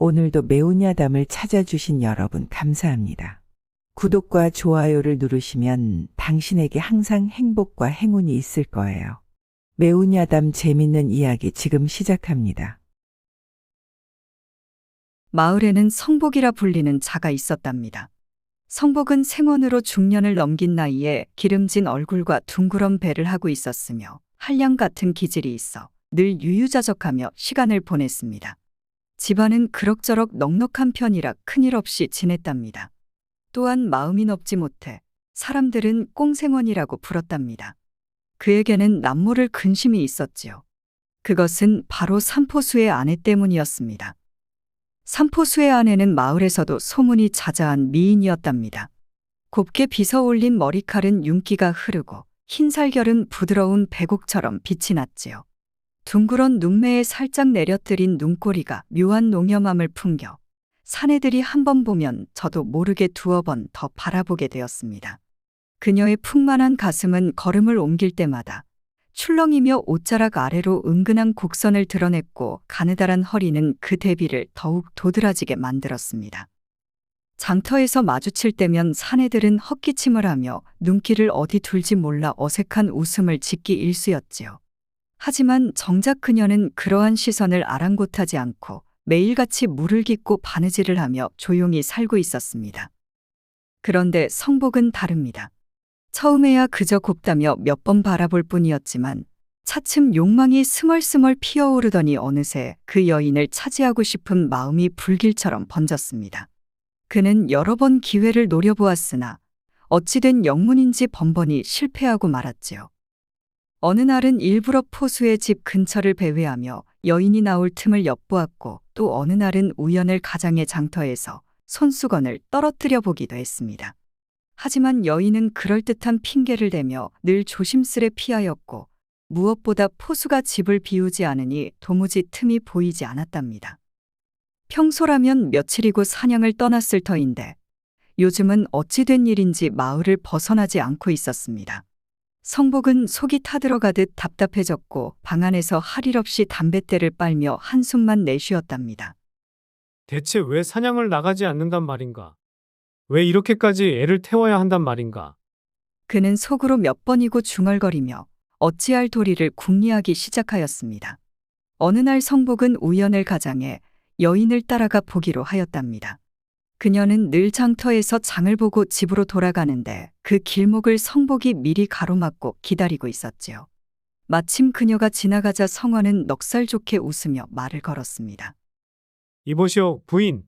오늘도 매운 야담을 찾아주신 여러분 감사합니다. 구독과 좋아요를 누르시면 당신에게 항상 행복과 행운이 있을 거예요. 매운 야담 재밌는 이야기 지금 시작합니다. 마을에는 성복이라 불리는 자가 있었답니다. 성복은 생원으로 중년을 넘긴 나이에 기름진 얼굴과 둥그런 배를 하고 있었으며 한량 같은 기질이 있어 늘 유유자적하며 시간을 보냈습니다. 집안은 그럭저럭 넉넉한 편이라 큰일 없이 지냈답니다. 또한 마음이 넓지 못해 사람들은 꽁생원이라고 불렀답니다. 그에게는 남모를 근심이 있었지요. 그것은 바로 삼포수의 아내 때문이었습니다. 삼포수의 아내는 마을에서도 소문이 자자한 미인이었답니다. 곱게 빗어 올린 머리칼은 윤기가 흐르고 흰살결은 부드러운 백옥처럼 빛이 났지요. 둥그런 눈매에 살짝 내려뜨린 눈꼬리가 묘한 농염함을 풍겨 사내들이 한 번 보면 저도 모르게 두어 번 더 바라보게 되었습니다. 그녀의 풍만한 가슴은 걸음을 옮길 때마다 출렁이며 옷자락 아래로 은근한 곡선을 드러냈고 가느다란 허리는 그 대비를 더욱 도드라지게 만들었습니다. 장터에서 마주칠 때면 사내들은 헛기침을 하며 눈길을 어디 둘지 몰라 어색한 웃음을 짓기 일쑤였지요. 하지만 정작 그녀는 그러한 시선을 아랑곳하지 않고 매일같이 물을 깃고 바느질을 하며 조용히 살고 있었습니다. 그런데 성복은 다릅니다. 처음에야 그저 곱다며 몇 번 바라볼 뿐이었지만 차츰 욕망이 스멀스멀 피어오르더니 어느새 그 여인을 차지하고 싶은 마음이 불길처럼 번졌습니다. 그는 여러 번 기회를 노려보았으나 어찌된 영문인지 번번이 실패하고 말았지요. 어느 날은 일부러 포수의 집 근처를 배회하며 여인이 나올 틈을 엿보았고 또 어느 날은 우연을 가장의 장터에서 손수건을 떨어뜨려 보기도 했습니다. 하지만 여인은 그럴듯한 핑계를 대며 늘 조심스레 피하였고 무엇보다 포수가 집을 비우지 않으니 도무지 틈이 보이지 않았답니다. 평소라면 며칠이고 사냥을 떠났을 터인데 요즘은 어찌 된 일인지 마을을 벗어나지 않고 있었습니다. 성복은 속이 타들어가듯 답답해졌고 방 안에서 할 일 없이 담뱃대를 빨며 한숨만 내쉬었답니다. 대체 왜 사냥을 나가지 않는단 말인가? 왜 이렇게까지 애를 태워야 한단 말인가? 그는 속으로 몇 번이고 중얼거리며 어찌할 도리를 궁리하기 시작하였습니다. 어느 날 성복은 우연을 가장해 여인을 따라가 보기로 하였답니다. 그녀는 늘 장터에서 장을 보고 집으로 돌아가는데 그 길목을 성복이 미리 가로막고 기다리고 있었지요. 마침 그녀가 지나가자 성원은 넉살 좋게 웃으며 말을 걸었습니다. 이보시오, 부인.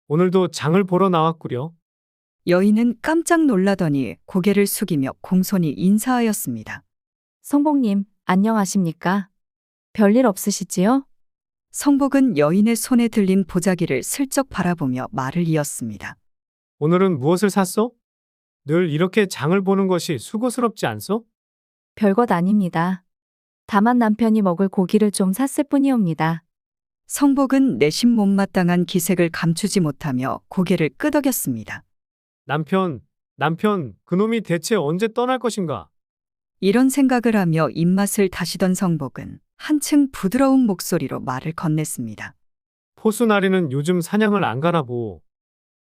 오늘도 장을 보러 나왔구려. 여인은 깜짝 놀라더니 고개를 숙이며 공손히 인사하였습니다. 성복님, 안녕하십니까? 별일 없으시지요? 성복은 여인의 손에 들린 보자기를 슬쩍 바라보며 말을 이었습니다. 오늘은 무엇을 샀소? 늘 이렇게 장을 보는 것이 수고스럽지 않소? 별것 아닙니다. 다만 남편이 먹을 고기를 좀 샀을 뿐이옵니다. 성복은 내심 못마땅한 기색을 감추지 못하며 고개를 끄덕였습니다. 남편, 그놈이 대체 언제 떠날 것인가? 이런 생각을 하며 입맛을 다시던 성복은 한층 부드러운 목소리로 말을 건넸습니다. 포수나리는 요즘 사냥을 안 가라보.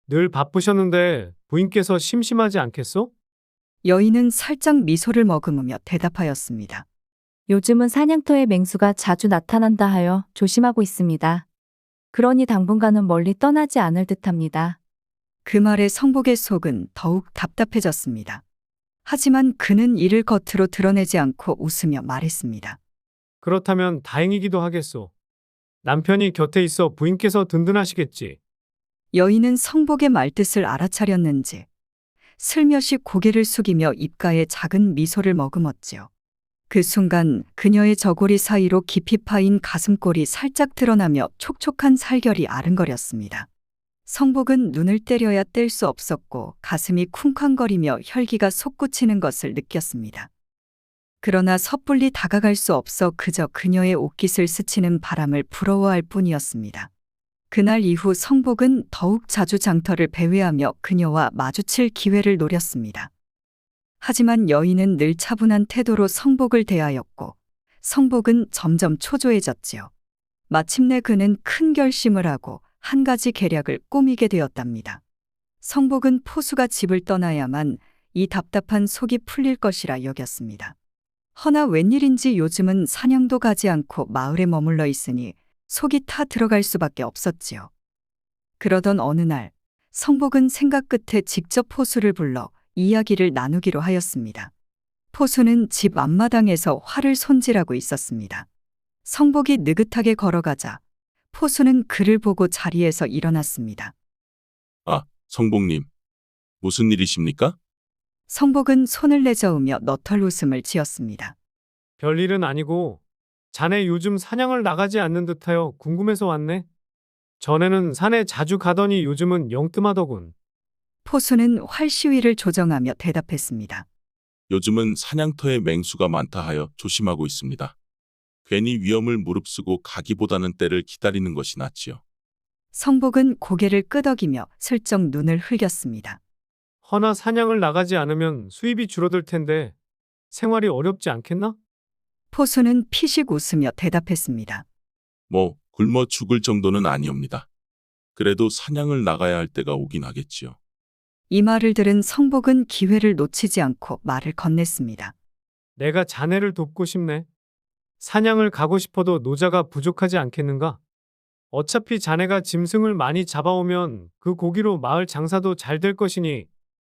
늘 바쁘셨는데 부인께서 심심하지 않겠소? 여인은 살짝 미소를 머금으며 대답하였습니다. 요즘은 사냥터에 맹수가 자주 나타난다 하여 조심하고 있습니다. 그러니 당분간은 멀리 떠나지 않을 듯합니다. 그 말에 성복의 속은 더욱 답답해졌습니다. 하지만 그는 이를 겉으로 드러내지 않고 웃으며 말했습니다. 그렇다면 다행이기도 하겠소. 남편이 곁에 있어 부인께서 든든하시겠지. 여인은 성복의 말뜻을 알아차렸는지 슬며시 고개를 숙이며 입가에 작은 미소를 머금었지요. 그 순간 그녀의 저고리 사이로 깊이 파인 가슴골이 살짝 드러나며 촉촉한 살결이 아른거렸습니다. 성복은 눈을 때려야 뗄 수 없었고 가슴이 쿵쾅거리며 혈기가 솟구치는 것을 느꼈습니다. 그러나 섣불리 다가갈 수 없어 그저 그녀의 옷깃을 스치는 바람을 부러워할 뿐이었습니다. 그날 이후 성복은 더욱 자주 장터를 배회하며 그녀와 마주칠 기회를 노렸습니다. 하지만 여인은 늘 차분한 태도로 성복을 대하였고 성복은 점점 초조해졌지요. 마침내 그는 큰 결심을 하고 한 가지 계략을 꾸미게 되었답니다. 성복은 포수가 집을 떠나야만 이 답답한 속이 풀릴 것이라 여겼습니다. 허나 웬일인지 요즘은 사냥도 가지 않고 마을에 머물러 있으니 속이 타 들어갈 수밖에 없었지요. 그러던 어느 날 성복은 생각 끝에 직접 포수를 불러 이야기를 나누기로 하였습니다. 포수는 집 앞마당에서 활을 손질하고 있었습니다. 성복이 느긋하게 걸어가자 포수는 그를 보고 자리에서 일어났습니다. 아, 성복님. 무슨 일이십니까? 성복은 손을 내저으며 너털 웃음을 지었습니다. 별일은 아니고 자네 요즘 사냥을 나가지 않는 듯하여 궁금해서 왔네. 전에는 산에 자주 가더니 요즘은 영 뜸하더군. 포수는 활 시위를 조정하며 대답했습니다. 요즘은 사냥터에 맹수가 많다 하여 조심하고 있습니다. 괜히 위험을 무릅쓰고 가기보다는 때를 기다리는 것이 낫지요. 성복은 고개를 끄덕이며 슬쩍 눈을 흘겼습니다. 허나 사냥을 나가지 않으면 수입이 줄어들 텐데 생활이 어렵지 않겠나? 포수는 피식 웃으며 대답했습니다. 뭐 굶어 죽을 정도는 아니옵니다. 그래도 사냥을 나가야 할 때가 오긴 하겠지요. 이 말을 들은 성복은 기회를 놓치지 않고 말을 건넸습니다. 내가 자네를 돕고 싶네. 사냥을 가고 싶어도 노자가 부족하지 않겠는가? 어차피 자네가 짐승을 많이 잡아오면 그 고기로 마을 장사도 잘 될 것이니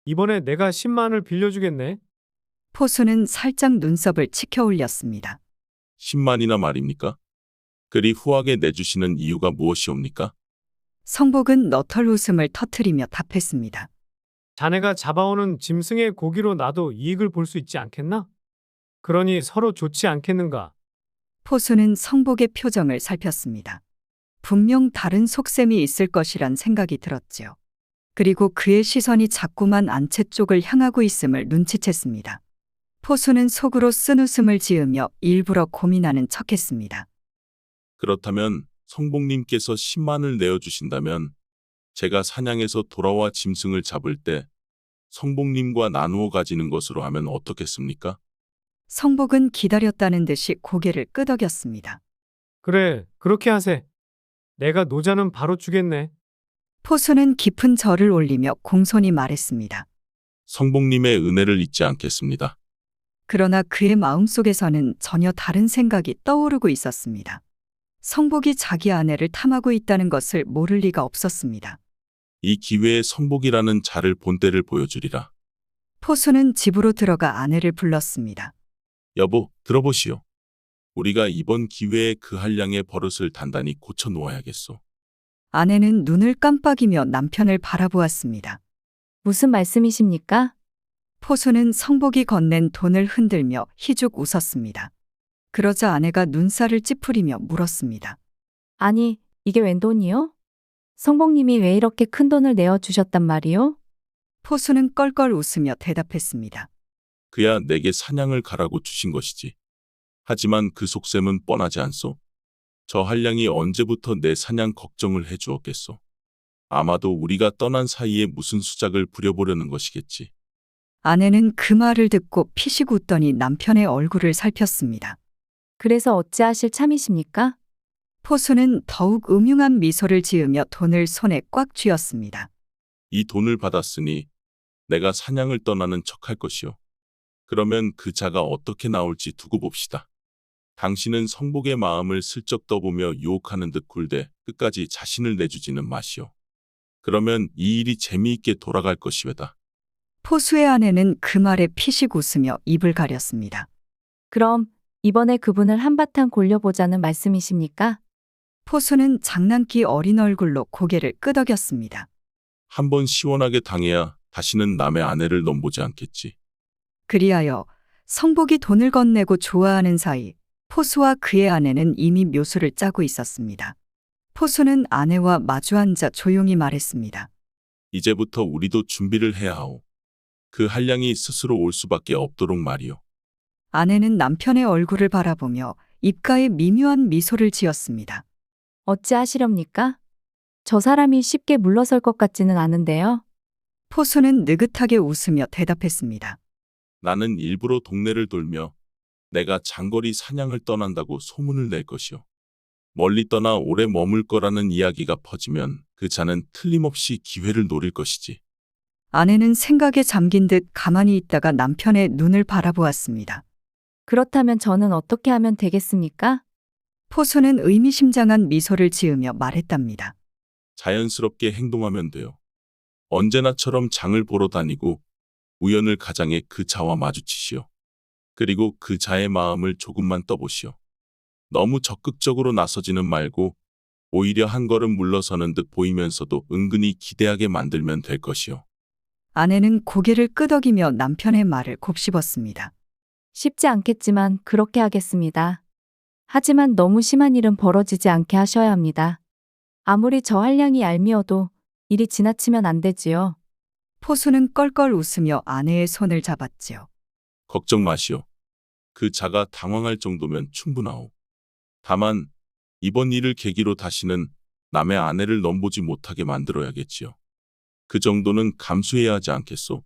이번에 내가 10만을 빌려주겠네. 포수는 살짝 눈썹을 치켜 올렸습니다. 10만이나 말입니까? 그리 후하게 내주시는 이유가 무엇이옵니까? 성복은 너털 웃음을 터뜨리며 답했습니다. 자네가 잡아오는 짐승의 고기로 나도 이익을 볼 수 있지 않겠나? 그러니 서로 좋지 않겠는가? 포수는 성복의 표정을 살폈습니다. 분명 다른 속셈이 있을 것이란 생각이 들었지요. 그리고 그의 시선이 자꾸만 안채 쪽을 향하고 있음을 눈치챘습니다. 포수는 속으로 쓴웃음을 지으며 일부러 고민하는 척했습니다. 그렇다면 성복님께서 10만을 내어주신다면 제가 사냥에서 돌아와 짐승을 잡을 때 성복님과 나누어 가지는 것으로 하면 어떻겠습니까? 성복은 기다렸다는 듯이 고개를 끄덕였습니다. 그래, 그렇게 하세. 내가 노자는 바로 주겠네. 포수는 깊은 절을 올리며 공손히 말했습니다. 성복님의 은혜를 잊지 않겠습니다. 그러나 그의 마음속에서는 전혀 다른 생각이 떠오르고 있었습니다. 성복이 자기 아내를 탐하고 있다는 것을 모를 리가 없었습니다. 이 기회에 성복이라는 자를 본때를 보여주리라. 포수는 집으로 들어가 아내를 불렀습니다. 여보, 들어보시오. 우리가 이번 기회에 그 한량의 버릇을 단단히 고쳐 놓아야겠소. 아내는 눈을 깜빡이며 남편을 바라보았습니다. 무슨 말씀이십니까? 포수는 성복이 건넨 돈을 흔들며 희죽 웃었습니다. 그러자 아내가 눈살을 찌푸리며 물었습니다. 아니, 이게 웬 돈이요? 성복님이 왜 이렇게 큰 돈을 내어주셨단 말이요? 포수는 껄껄 웃으며 대답했습니다. 그야 내게 사냥을 가라고 주신 것이지. 하지만 그 속셈은 뻔하지 않소? 저 한량이 언제부터 내 사냥 걱정을 해 주었겠소? 아마도 우리가 떠난 사이에 무슨 수작을 부려보려는 것이겠지. 아내는 그 말을 듣고 피식 웃더니 남편의 얼굴을 살폈습니다. 그래서 어찌하실 참이십니까? 포수는 더욱 음흉한 미소를 지으며 돈을 손에 꽉 쥐었습니다. 이 돈을 받았으니 내가 사냥을 떠나는 척할 것이오. 그러면 그 자가 어떻게 나올지 두고 봅시다. 당신은 성복의 마음을 슬쩍 떠보며 유혹하는 듯 굴대 끝까지 자신을 내주지는 마시오. 그러면 이 일이 재미있게 돌아갈 것이외다. 포수의 아내는 그 말에 피식 웃으며 입을 가렸습니다. 그럼 이번에 그분을 한바탕 골려보자는 말씀이십니까? 포수는 장난기 어린 얼굴로 고개를 끄덕였습니다. 한번 시원하게 당해야 다시는 남의 아내를 넘보지 않겠지. 그리하여 성복이 돈을 건네고 좋아하는 사이 포수와 그의 아내는 이미 묘수를 짜고 있었습니다. 포수는 아내와 마주 앉아 조용히 말했습니다. 이제부터 우리도 준비를 해야 하오. 그 한량이 스스로 올 수밖에 없도록 말이오. 아내는 남편의 얼굴을 바라보며 입가에 미묘한 미소를 지었습니다. 어찌하시렵니까? 저 사람이 쉽게 물러설 것 같지는 않은데요. 포수는 느긋하게 웃으며 대답했습니다. 나는 일부러 동네를 돌며 내가 장거리 사냥을 떠난다고 소문을 낼 것이오. 멀리 떠나 오래 머물 거라는 이야기가 퍼지면 그 자는 틀림없이 기회를 노릴 것이지. 아내는 생각에 잠긴 듯 가만히 있다가 남편의 눈을 바라보았습니다. 그렇다면 저는 어떻게 하면 되겠습니까? 포수는 의미심장한 미소를 지으며 말했답니다. 자연스럽게 행동하면 돼요. 언제나처럼 장을 보러 다니고 우연을 가장해 그 자와 마주치시오. 그리고 그 자의 마음을 조금만 떠보시오. 너무 적극적으로 나서지는 말고 오히려 한 걸음 물러서는 듯 보이면서도 은근히 기대하게 만들면 될 것이오. 아내는 고개를 끄덕이며 남편의 말을 곱씹었습니다. 쉽지 않겠지만 그렇게 하겠습니다. 하지만 너무 심한 일은 벌어지지 않게 하셔야 합니다. 아무리 저 한량이 얄미워도 일이 지나치면 안 되지요. 포수는 껄껄 웃으며 아내의 손을 잡았지요. 걱정 마시오. 그 자가 당황할 정도면 충분하오. 다만 이번 일을 계기로 다시는 남의 아내를 넘보지 못하게 만들어야겠지요. 그 정도는 감수해야 하지 않겠소?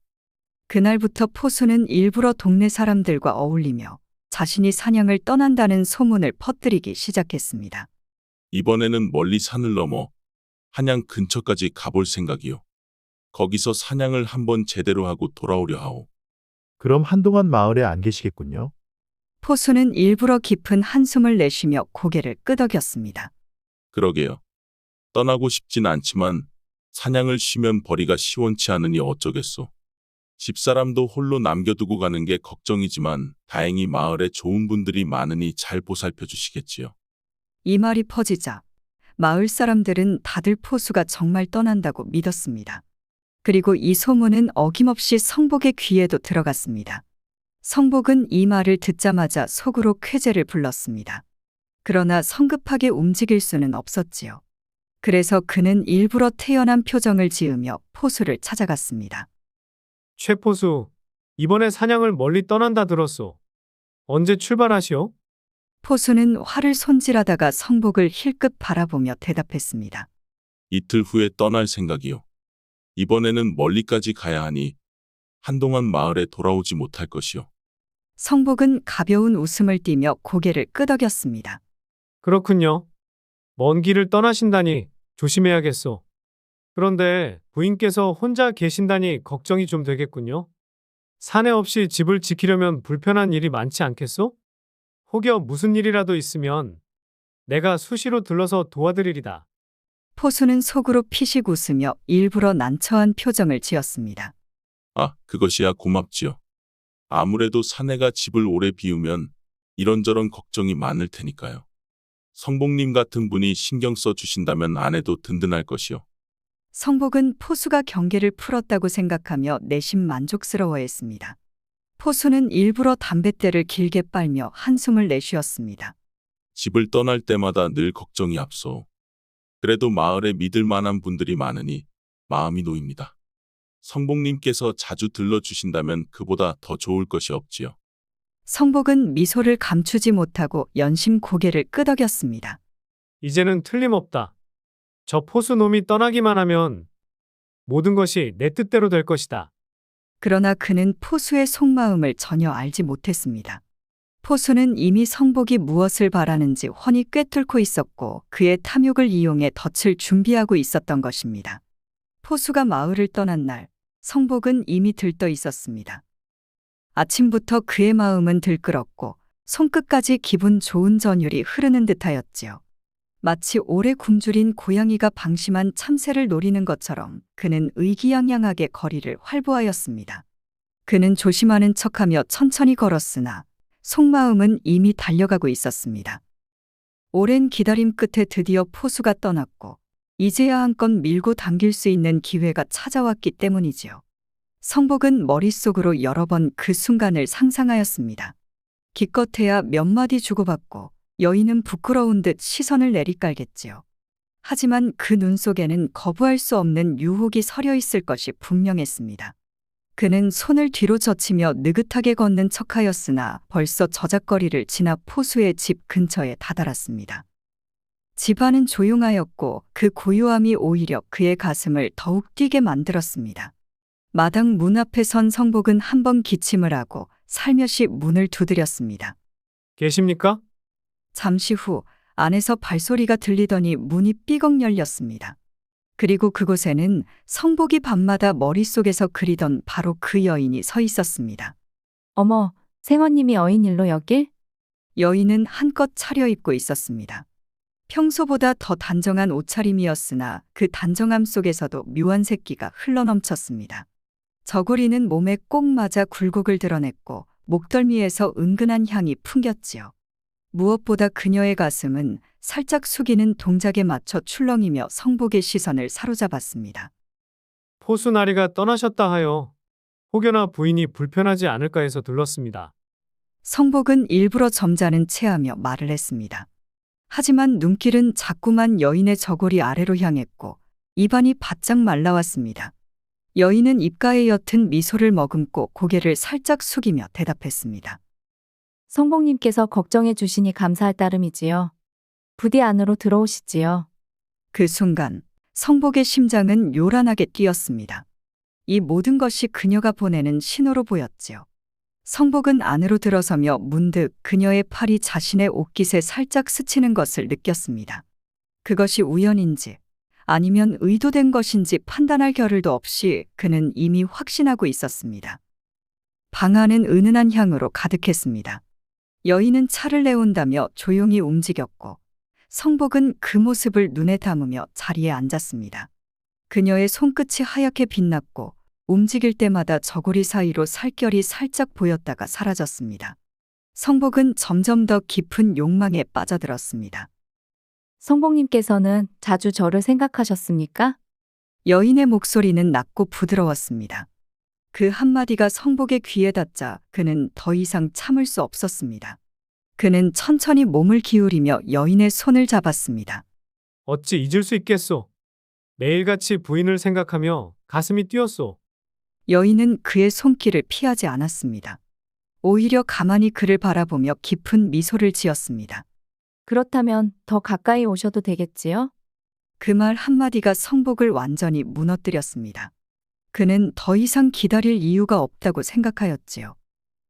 그날부터 포수는 일부러 동네 사람들과 어울리며 자신이 사냥을 떠난다는 소문을 퍼뜨리기 시작했습니다. 이번에는 멀리 산을 넘어 한양 근처까지 가볼 생각이요. 거기서 사냥을 한번 제대로 하고 돌아오려 하오. 그럼 한동안 마을에 안 계시겠군요. 포수는 일부러 깊은 한숨을 내쉬며 고개를 끄덕였습니다. 그러게요. 떠나고 싶진 않지만 사냥을 쉬면 벌이가 시원치 않으니 어쩌겠소. 집사람도 홀로 남겨두고 가는 게 걱정이지만 다행히 마을에 좋은 분들이 많으니 잘 보살펴 주시겠지요. 이 말이 퍼지자 마을 사람들은 다들 포수가 정말 떠난다고 믿었습니다. 그리고 이 소문은 어김없이 성복의 귀에도 들어갔습니다. 성복은 이 말을 듣자마자 속으로 쾌재를 불렀습니다. 그러나 성급하게 움직일 수는 없었지요. 그래서 그는 일부러 태연한 표정을 지으며 포수를 찾아갔습니다. 최포수, 이번에 사냥을 멀리 떠난다 들었소. 언제 출발하시오? 포수는 화를 손질하다가 성복을 힐끗 바라보며 대답했습니다. 이틀 후에 떠날 생각이요. 이번에는 멀리까지 가야 하니 한동안 마을에 돌아오지 못할 것이요. 성복은 가벼운 웃음을 띠며 고개를 끄덕였습니다. 그렇군요. 먼 길을 떠나신다니 조심해야겠소. 그런데 부인께서 혼자 계신다니 걱정이 좀 되겠군요. 사내 없이 집을 지키려면 불편한 일이 많지 않겠소? 혹여 무슨 일이라도 있으면 내가 수시로 들러서 도와드리리다. 포수는 속으로 피식 웃으며 일부러 난처한 표정을 지었습니다. 아, 그것이야 고맙지요. 아무래도 사내가 집을 오래 비우면 이런저런 걱정이 많을 테니까요. 성복님 같은 분이 신경 써 주신다면 아내도 든든할 것이요. 성복은 포수가 경계를 풀었다고 생각하며 내심 만족스러워했습니다. 포수는 일부러 담뱃대를 길게 빨며 한숨을 내쉬었습니다. 집을 떠날 때마다 늘 걱정이 앞서. 그래도 마을에 믿을 만한 분들이 많으니 마음이 놓입니다. 성복님께서 자주 들러주신다면 그보다 더 좋을 것이 없지요. 성복은 미소를 감추지 못하고 연심 고개를 끄덕였습니다. 이제는 틀림없다. 저 포수놈이 떠나기만 하면 모든 것이 내 뜻대로 될 것이다. 그러나 그는 포수의 속마음을 전혀 알지 못했습니다. 포수는 이미 성복이 무엇을 바라는지 훤히 꿰뚫고 있었고 그의 탐욕을 이용해 덫을 준비하고 있었던 것입니다. 포수가 마을을 떠난 날, 성복은 이미 들떠 있었습니다. 아침부터 그의 마음은 들끓었고 손끝까지 기분 좋은 전율이 흐르는 듯하였지요. 마치 오래 굶주린 고양이가 방심한 참새를 노리는 것처럼 그는 의기양양하게 거리를 활보하였습니다. 그는 조심하는 척하며 천천히 걸었으나 속마음은 이미 달려가고 있었습니다. 오랜 기다림 끝에 드디어 포수가 떠났고 이제야 한껏 밀고 당길 수 있는 기회가 찾아왔기 때문이지요. 성복은 머릿속으로 여러 번 그 순간을 상상하였습니다. 기껏해야 몇 마디 주고받고 여인은 부끄러운 듯 시선을 내리깔겠지요. 하지만 그 눈 속에는 거부할 수 없는 유혹이 서려 있을 것이 분명했습니다. 그는 손을 뒤로 젖히며 느긋하게 걷는 척하였으나 벌써 저작거리를 지나 포수의 집 근처에 다다랐습니다. 집안은 조용하였고 그 고요함이 오히려 그의 가슴을 더욱 뛰게 만들었습니다. 마당 문 앞에 선 성복은 한번 기침을 하고 살며시 문을 두드렸습니다. 계십니까? 잠시 후 안에서 발소리가 들리더니 문이 삐걱 열렸습니다. 그리고 그곳에는 성복이 밤마다 머릿속에서 그리던 바로 그 여인이 서 있었습니다. 어머, 생원님이 어인일로 여길? 여인은 한껏 차려입고 있었습니다. 평소보다 더 단정한 옷차림이었으나 그 단정함 속에서도 묘한 새끼가 흘러넘쳤습니다. 저고리는 몸에 꼭 맞아 굴곡을 드러냈고 목덜미에서 은근한 향이 풍겼지요. 무엇보다 그녀의 가슴은 살짝 숙이는 동작에 맞춰 출렁이며 성복의 시선을 사로잡았습니다. 포수나리가 떠나셨다 하여 혹여나 부인이 불편하지 않을까 해서 들렀습니다. 성복은 일부러 점잖은 체하며 말을 했습니다. 하지만 눈길은 자꾸만 여인의 저고리 아래로 향했고 입안이 바짝 말라왔습니다. 여인은 입가에 옅은 미소를 머금고 고개를 살짝 숙이며 대답했습니다. 성복님께서 걱정해 주시니 감사할 따름이지요. 부디 안으로 들어오시지요. 그 순간 성복의 심장은 요란하게 뛰었습니다. 이 모든 것이 그녀가 보내는 신호로 보였지요. 성복은 안으로 들어서며 문득 그녀의 팔이 자신의 옷깃에 살짝 스치는 것을 느꼈습니다. 그것이 우연인지 아니면 의도된 것인지 판단할 겨를도 없이 그는 이미 확신하고 있었습니다. 방 안은 은은한 향으로 가득했습니다. 여인은 차를 내온다며 조용히 움직였고 성복은 그 모습을 눈에 담으며 자리에 앉았습니다. 그녀의 손끝이 하얗게 빛났고 움직일 때마다 저고리 사이로 살결이 살짝 보였다가 사라졌습니다. 성복은 점점 더 깊은 욕망에 빠져들었습니다. 성복님께서는 자주 저를 생각하셨습니까? 여인의 목소리는 낮고 부드러웠습니다. 그 한마디가 성복의 귀에 닿자 그는 더 이상 참을 수 없었습니다. 그는 천천히 몸을 기울이며 여인의 손을 잡았습니다. 어찌 잊을 수 있겠소. 매일같이 부인을 생각하며 가슴이 뛰었소. 여인은 그의 손길을 피하지 않았습니다. 오히려 가만히 그를 바라보며 깊은 미소를 지었습니다. 그렇다면 더 가까이 오셔도 되겠지요? 그 말 한마디가 성복을 완전히 무너뜨렸습니다. 그는 더 이상 기다릴 이유가 없다고 생각하였지요.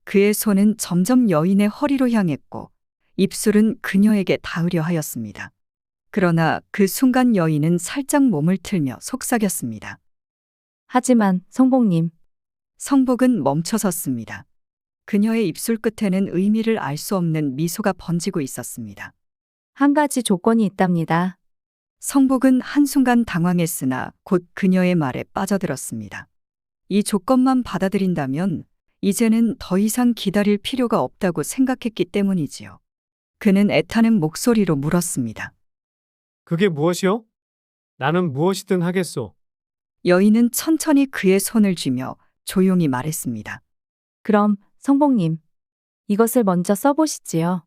그의 손은 점점 여인의 허리로 향했고 입술은 그녀에게 닿으려 하였습니다. 그러나 그 순간 여인은 살짝 몸을 틀며 속삭였습니다. 하지만 성복님, 성복은 멈춰섰습니다. 그녀의 입술 끝에는 의미를 알 수 없는 미소가 번지고 있었습니다. 한 가지 조건이 있답니다. 성복은 한순간 당황했으나 곧 그녀의 말에 빠져들었습니다. 이 조건만 받아들인다면 이제는 더 이상 기다릴 필요가 없다고 생각했기 때문이지요. 그는 애타는 목소리로 물었습니다. 그게 무엇이요? 나는 무엇이든 하겠소. 여인은 천천히 그의 손을 쥐며 조용히 말했습니다. 그럼 성복님, 이것을 먼저 써보시지요.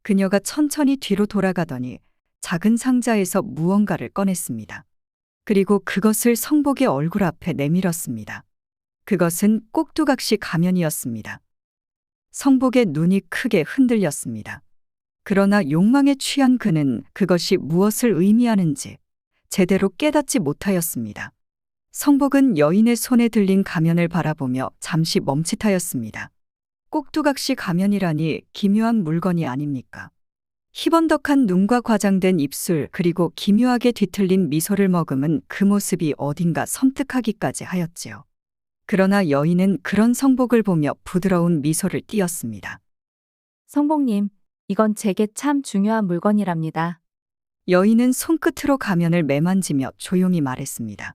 그녀가 천천히 뒤로 돌아가더니 작은 상자에서 무언가를 꺼냈습니다. 그리고 그것을 성복의 얼굴 앞에 내밀었습니다. 그것은 꼭두각시 가면이었습니다. 성복의 눈이 크게 흔들렸습니다. 그러나 욕망에 취한 그는 그것이 무엇을 의미하는지 제대로 깨닫지 못하였습니다. 성복은 여인의 손에 들린 가면을 바라보며 잠시 멈칫하였습니다. 꼭두각시 가면이라니 기묘한 물건이 아닙니까? 희번덕한 눈과 과장된 입술 그리고 기묘하게 뒤틀린 미소를 머금은 그 모습이 어딘가 섬뜩하기까지 하였지요. 그러나 여인은 그런 성복을 보며 부드러운 미소를 띄었습니다. 성복님, 이건 제게 참 중요한 물건이랍니다. 여인은 손끝으로 가면을 매만지며 조용히 말했습니다.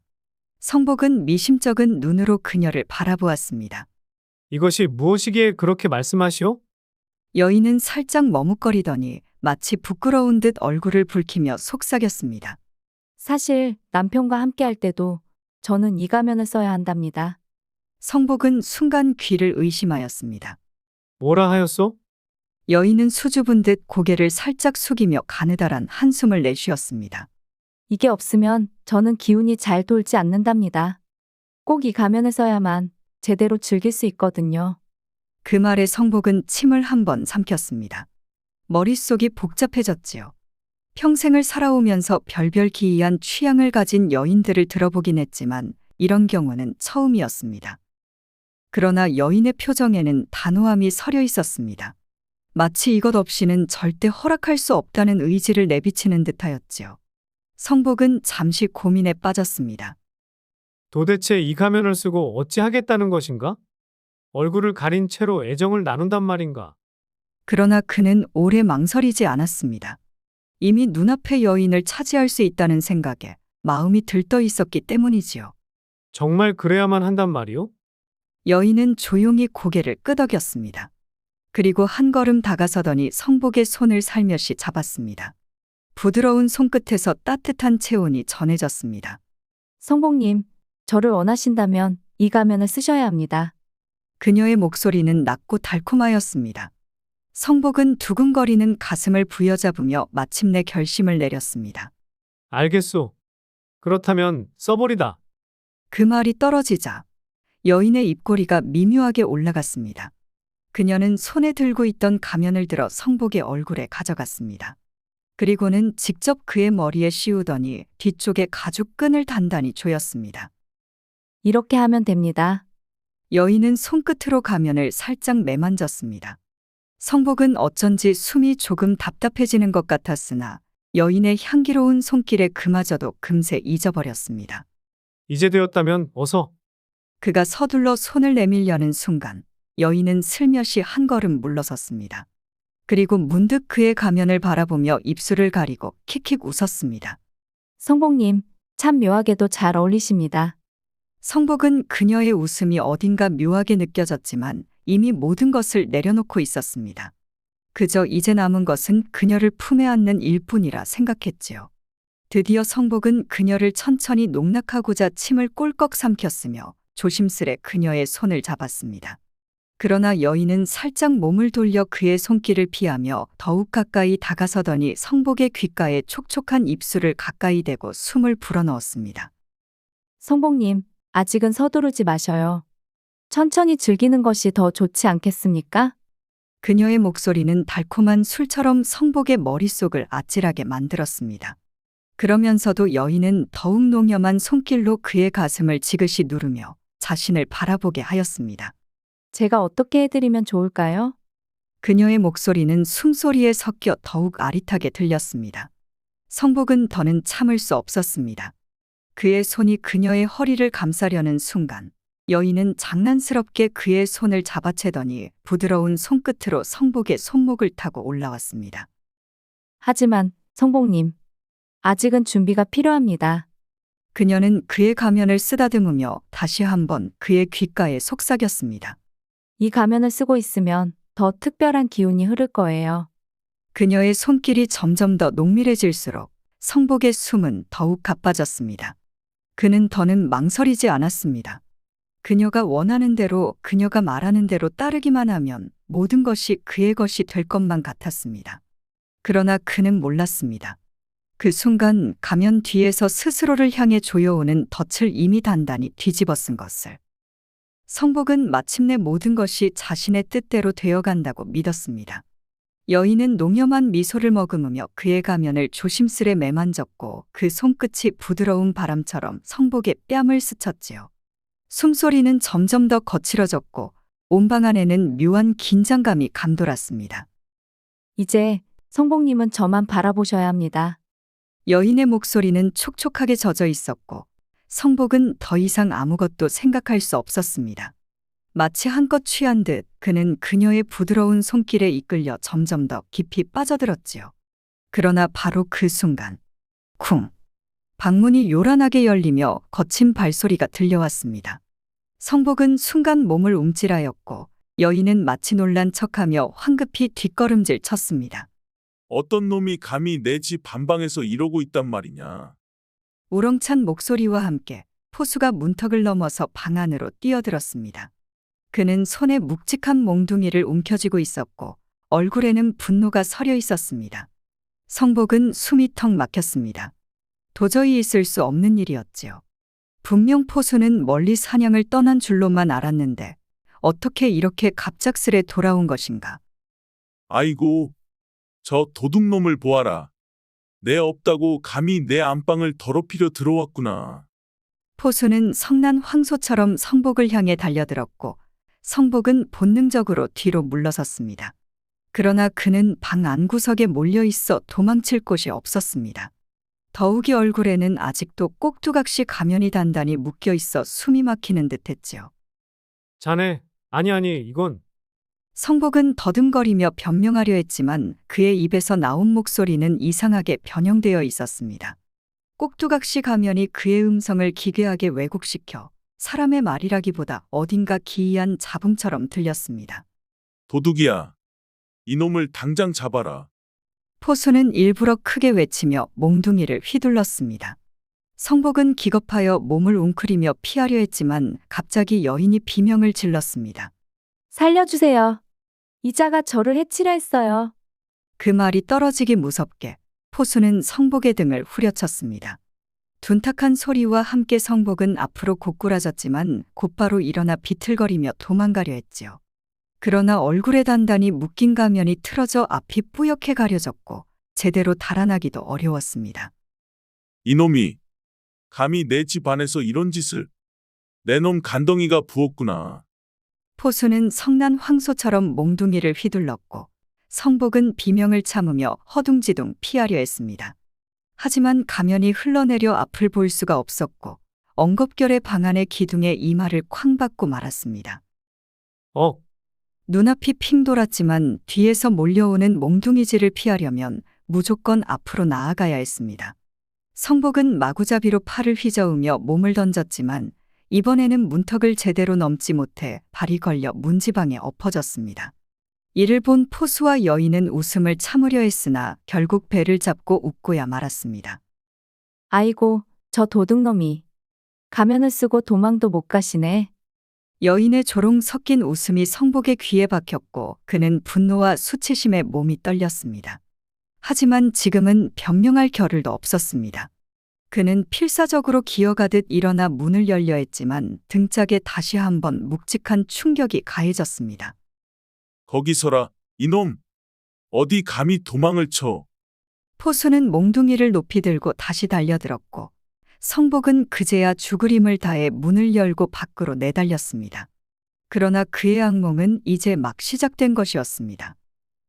성복은 미심쩍은 눈으로 그녀를 바라보았습니다. 이것이 무엇이기에 그렇게 말씀하시오? 여인은 살짝 머뭇거리더니 마치 부끄러운 듯 얼굴을 붉히며 속삭였습니다. 사실 남편과 함께 할 때도 저는 이 가면을 써야 한답니다. 성복은 순간 귀를 의심하였습니다. 뭐라 하였소? 여인은 수줍은 듯 고개를 살짝 숙이며 가느다란 한숨을 내쉬었습니다. 이게 없으면 저는 기운이 잘 돌지 않는답니다. 꼭 이 가면을 써야만 제대로 즐길 수 있거든요. 그 말에 성복은 침을 한 번 삼켰습니다. 머릿속이 복잡해졌지요. 평생을 살아오면서 별별 기이한 취향을 가진 여인들을 들어보긴 했지만 이런 경우는 처음이었습니다. 그러나 여인의 표정에는 단호함이 서려 있었습니다. 마치 이것 없이는 절대 허락할 수 없다는 의지를 내비치는 듯하였지요. 성복은 잠시 고민에 빠졌습니다. 도대체 이 가면을 쓰고 어찌 하겠다는 것인가? 얼굴을 가린 채로 애정을 나눈단 말인가? 그러나 그는 오래 망설이지 않았습니다. 이미 눈앞의 여인을 차지할 수 있다는 생각에 마음이 들떠 있었기 때문이지요. 정말 그래야만 한단 말이오? 여인은 조용히 고개를 끄덕였습니다. 그리고 한 걸음 다가서더니 성복의 손을 살며시 잡았습니다. 부드러운 손끝에서 따뜻한 체온이 전해졌습니다. 성복님, 저를 원하신다면 이 가면을 쓰셔야 합니다. 그녀의 목소리는 낮고 달콤하였습니다. 성복은 두근거리는 가슴을 부여잡으며 마침내 결심을 내렸습니다. 알겠소. 그렇다면 써버리다. 그 말이 떨어지자 여인의 입꼬리가 미묘하게 올라갔습니다. 그녀는 손에 들고 있던 가면을 들어 성복의 얼굴에 가져갔습니다. 그리고는 직접 그의 머리에 씌우더니 뒤쪽에 가죽끈을 단단히 조였습니다. 이렇게 하면 됩니다. 여인은 손끝으로 가면을 살짝 매만졌습니다. 성복은 어쩐지 숨이 조금 답답해지는 것 같았으나 여인의 향기로운 손길에 그마저도 금세 잊어버렸습니다. 이제 되었다면 어서. 그가 서둘러 손을 내밀려는 순간 여인은 슬며시 한 걸음 물러섰습니다. 그리고 문득 그의 가면을 바라보며 입술을 가리고 킥킥 웃었습니다. 성복님, 참 묘하게도 잘 어울리십니다. 성복은 그녀의 웃음이 어딘가 묘하게 느껴졌지만 이미 모든 것을 내려놓고 있었습니다. 그저 이제 남은 것은 그녀를 품에 안는 일뿐이라 생각했지요. 드디어 성복은 그녀를 천천히 농락하고자 침을 꼴꺽 삼켰으며 조심스레 그녀의 손을 잡았습니다. 그러나 여인은 살짝 몸을 돌려 그의 손길을 피하며 더욱 가까이 다가서더니 성복의 귓가에 촉촉한 입술을 가까이 대고 숨을 불어넣었습니다. 성복님, 아직은 서두르지 마셔요. 천천히 즐기는 것이 더 좋지 않겠습니까? 그녀의 목소리는 달콤한 술처럼 성복의 머릿속을 아찔하게 만들었습니다. 그러면서도 여인은 더욱 농염한 손길로 그의 가슴을 지그시 누르며 자신을 바라보게 하였습니다. 제가 어떻게 해드리면 좋을까요? 그녀의 목소리는 숨소리에 섞여 더욱 아릿하게 들렸습니다. 성복은 더는 참을 수 없었습니다. 그의 손이 그녀의 허리를 감싸려는 순간 여인은 장난스럽게 그의 손을 잡아채더니 부드러운 손끝으로 성복의 손목을 타고 올라왔습니다. 하지만 성복님, 아직은 준비가 필요합니다. 그녀는 그의 가면을 쓰다듬으며 다시 한번 그의 귓가에 속삭였습니다. 이 가면을 쓰고 있으면 더 특별한 기운이 흐를 거예요. 그녀의 손길이 점점 더 농밀해질수록 성복의 숨은 더욱 가빠졌습니다. 그는 더는 망설이지 않았습니다. 그녀가 원하는 대로, 그녀가 말하는 대로 따르기만 하면 모든 것이 그의 것이 될 것만 같았습니다. 그러나 그는 몰랐습니다. 그 순간 가면 뒤에서 스스로를 향해 조여오는 덫을 이미 단단히 뒤집어 쓴 것을. 성복은 마침내 모든 것이 자신의 뜻대로 되어간다고 믿었습니다. 여인은 농염한 미소를 머금으며 그의 가면을 조심스레 매만졌고 그 손끝이 부드러운 바람처럼 성복의 뺨을 스쳤지요. 숨소리는 점점 더 거칠어졌고 온 방 안에는 묘한 긴장감이 감돌았습니다. 이제 성복님은 저만 바라보셔야 합니다. 여인의 목소리는 촉촉하게 젖어 있었고 성복은 더 이상 아무것도 생각할 수 없었습니다. 마치 한껏 취한 듯 그는 그녀의 부드러운 손길에 이끌려 점점 더 깊이 빠져들었지요. 그러나 바로 그 순간 쿵! 방문이 요란하게 열리며 거친 발소리가 들려왔습니다. 성복은 순간 몸을 움찔하였고 여인은 마치 놀란 척하며 황급히 뒷걸음질 쳤습니다. 어떤 놈이 감히 내 집 반방에서 이러고 있단 말이냐. 우렁찬 목소리와 함께 포수가 문턱을 넘어서 방 안으로 뛰어들었습니다. 그는 손에 묵직한 몽둥이를 움켜쥐고 있었고 얼굴에는 분노가 서려 있었습니다. 성복은 숨이 턱 막혔습니다. 도저히 있을 수 없는 일이었지요. 분명 포수는 멀리 사냥을 떠난 줄로만 알았는데 어떻게 이렇게 갑작스레 돌아온 것인가. 아이고, 저 도둑놈을 보아라. 내 없다고 감히 내 안방을 더럽히려 들어왔구나. 포수는 성난 황소처럼 성복을 향해 달려들었고 성복은 본능적으로 뒤로 물러섰습니다. 그러나 그는 방 안구석에 몰려 있어 도망칠 곳이 없었습니다. 더욱이 얼굴에는 아직도 꼭두각시 가면이 단단히 묶여 있어 숨이 막히는 듯했지요. 자네, 아니, 이건 성복은 더듬거리며 변명하려 했지만 그의 입에서 나온 목소리는 이상하게 변형되어 있었습니다. 꼭두각시 가면이 그의 음성을 기괴하게 왜곡시켜 사람의 말이라기보다 어딘가 기이한 잡음처럼 들렸습니다. 도둑이야. 이놈을 당장 잡아라. 포수는 일부러 크게 외치며 몽둥이를 휘둘렀습니다. 성복은 기겁하여 몸을 웅크리며 피하려 했지만 갑자기 여인이 비명을 질렀습니다. 살려주세요. 이자가 저를 해치려 했어요. 그 말이 떨어지기 무섭게 포수는 성복의 등을 후려쳤습니다. 둔탁한 소리와 함께 성복은 앞으로 고꾸라졌지만 곧바로 일어나 비틀거리며 도망가려 했지요. 그러나 얼굴에 단단히 묶인 가면이 틀어져 앞이 뿌옇게 가려졌고 제대로 달아나기도 어려웠습니다. 이놈이 감히 내 집 안에서 이런 짓을. 내 놈 간덩이가 부었구나. 포수는 성난 황소처럼 몽둥이를 휘둘렀고 성복은 비명을 참으며 허둥지둥 피하려 했습니다. 하지만 가면이 흘러내려 앞을 볼 수가 없었고 엉겁결에 방 안의 기둥에 이마를 쾅 박고 말았습니다. 눈앞이 핑 돌았지만 뒤에서 몰려오는 몽둥이질을 피하려면 무조건 앞으로 나아가야 했습니다. 성복은 마구잡이로 팔을 휘저으며 몸을 던졌지만 이번에는 문턱을 제대로 넘지 못해 발이 걸려 문지방에 엎어졌습니다. 이를 본 포수와 여인은 웃음을 참으려 했으나 결국 배를 잡고 웃고야 말았습니다. 아이고, 저 도둑놈이. 가면을 쓰고 도망도 못 가시네. 여인의 조롱 섞인 웃음이 성복의 귀에 박혔고 그는 분노와 수치심에 몸이 떨렸습니다. 하지만 지금은 변명할 겨를도 없었습니다. 그는 필사적으로 기어가듯 일어나 문을 열려 했지만 등짝에 다시 한번 묵직한 충격이 가해졌습니다. 거기 서라, 이놈. 어디 감히 도망을 쳐. 포수는 몽둥이를 높이 들고 다시 달려들었고 성복은 그제야 죽을 힘을 다해 문을 열고 밖으로 내달렸습니다. 그러나 그의 악몽은 이제 막 시작된 것이었습니다.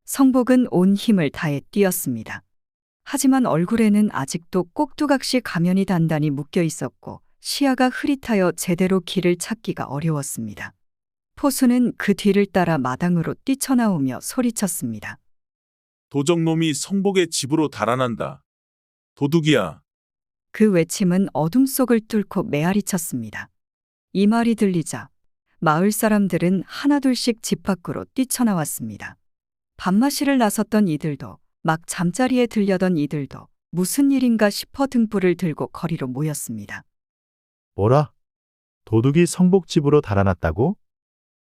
성복은 온 힘을 다해 뛰었습니다. 하지만 얼굴에는 아직도 꼭두각시 가면이 단단히 묶여 있었고 시야가 흐릿하여 제대로 길을 찾기가 어려웠습니다. 포수는 그 뒤를 따라 마당으로 뛰쳐나오며 소리쳤습니다. 도적놈이 성복의 집으로 달아난다. 도둑이야. 그 외침은 어둠 속을 뚫고 메아리쳤습니다. 이 말이 들리자 마을 사람들은 하나둘씩 집 밖으로 뛰쳐나왔습니다. 밤마시를 나섰던 이들도 막 잠자리에 들려던 이들도 무슨 일인가 싶어 등불을 들고 거리로 모였습니다. 뭐라? 도둑이 성복 집으로 달아났다고?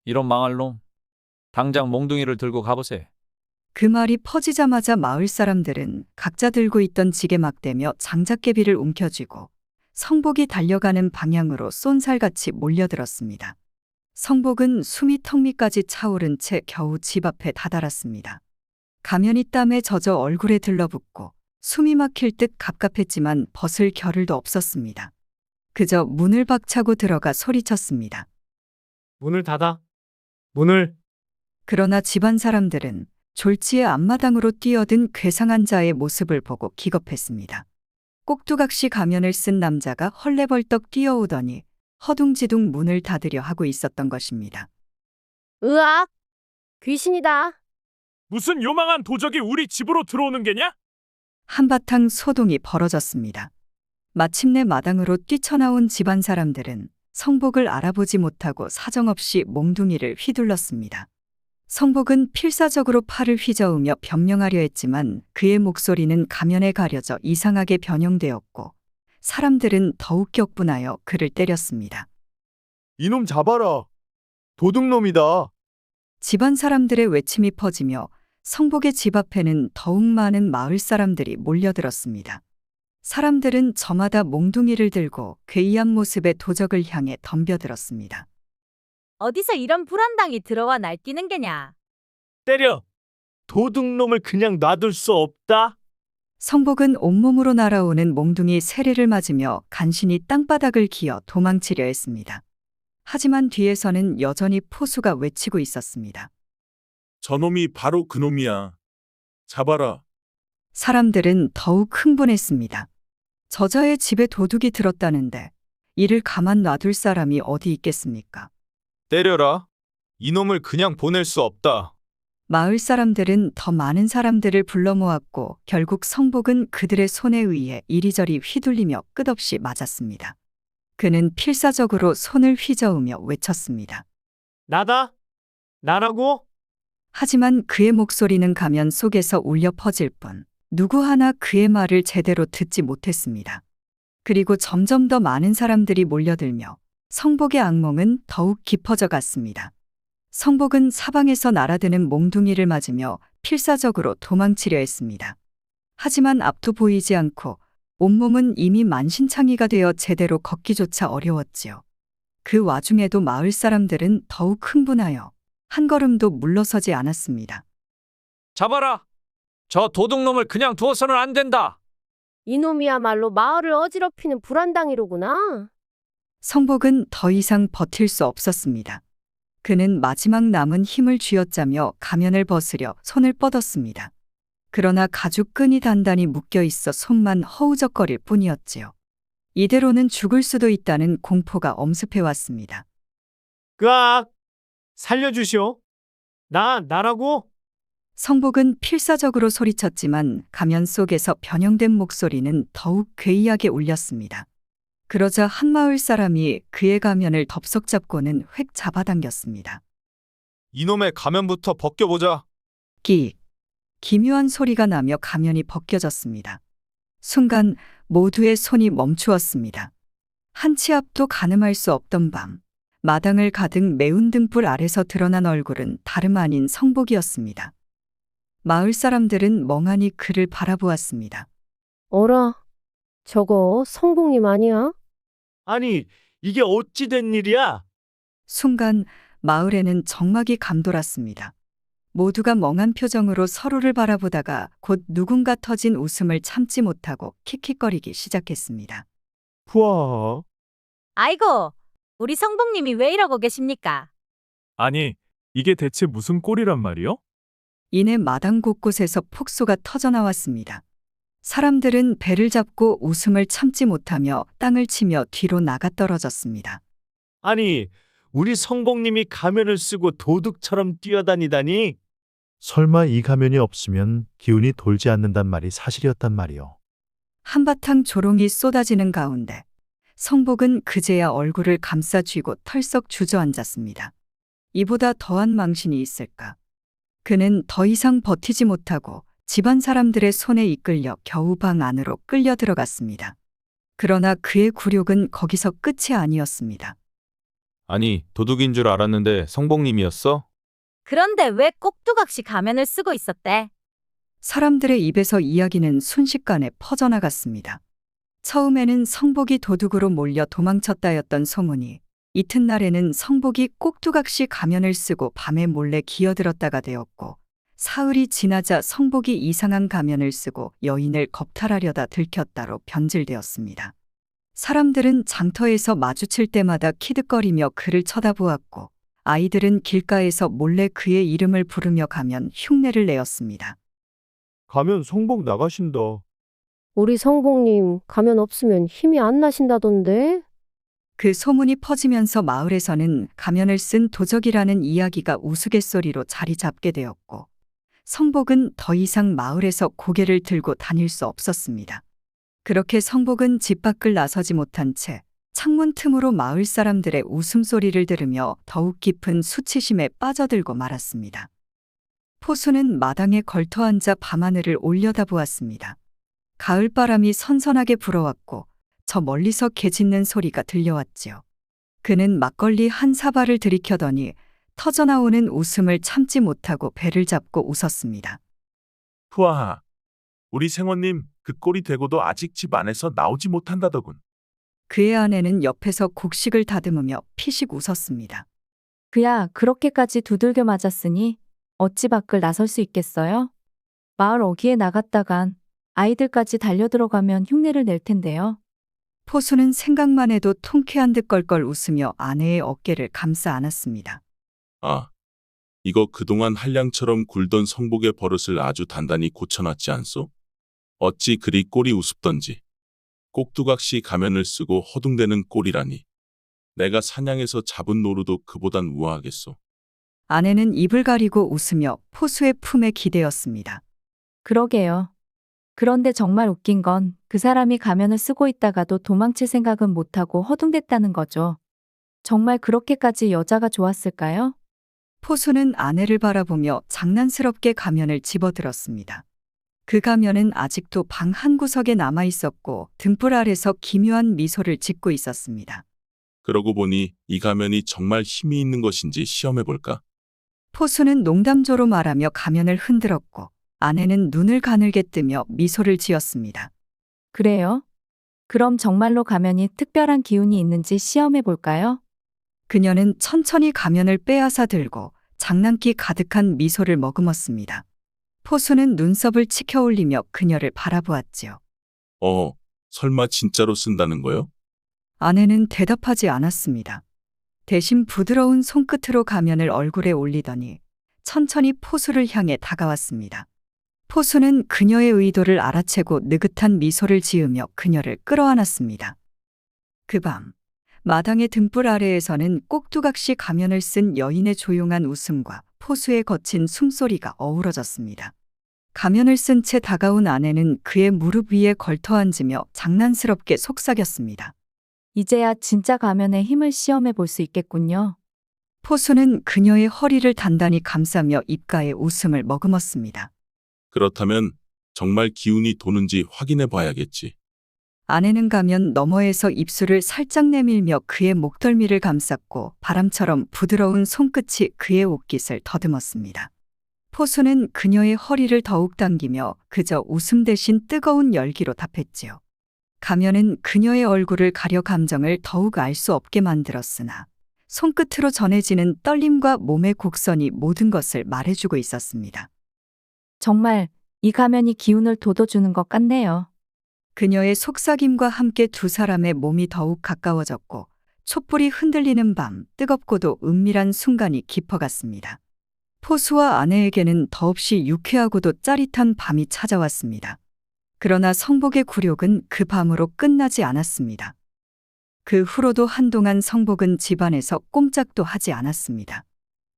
이런 망할 놈. 당장 몽둥이를 들고 가보세. 그 말이 퍼지자마자 마을 사람들은 각자 들고 있던 지게 막대며 장작개비를 움켜쥐고 성복이 달려가는 방향으로 쏜살같이 몰려들었습니다. 성복은 숨이 턱 밑까지 차오른 채 겨우 집 앞에 다다랐습니다. 가면이 땀에 젖어 얼굴에 들러붙고 숨이 막힐 듯 갑갑했지만 벗을 겨를도 없었습니다. 그저 문을 박차고 들어가 소리쳤습니다. 문을 닫아. 문을. 그러나 집안 사람들은 졸지에 앞마당으로 뛰어든 괴상한 자의 모습을 보고 기겁했습니다. 꼭두각시 가면을 쓴 남자가 헐레벌떡 뛰어오더니 허둥지둥 문을 닫으려 하고 있었던 것입니다. 으악! 귀신이다. 무슨 요망한 도적이 우리 집으로 들어오는 게냐? 한바탕 소동이 벌어졌습니다. 마침내 마당으로 뛰쳐나온 집안 사람들은 성복을 알아보지 못하고 사정없이 몽둥이를 휘둘렀습니다. 성복은 필사적으로 팔을 휘저으며 변명하려 했지만 그의 목소리는 가면에 가려져 이상하게 변형되었고 사람들은 더욱 격분하여 그를 때렸습니다. 이놈 잡아라. 도둑놈이다. 집안 사람들의 외침이 퍼지며 성복의 집 앞에는 더욱 많은 마을 사람들이 몰려들었습니다. 사람들은 저마다 몽둥이를 들고 괴이한 모습의 도적을 향해 덤벼들었습니다. 어디서 이런 불안당이 들어와 날뛰는 게냐? 때려. 도둑놈을 그냥 놔둘 수 없다. 성복은 온몸으로 날아오는 몽둥이 세례를 맞으며 간신히 땅바닥을 기어 도망치려 했습니다. 하지만 뒤에서는 여전히 포수가 외치고 있었습니다. 저놈이 바로 그놈이야. 잡아라. 사람들은 더욱 흥분했습니다. 저자의 집에 도둑이 들었다는데 이를 가만 놔둘 사람이 어디 있겠습니까? 때려라. 이놈을 그냥 보낼 수 없다. 마을 사람들은 더 많은 사람들을 불러 모았고 결국 성복은 그들의 손에 의해 이리저리 휘둘리며 끝없이 맞았습니다. 그는 필사적으로 손을 휘저으며 외쳤습니다. 나다? 나라고? 하지만 그의 목소리는 가면 속에서 울려 퍼질 뿐 누구 하나 그의 말을 제대로 듣지 못했습니다. 그리고 점점 더 많은 사람들이 몰려들며 성복의 악몽은 더욱 깊어져 갔습니다. 성복은 사방에서 날아드는 몽둥이를 맞으며 필사적으로 도망치려 했습니다. 하지만 앞도 보이지 않고 온몸은 이미 만신창이가 되어 제대로 걷기조차 어려웠지요. 그 와중에도 마을 사람들은 더욱 흥분하여 한 걸음도 물러서지 않았습니다. 잡아라. 저 도둑놈을 그냥 두어서는 안 된다. 이놈이야말로 마을을 어지럽히는 불안당이로구나. 성복은 더 이상 버틸 수 없었습니다. 그는 마지막 남은 힘을 쥐어짜며 가면을 벗으려 손을 뻗었습니다. 그러나 가죽끈이 단단히 묶여 있어 손만 허우적거릴 뿐이었지요. 이대로는 죽을 수도 있다는 공포가 엄습해 왔습니다. 으악! 살려주시오. 나라고? 성복은 필사적으로 소리쳤지만 가면 속에서 변형된 목소리는 더욱 괴이하게 울렸습니다. 그러자 한 마을 사람이 그의 가면을 덥석 잡고는 획 잡아당겼습니다. 이놈의 가면부터 벗겨보자. 끼익! 기묘한 소리가 나며 가면이 벗겨졌습니다. 순간 모두의 손이 멈추었습니다. 한 치 앞도 가늠할 수 없던 밤, 마당을 가득 매운 등불 아래서 드러난 얼굴은 다름 아닌 성복이었습니다. 마을 사람들은 멍하니 그를 바라보았습니다. 어라, 저거 성복님 아니야? 아니, 이게 어찌 된 일이야? 순간 마을에는 정막이 감돌았습니다. 모두가 멍한 표정으로 서로를 바라보다가 곧 누군가 터진 웃음을 참지 못하고 킥킥거리기 시작했습니다. 푸아. 아이고, 우리 성복님이 왜 이러고 계십니까? 아니, 이게 대체 무슨 꼴이란 말이요? 이내 마당 곳곳에서 폭소가 터져나왔습니다. 사람들은 배를 잡고 웃음을 참지 못하며 땅을 치며 뒤로 나가 떨어졌습니다. 아니, 우리 성복님이 가면을 쓰고 도둑처럼 뛰어다니다니? 설마 이 가면이 없으면 기운이 돌지 않는단 말이 사실이었단 말이요. 한바탕 조롱이 쏟아지는 가운데 성복은 그제야 얼굴을 감싸 쥐고 털썩 주저앉았습니다. 이보다 더한 망신이 있을까? 그는 더 이상 버티지 못하고 집안 사람들의 손에 이끌려 겨우 방 안으로 끌려 들어갔습니다. 그러나 그의 굴욕은 거기서 끝이 아니었습니다. 아니, 도둑인 줄 알았는데 성복님이었어? 그런데 왜 꼭두각시 가면을 쓰고 있었대? 사람들의 입에서 이야기는 순식간에 퍼져나갔습니다. 처음에는 성복이 도둑으로 몰려 도망쳤다였던 소문이 이튿날에는 성복이 꼭두각시 가면을 쓰고 밤에 몰래 기어들었다가 되었고, 사흘이 지나자 성복이 이상한 가면을 쓰고 여인을 겁탈하려다 들켰다로 변질되었습니다. 사람들은 장터에서 마주칠 때마다 키득거리며 그를 쳐다보았고, 아이들은 길가에서 몰래 그의 이름을 부르며 가면 흉내를 내었습니다. 가면 성복 나가신다. 우리 성복님 가면 없으면 힘이 안 나신다던데? 그 소문이 퍼지면서 마을에서는 가면을 쓴 도적이라는 이야기가 우스갯소리로 자리 잡게 되었고, 성복은 더 이상 마을에서 고개를 들고 다닐 수 없었습니다. 그렇게 성복은 집 밖을 나서지 못한 채 창문 틈으로 마을 사람들의 웃음소리를 들으며 더욱 깊은 수치심에 빠져들고 말았습니다. 포수는 마당에 걸터앉아 밤하늘을 올려다보았습니다. 가을바람이 선선하게 불어왔고 저 멀리서 개 짖는 소리가 들려왔지요. 그는 막걸리 한 사발을 들이켜더니 터져나오는 웃음을 참지 못하고 배를 잡고 웃었습니다. 푸아하. 우리 생원님 그 꼴이 되고도 아직 집 안에서 나오지 못한다더군. 그의 아내는 옆에서 곡식을 다듬으며 피식 웃었습니다. 그야 그렇게까지 두들겨 맞았으니 어찌 밖을 나설 수 있겠어요? 마을 어귀에 나갔다간 아이들까지 달려들어가면 흉내를 낼 텐데요. 포수는 생각만 해도 통쾌한 듯 껄껄 웃으며 아내의 어깨를 감싸 안았습니다. 아, 이거 그동안 한량처럼 굴던 성복의 버릇을 아주 단단히 고쳐놨지 않소? 어찌 그리 꼴이 우습던지. 꼭두각시 가면을 쓰고 허둥대는 꼴이라니. 내가 사냥해서 잡은 노루도 그보단 우아하겠소. 아내는 입을 가리고 웃으며 포수의 품에 기대었습니다. 그러게요. 그런데 정말 웃긴 건 그 사람이 가면을 쓰고 있다가도 도망칠 생각은 못하고 허둥댔다는 거죠. 정말 그렇게까지 여자가 좋았을까요? 포수는 아내를 바라보며 장난스럽게 가면을 집어들었습니다. 그 가면은 아직도 방 한 구석에 남아 있었고 등불 아래서 기묘한 미소를 짓고 있었습니다. 그러고 보니 이 가면이 정말 힘이 있는 것인지 시험해볼까? 포수는 농담조로 말하며 가면을 흔들었고 아내는 눈을 가늘게 뜨며 미소를 지었습니다. 그래요? 그럼 정말로 가면이 특별한 기운이 있는지 시험해 볼까요? 그녀는 천천히 가면을 빼앗아 들고 장난기 가득한 미소를 머금었습니다. 포수는 눈썹을 치켜 올리며 그녀를 바라보았지요. 설마 진짜로 쓴다는 거요? 아내는 대답하지 않았습니다. 대신 부드러운 손끝으로 가면을 얼굴에 올리더니 천천히 포수를 향해 다가왔습니다. 포수는 그녀의 의도를 알아채고 느긋한 미소를 지으며 그녀를 끌어안았습니다. 그 밤, 마당의 등불 아래에서는 꼭두각시 가면을 쓴 여인의 조용한 웃음과 포수의 거친 숨소리가 어우러졌습니다. 가면을 쓴 채 다가온 아내는 그의 무릎 위에 걸터 앉으며 장난스럽게 속삭였습니다. 이제야 진짜 가면의 힘을 시험해 볼 수 있겠군요. 포수는 그녀의 허리를 단단히 감싸며 입가에 웃음을 머금었습니다. 그렇다면 정말 기운이 도는지 확인해 봐야겠지. 아내는 가면 너머에서 입술을 살짝 내밀며 그의 목덜미를 감쌌고 바람처럼 부드러운 손끝이 그의 옷깃을 더듬었습니다. 포수는 그녀의 허리를 더욱 당기며 그저 웃음 대신 뜨거운 열기로 답했지요. 가면은 그녀의 얼굴을 가려 감정을 더욱 알 수 없게 만들었으나 손끝으로 전해지는 떨림과 몸의 곡선이 모든 것을 말해주고 있었습니다. 정말 이 가면이 기운을 돋워주는 것 같네요. 그녀의 속삭임과 함께 두 사람의 몸이 더욱 가까워졌고 촛불이 흔들리는 밤 뜨겁고도 은밀한 순간이 깊어갔습니다. 포수와 아내에게는 더없이 유쾌하고도 짜릿한 밤이 찾아왔습니다. 그러나 성복의 굴욕은 그 밤으로 끝나지 않았습니다. 그 후로도 한동안 성복은 집안에서 꼼짝도 하지 않았습니다.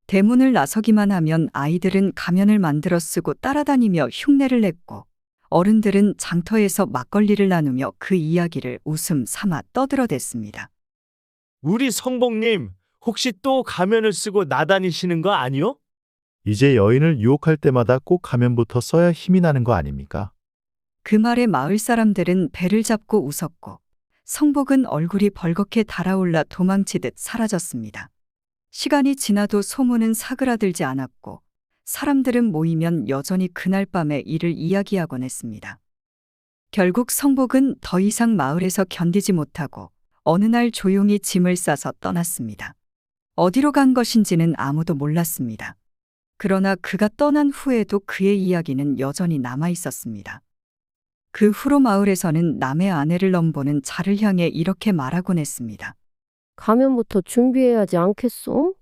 대문을 나서기만 하면 아이들은 가면을 만들어 쓰고 따라다니며 흉내를 냈고 어른들은 장터에서 막걸리를 나누며 그 이야기를 웃음 삼아 떠들어댔습니다. 우리 성복님, 혹시 또 가면을 쓰고 나다니시는 거 아니요? 이제 여인을 유혹할 때마다 꼭 가면부터 써야 힘이 나는 거 아닙니까? 그 말에 마을 사람들은 배를 잡고 웃었고 성복은 얼굴이 벌겋게 달아올라 도망치듯 사라졌습니다. 시간이 지나도 소문은 사그라들지 않았고 사람들은 모이면 여전히 그날 밤의 일을 이야기하곤 했습니다. 결국 성복은 더 이상 마을에서 견디지 못하고 어느 날 조용히 짐을 싸서 떠났습니다. 어디로 간 것인지는 아무도 몰랐습니다. 그러나 그가 떠난 후에도 그의 이야기는 여전히 남아 있었습니다. 그 후로 마을에서는 남의 아내를 넘보는 자를 향해 이렇게 말하곤 했습니다. 가면부터 준비해야지 않겠소?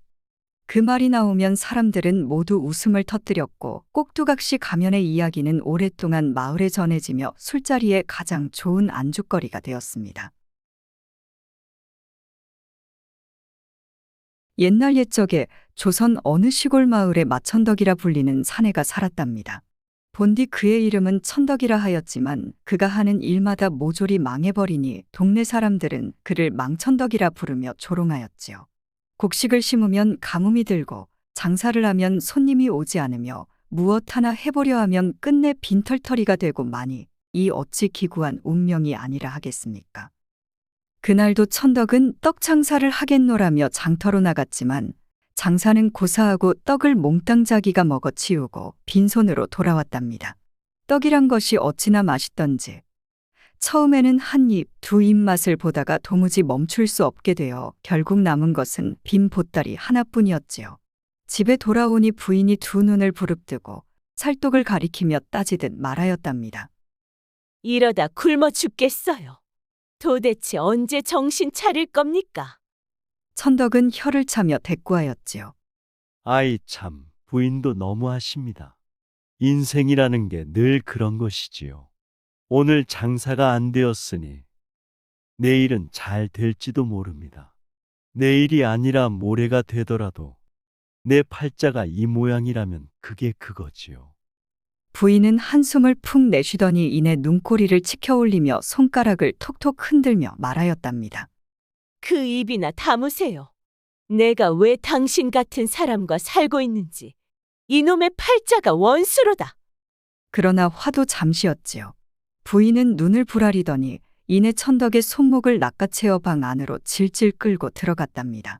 그 말이 나오면 사람들은 모두 웃음을 터뜨렸고 꼭두각시 가면의 이야기는 오랫동안 마을에 전해지며 술자리에 가장 좋은 안주거리가 되었습니다. 옛날 옛적에 조선 어느 시골 마을에 마천덕이라 불리는 사내가 살았답니다. 본디 그의 이름은 천덕이라 하였지만 그가 하는 일마다 모조리 망해버리니 동네 사람들은 그를 망천덕이라 부르며 조롱하였지요. 곡식을 심으면 가뭄이 들고 장사를 하면 손님이 오지 않으며 무엇 하나 해보려 하면 끝내 빈털터리가 되고 마니 이 어찌 기구한 운명이 아니라 하겠습니까? 그날도 천덕은 떡 장사를 하겠노라며 장터로 나갔지만 장사는 고사하고 떡을 몽땅 자기가 먹어 치우고 빈손으로 돌아왔답니다. 떡이란 것이 어찌나 맛있던지 처음에는 한 입, 두 입 맛을 보다가 도무지 멈출 수 없게 되어 결국 남은 것은 빈 보따리 하나뿐이었지요. 집에 돌아오니 부인이 두 눈을 부릅뜨고 살독을 가리키며 따지듯 말하였답니다. 이러다 굶어 죽겠어요. 도대체 언제 정신 차릴 겁니까? 천덕은 혀를 차며 대꾸하였지요. 아이 참, 부인도 너무하십니다. 인생이라는 게 늘 그런 것이지요. 오늘 장사가 안 되었으니 내일은 잘 될지도 모릅니다. 내일이 아니라 모레가 되더라도 내 팔자가 이 모양이라면 그게 그거지요. 부인은 한숨을 푹 내쉬더니 이내 눈꼬리를 치켜 올리며 손가락을 톡톡 흔들며 말하였답니다. 그 입이나 다무세요. 내가 왜 당신 같은 사람과 살고 있는지. 이놈의 팔자가 원수로다. 그러나 화도 잠시였지요. 부인은 눈을 부라리더니 이내 천덕의 손목을 낚아채어 방 안으로 질질 끌고 들어갔답니다.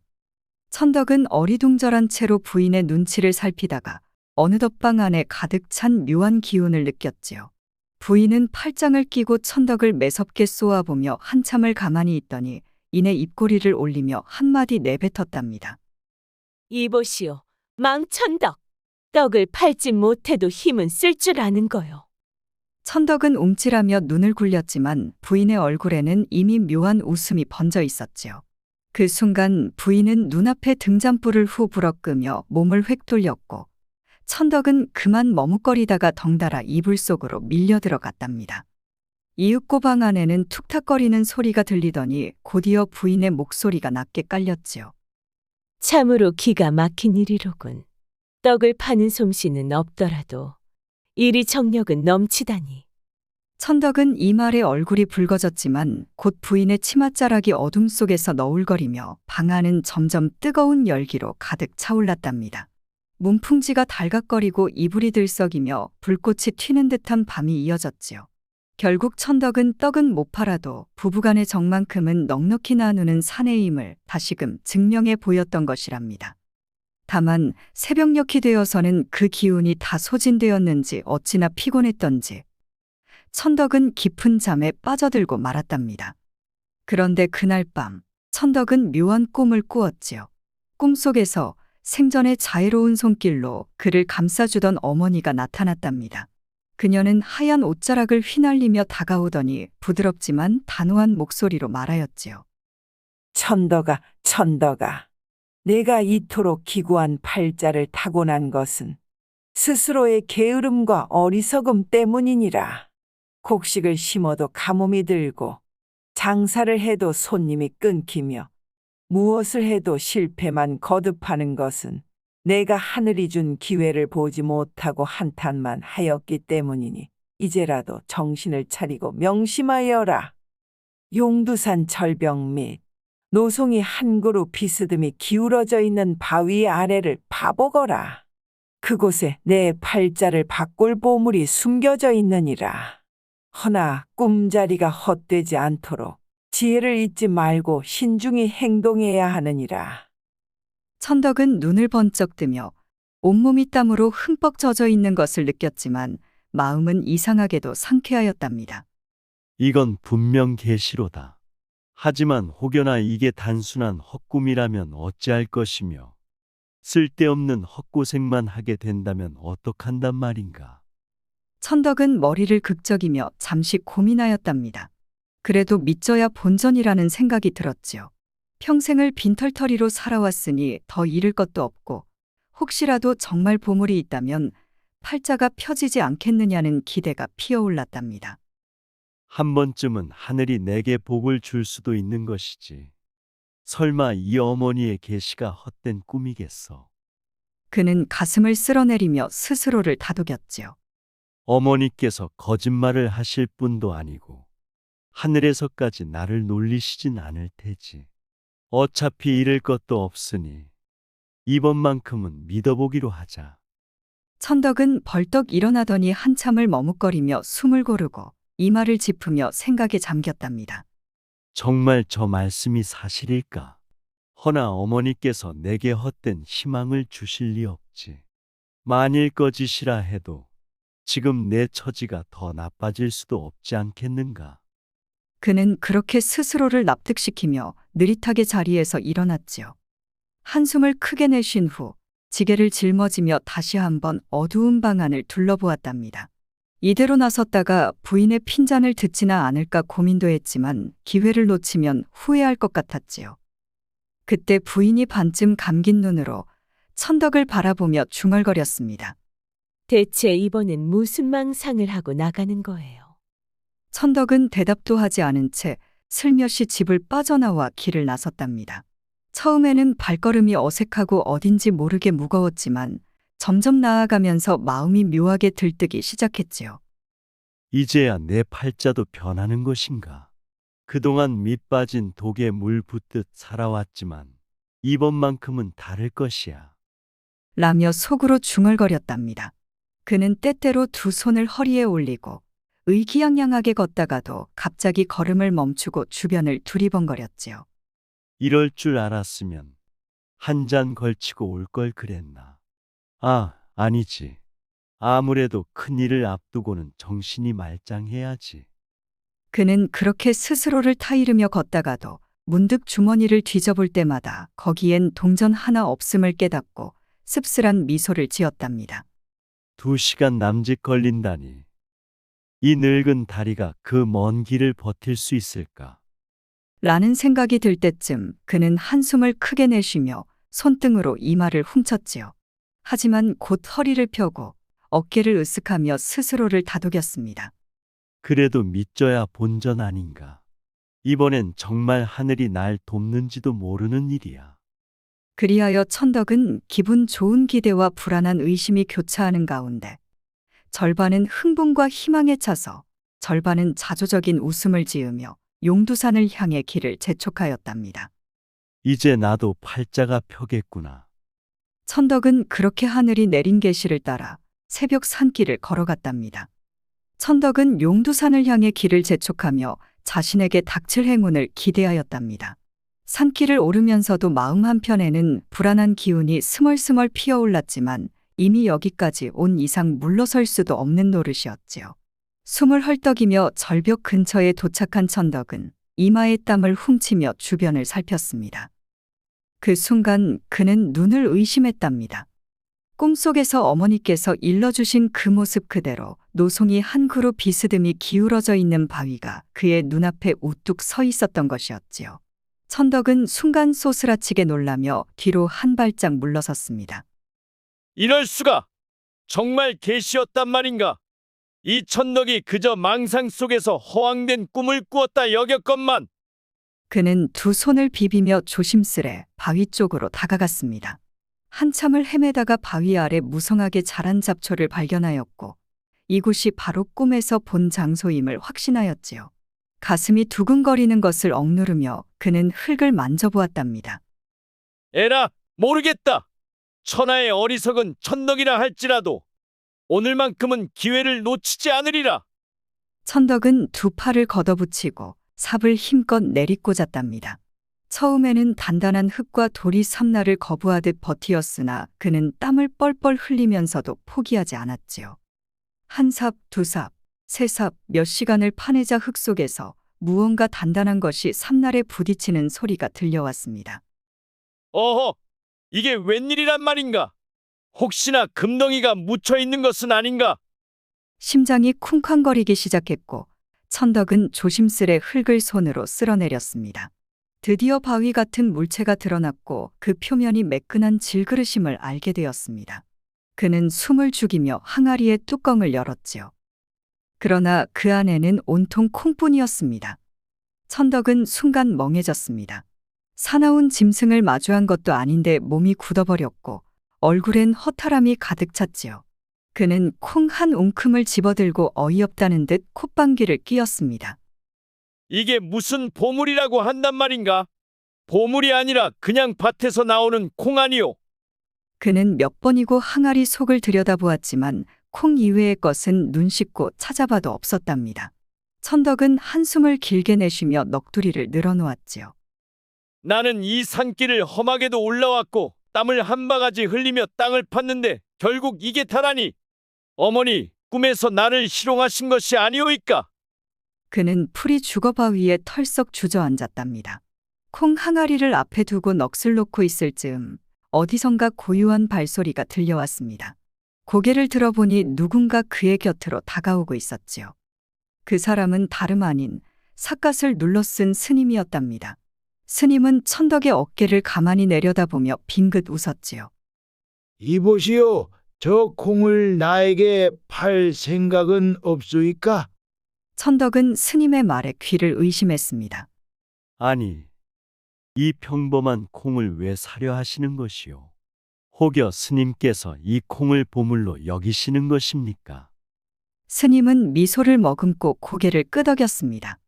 천덕은 어리둥절한 채로 부인의 눈치를 살피다가 어느덧 방 안에 가득 찬 묘한 기운을 느꼈지요. 부인은 팔짱을 끼고 천덕을 매섭게 쏘아보며 한참을 가만히 있더니 이내 입꼬리를 올리며 한마디 내뱉었답니다. 이보시오, 망천덕. 떡을 팔지 못해도 힘은 쓸 줄 아는 거요. 천덕은 움찔하며 눈을 굴렸지만 부인의 얼굴에는 이미 묘한 웃음이 번져 있었지요. 그 순간 부인은 눈앞에 등잔불을 후 불어끄며 몸을 획 돌렸고 천덕은 그만 머뭇거리다가 덩달아 이불 속으로 밀려 들어갔답니다. 이윽고 방 안에는 툭탁거리는 소리가 들리더니 곧이어 부인의 목소리가 낮게 깔렸지요. 참으로 기가 막힌 일이로군. 떡을 파는 솜씨는 없더라도 일이 정력은 넘치다니. 천덕은 이 말에 얼굴이 붉어졌지만 곧 부인의 치맛자락이 어둠 속에서 너울거리며 방 안은 점점 뜨거운 열기로 가득 차올랐답니다. 문풍지가 달각거리고 이불이 들썩이며 불꽃이 튀는 듯한 밤이 이어졌지요. 결국 천덕은 떡은 못 팔아도 부부간의 정만큼은 넉넉히 나누는 사내임을 다시금 증명해 보였던 것이랍니다. 다만 새벽녘이 되어서는 그 기운이 다 소진되었는지 어찌나 피곤했던지 천덕은 깊은 잠에 빠져들고 말았답니다. 그런데 그날 밤 천덕은 묘한 꿈을 꾸었지요. 꿈속에서 생전에 자애로운 손길로 그를 감싸주던 어머니가 나타났답니다. 그녀는 하얀 옷자락을 휘날리며 다가오더니 부드럽지만 단호한 목소리로 말하였지요. 천덕아, 천덕아. 내가 이토록 기구한 팔자를 타고난 것은 스스로의 게으름과 어리석음 때문이니라. 곡식을 심어도 가뭄이 들고 장사를 해도 손님이 끊기며 무엇을 해도 실패만 거듭하는 것은 내가 하늘이 준 기회를 보지 못하고 한탄만 하였기 때문이니 이제라도 정신을 차리고 명심하여라. 용두산 절벽 및 노송이 한 그루 비스듬히 기울어져 있는 바위 아래를 파보거라. 그곳에 내 팔자를 바꿀 보물이 숨겨져 있느니라. 허나 꿈자리가 헛되지 않도록 지혜를 잊지 말고 신중히 행동해야 하느니라. 천덕은 눈을 번쩍 뜨며 온몸이 땀으로 흠뻑 젖어 있는 것을 느꼈지만 마음은 이상하게도 상쾌하였답니다. 이건 분명 계시로다. 하지만 혹여나 이게 단순한 헛꿈이라면 어찌할 것이며 쓸데없는 헛고생만 하게 된다면 어떡한단 말인가. 천덕은 머리를 극적이며 잠시 고민하였답니다. 그래도 믿져야 본전이라는 생각이 들었지요. 평생을 빈털터리로 살아왔으니 더 잃을 것도 없고 혹시라도 정말 보물이 있다면 팔자가 펴지지 않겠느냐는 기대가 피어올랐답니다. 한 번쯤은 하늘이 내게 복을 줄 수도 있는 것이지. 설마 이 어머니의 계시가 헛된 꿈이겠어. 그는 가슴을 쓸어내리며 스스로를 다독였지요. 어머니께서 거짓말을 하실 분도 아니고 하늘에서까지 나를 놀리시진 않을 테지. 어차피 잃을 것도 없으니 이번만큼은 믿어보기로 하자. 천덕은 벌떡 일어나더니 한참을 머뭇거리며 숨을 고르고 이마를 짚으며 생각에 잠겼답니다. 정말 저 말씀이 사실일까? 허나 어머니께서 내게 헛된 희망을 주실 리 없지. 만일 거짓이라 해도 지금 내 처지가 더 나빠질 수도 없지 않겠는가? 그는 그렇게 스스로를 납득시키며 느릿하게 자리에서 일어났지요. 한숨을 크게 내쉰 후 지게를 짊어지며 다시 한번 어두운 방 안을 둘러보았답니다. 이대로 나섰다가 부인의 핀잔을 듣지나 않을까 고민도 했지만 기회를 놓치면 후회할 것 같았지요. 그때 부인이 반쯤 감긴 눈으로 천덕을 바라보며 중얼거렸습니다. 대체 이번엔 무슨 망상을 하고 나가는 거예요? 천덕은 대답도 하지 않은 채 슬며시 집을 빠져나와 길을 나섰답니다. 처음에는 발걸음이 어색하고 어딘지 모르게 무거웠지만 점점 나아가면서 마음이 묘하게 들뜨기 시작했지요. 이제야 내 팔자도 변하는 것인가? 그동안 밑 빠진 독에 물 붓듯 살아왔지만 이번만큼은 다를 것이야. 라며 속으로 중얼거렸답니다. 그는 때때로 두 손을 허리에 올리고 의기양양하게 걷다가도 갑자기 걸음을 멈추고 주변을 두리번거렸지요. 이럴 줄 알았으면 한 잔 걸치고 올 걸 그랬나. 아니지. 아무래도 큰일을 앞두고는 정신이 말짱해야지. 그는 그렇게 스스로를 타이르며 걷다가도 문득 주머니를 뒤져볼 때마다 거기엔 동전 하나 없음을 깨닫고 씁쓸한 미소를 지었답니다. 2시간 남짓 걸린다니. 이 늙은 다리가 그 먼 길을 버틸 수 있을까? 라는 생각이 들 때쯤 그는 한숨을 크게 내쉬며 손등으로 이마를 훔쳤지요. 하지만 곧 허리를 펴고 어깨를 으쓱하며 스스로를 다독였습니다. 그래도 믿져야 본전 아닌가. 이번엔 정말 하늘이 날 돕는지도 모르는 일이야. 그리하여 천덕은 기분 좋은 기대와 불안한 의심이 교차하는 가운데 절반은 흥분과 희망에 차서 절반은 자조적인 웃음을 지으며 용두산을 향해 길을 재촉하였답니다. 이제 나도 팔자가 펴겠구나. 천덕은 그렇게 하늘이 내린 계시를 따라 새벽 산길을 걸어갔답니다. 천덕은 용두산을 향해 길을 재촉하며 자신에게 닥칠 행운을 기대하였답니다. 산길을 오르면서도 마음 한편에는 불안한 기운이 스멀스멀 피어올랐지만 이미 여기까지 온 이상 물러설 수도 없는 노릇이었지요. 숨을 헐떡이며 절벽 근처에 도착한 천덕은 이마에 땀을 훔치며 주변을 살폈습니다. 그 순간 그는 눈을 의심했답니다. 꿈속에서 어머니께서 일러주신 그 모습 그대로 노송이 한 그루 비스듬히 기울어져 있는 바위가 그의 눈앞에 우뚝 서 있었던 것이었지요. 천덕은 순간 소스라치게 놀라며 뒤로 한 발짝 물러섰습니다. 이럴 수가! 정말 계시였단 말인가? 이 천덕이 그저 망상 속에서 허황된 꿈을 꾸었다 여겼건만. 그는 두 손을 비비며 조심스레 바위 쪽으로 다가갔습니다. 한참을 헤매다가 바위 아래 무성하게 자란 잡초를 발견하였고 이곳이 바로 꿈에서 본 장소임을 확신하였지요. 가슴이 두근거리는 것을 억누르며 그는 흙을 만져보았답니다. 에라, 모르겠다. 천하의 어리석은 천덕이라 할지라도 오늘만큼은 기회를 놓치지 않으리라. 천덕은 두 팔을 걷어붙이고 삽을 힘껏 내리꽂았답니다. 처음에는 단단한 흙과 돌이 삼나를 거부하듯 버티었으나 그는 땀을 뻘뻘 흘리면서도 포기하지 않았지요. 한 삽, 두 삽, 세 삽 몇 시간을 파내자 흙 속에서 무언가 단단한 것이 삼날에 부딪히는 소리가 들려왔습니다. 어허, 이게 웬일이란 말인가? 혹시나 금덩이가 묻혀 있는 것은 아닌가? 심장이 쿵쾅거리기 시작했고 천덕은 조심스레 흙을 손으로 쓸어내렸습니다. 드디어 바위 같은 물체가 드러났고 그 표면이 매끈한 질그릇임을 알게 되었습니다. 그는 숨을 죽이며 항아리의 뚜껑을 열었지요. 그러나 그 안에는 온통 콩뿐이었습니다. 천덕은 순간 멍해졌습니다. 사나운 짐승을 마주한 것도 아닌데 몸이 굳어버렸고 얼굴엔 허탈함이 가득 찼지요. 그는 콩 한 웅큼을 집어들고 어이없다는 듯 콧방귀를 뀌었습니다. 이게 무슨 보물이라고 한단 말인가? 보물이 아니라 그냥 밭에서 나오는 콩 아니요. 그는 몇 번이고 항아리 속을 들여다보았지만 콩 이외의 것은 눈 씻고 찾아봐도 없었답니다. 천덕은 한숨을 길게 내쉬며 넋두리를 늘어놓았지요. 나는 이 산길을 험하게도 올라왔고 땀을 한 바가지 흘리며 땅을 팠는데 결국 이게 다라니. 어머니, 꿈에서 나를 희롱하신 것이 아니오이까? 그는 풀이 주거바 위에 털썩 주저앉았답니다. 콩 항아리를 앞에 두고 넋을 놓고 있을 즈음 어디선가 고요한 발소리가 들려왔습니다. 고개를 들어보니 누군가 그의 곁으로 다가오고 있었지요. 그 사람은 다름 아닌 삿갓을 눌러 쓴 스님이었답니다. 스님은 천덕의 어깨를 가만히 내려다보며 빙긋 웃었지요. 이보시오, 저 콩을 나에게 팔 생각은 없소이까? 천덕은 스님의 말에 귀를 의심했습니다. 아니, 이 평범한 콩을 왜 사려 하시는 것이오? 혹여 스님께서 이 콩을 보물로 여기시는 것입니까? 스님은 미소를 머금고 고개를 끄덕였습니다.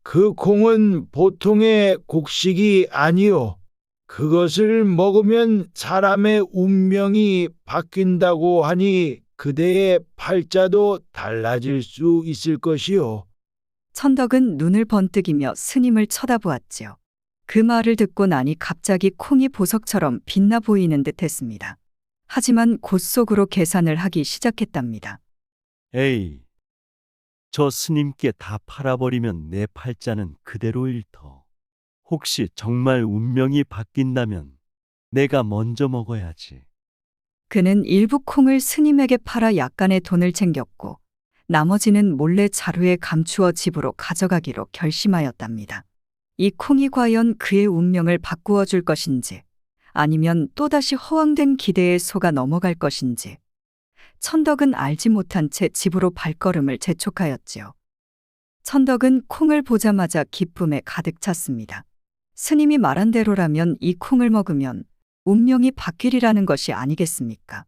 그 콩은 보통의 곡식이 아니오. 그것을 먹으면 사람의 운명이 바뀐다고 하니 그대의 팔자도 달라질 수 있을 것이오. 천덕은 눈을 번뜩이며 스님을 쳐다보았지요. 그 말을 듣고 나니 갑자기 콩이 보석처럼 빛나 보이는 듯했습니다. 하지만 곧 속으로 계산을 하기 시작했답니다. 에이, 저 스님께 다 팔아버리면 내 팔자는 그대로일 터. 혹시 정말 운명이 바뀐다면 내가 먼저 먹어야지. 그는 일부 콩을 스님에게 팔아 약간의 돈을 챙겼고 나머지는 몰래 자루에 감추어 집으로 가져가기로 결심하였답니다. 이 콩이 과연 그의 운명을 바꾸어 줄 것인지 아니면 또다시 허황된 기대에 속아 넘어갈 것인지 천덕은 알지 못한 채 집으로 발걸음을 재촉하였지요. 천덕은 콩을 보자마자 기쁨에 가득 찼습니다. 스님이 말한 대로라면 이 콩을 먹으면 운명이 바뀌리라는 것이 아니겠습니까?